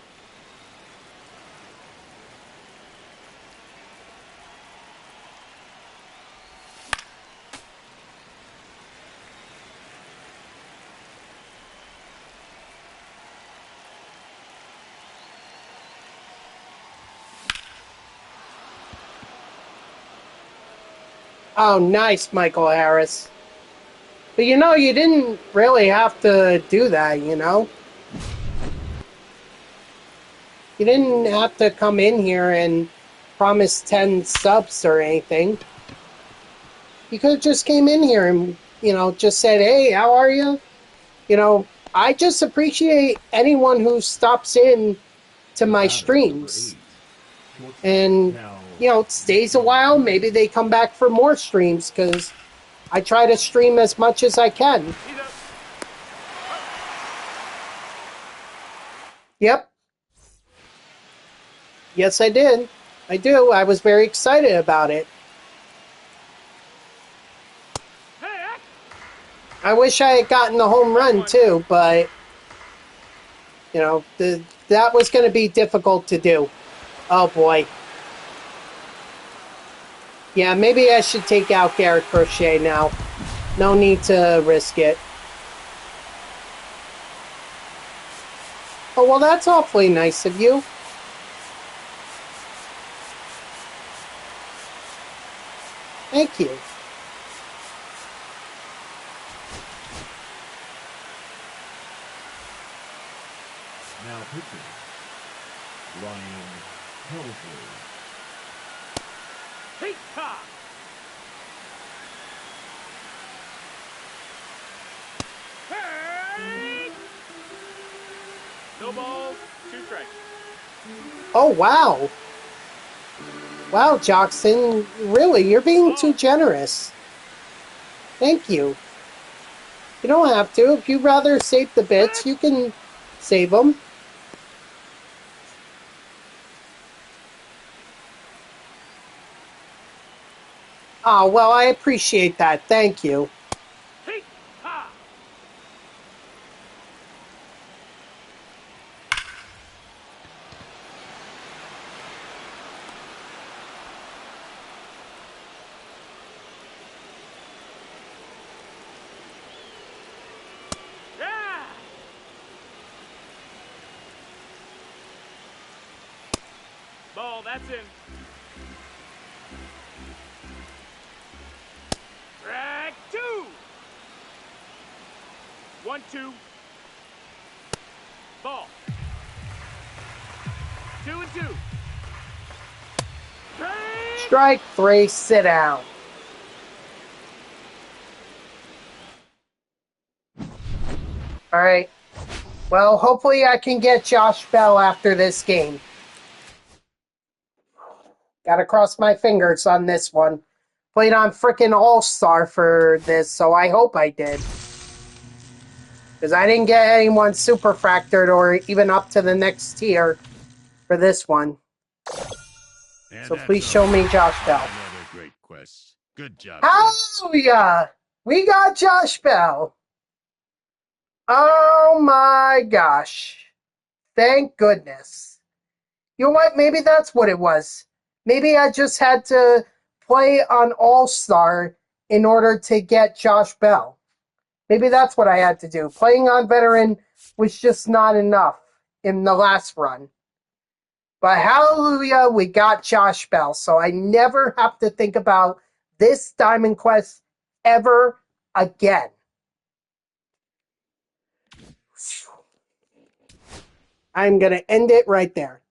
Oh, nice, Michael Harris. But you know, you didn't really have to do that, you know? You didn't have to come in here and promise 10 subs or anything. You could have just came in here and, you know, just said, hey, how are you? You know, I just appreciate anyone who stops in to my streams and, you know, stays a while. Maybe they come back for more streams because I try to stream as much as I can. Yep. Yes, I did. I do. I was very excited about it. I wish I had gotten the home run too, but you know, that was going to be difficult to do. Oh boy. Yeah, maybe I should take out Garrett Crochet now. No need to risk it. Oh, well, that's awfully nice of you. Thank you. Now pitching, Ryan Helsley. Heat top. Hey! No balls, 2 strikes. Oh, wow. Wow, Jackson. Really, you're being too generous. Thank you. You don't have to. If you'd rather save the bits, you can save them. Oh, well, I appreciate that. Thank you. Heat top. Yeah! Ball, that's in. Drag 2. 1-2. Ball. 2-2. Drag. Strike 3, sit down. All right. Well, hopefully I can get Josh Bell after this game. Gotta cross my fingers on this one. Played on frickin' All-Star for this, so I hope I did. Because I didn't get anyone super fractured or even up to the next tier for this one. And So that's please all. show me Josh Bell. Another great quest. Good job, kid. Hallelujah! We got Josh Bell. Oh my gosh. Thank goodness. You know what? Maybe that's what it was. Maybe I just had to play on All-Star in order to get Josh Bell. Maybe that's what I had to do. Playing on Veteran was just not enough in the last run. But hallelujah, we got Josh Bell. So I never have to think about this Diamond Quest ever again. I'm going to end it right there.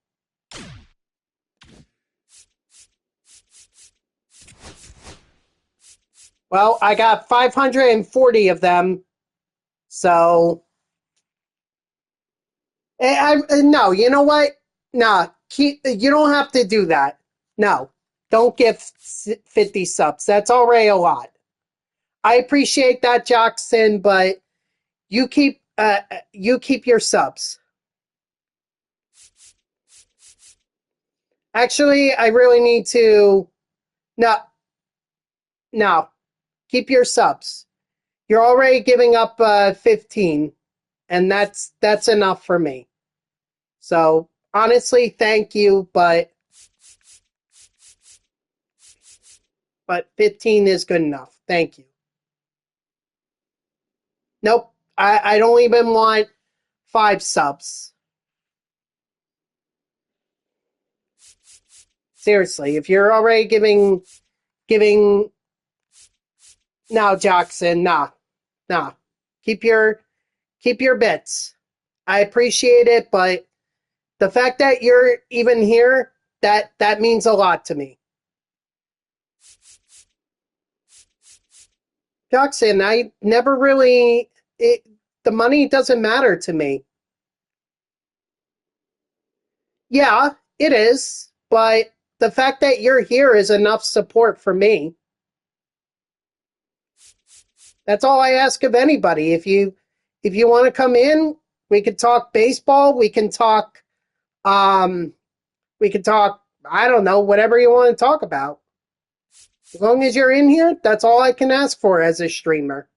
Well, I got 540 of them. So, no, you know what? No, you don't have to do that. No, don't give 50 subs. That's already a lot. I appreciate that, Jackson, but you keep your subs. Actually, I really need to. No, keep your subs. You're already giving up 15, and that's enough for me. So honestly, thank you, but 15 is good enough. Thank you. Nope, I don't even want 5 subs. Seriously, if you're already giving No, Jackson, nah. Keep your bits. I appreciate it, but the fact that you're even here, that means a lot to me. Jackson, I never really the money doesn't matter to me. Yeah, it is, but the fact that you're here is enough support for me. That's all I ask of anybody. If you want to come in, we could talk baseball, um we could talk, I don't know, whatever you want to talk about. As long as you're in here, that's all I can ask for as a streamer.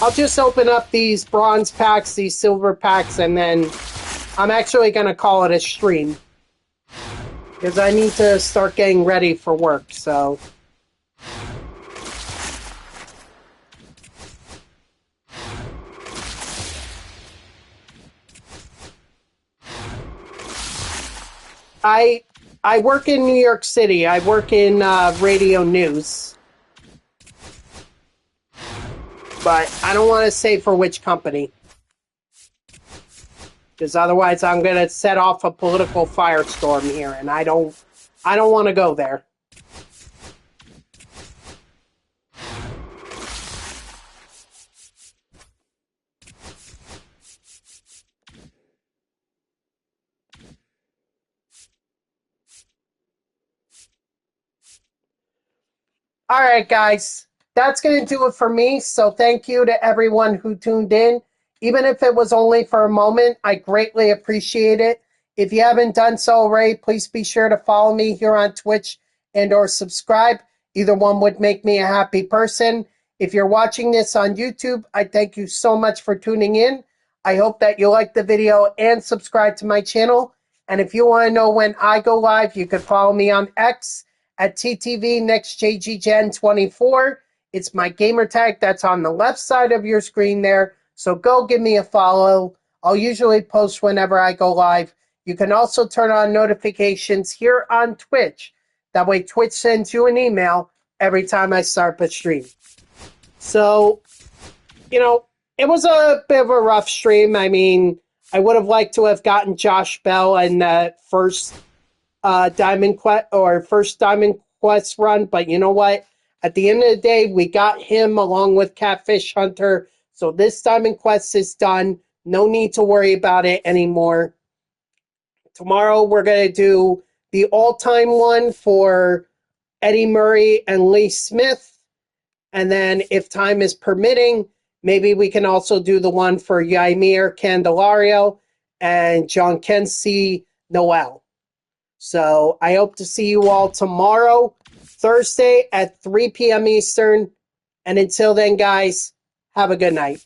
I'll just open up these bronze packs, these silver packs, and then I'm actually going to call it a stream. Because I need to start getting ready for work, so... I work in New York City. I work in radio news. But I don't want to say for which company. Because otherwise I'm going to set off a political firestorm here, and I don't want to go there. All right, guys. That's going to do it for me. So thank you to everyone who tuned in. Even if it was only for a moment, I greatly appreciate it. If you haven't done so already, please be sure to follow me here on Twitch and or subscribe. Either one would make me a happy person. If you're watching this on YouTube, I thank you so much for tuning in. I hope that you like the video and subscribe to my channel. And if you want to know when I go live, you can follow me on X at TTVNextJGGen24. It's my gamer tag that's on the left side of your screen there. So go give me a follow. I'll usually post whenever I go live. You can also turn on notifications here on Twitch. That way Twitch sends you an email every time I start a stream. So, it was a bit of a rough stream. I mean, I would have liked to have gotten Josh Bell in that first Diamond Quest run, but you know what? At the end of the day, we got him along with Catfish Hunter, so this Diamond Quest is done. No need to worry about it anymore. Tomorrow we're going to do the all-time one for Eddie Murray and Lee Smith, and then if time is permitting, maybe we can also do the one for Yaimir Candelario and John Kensey Noel. So I hope to see you all tomorrow, Thursday at 3 p.m. Eastern. And until then, guys, have a good night.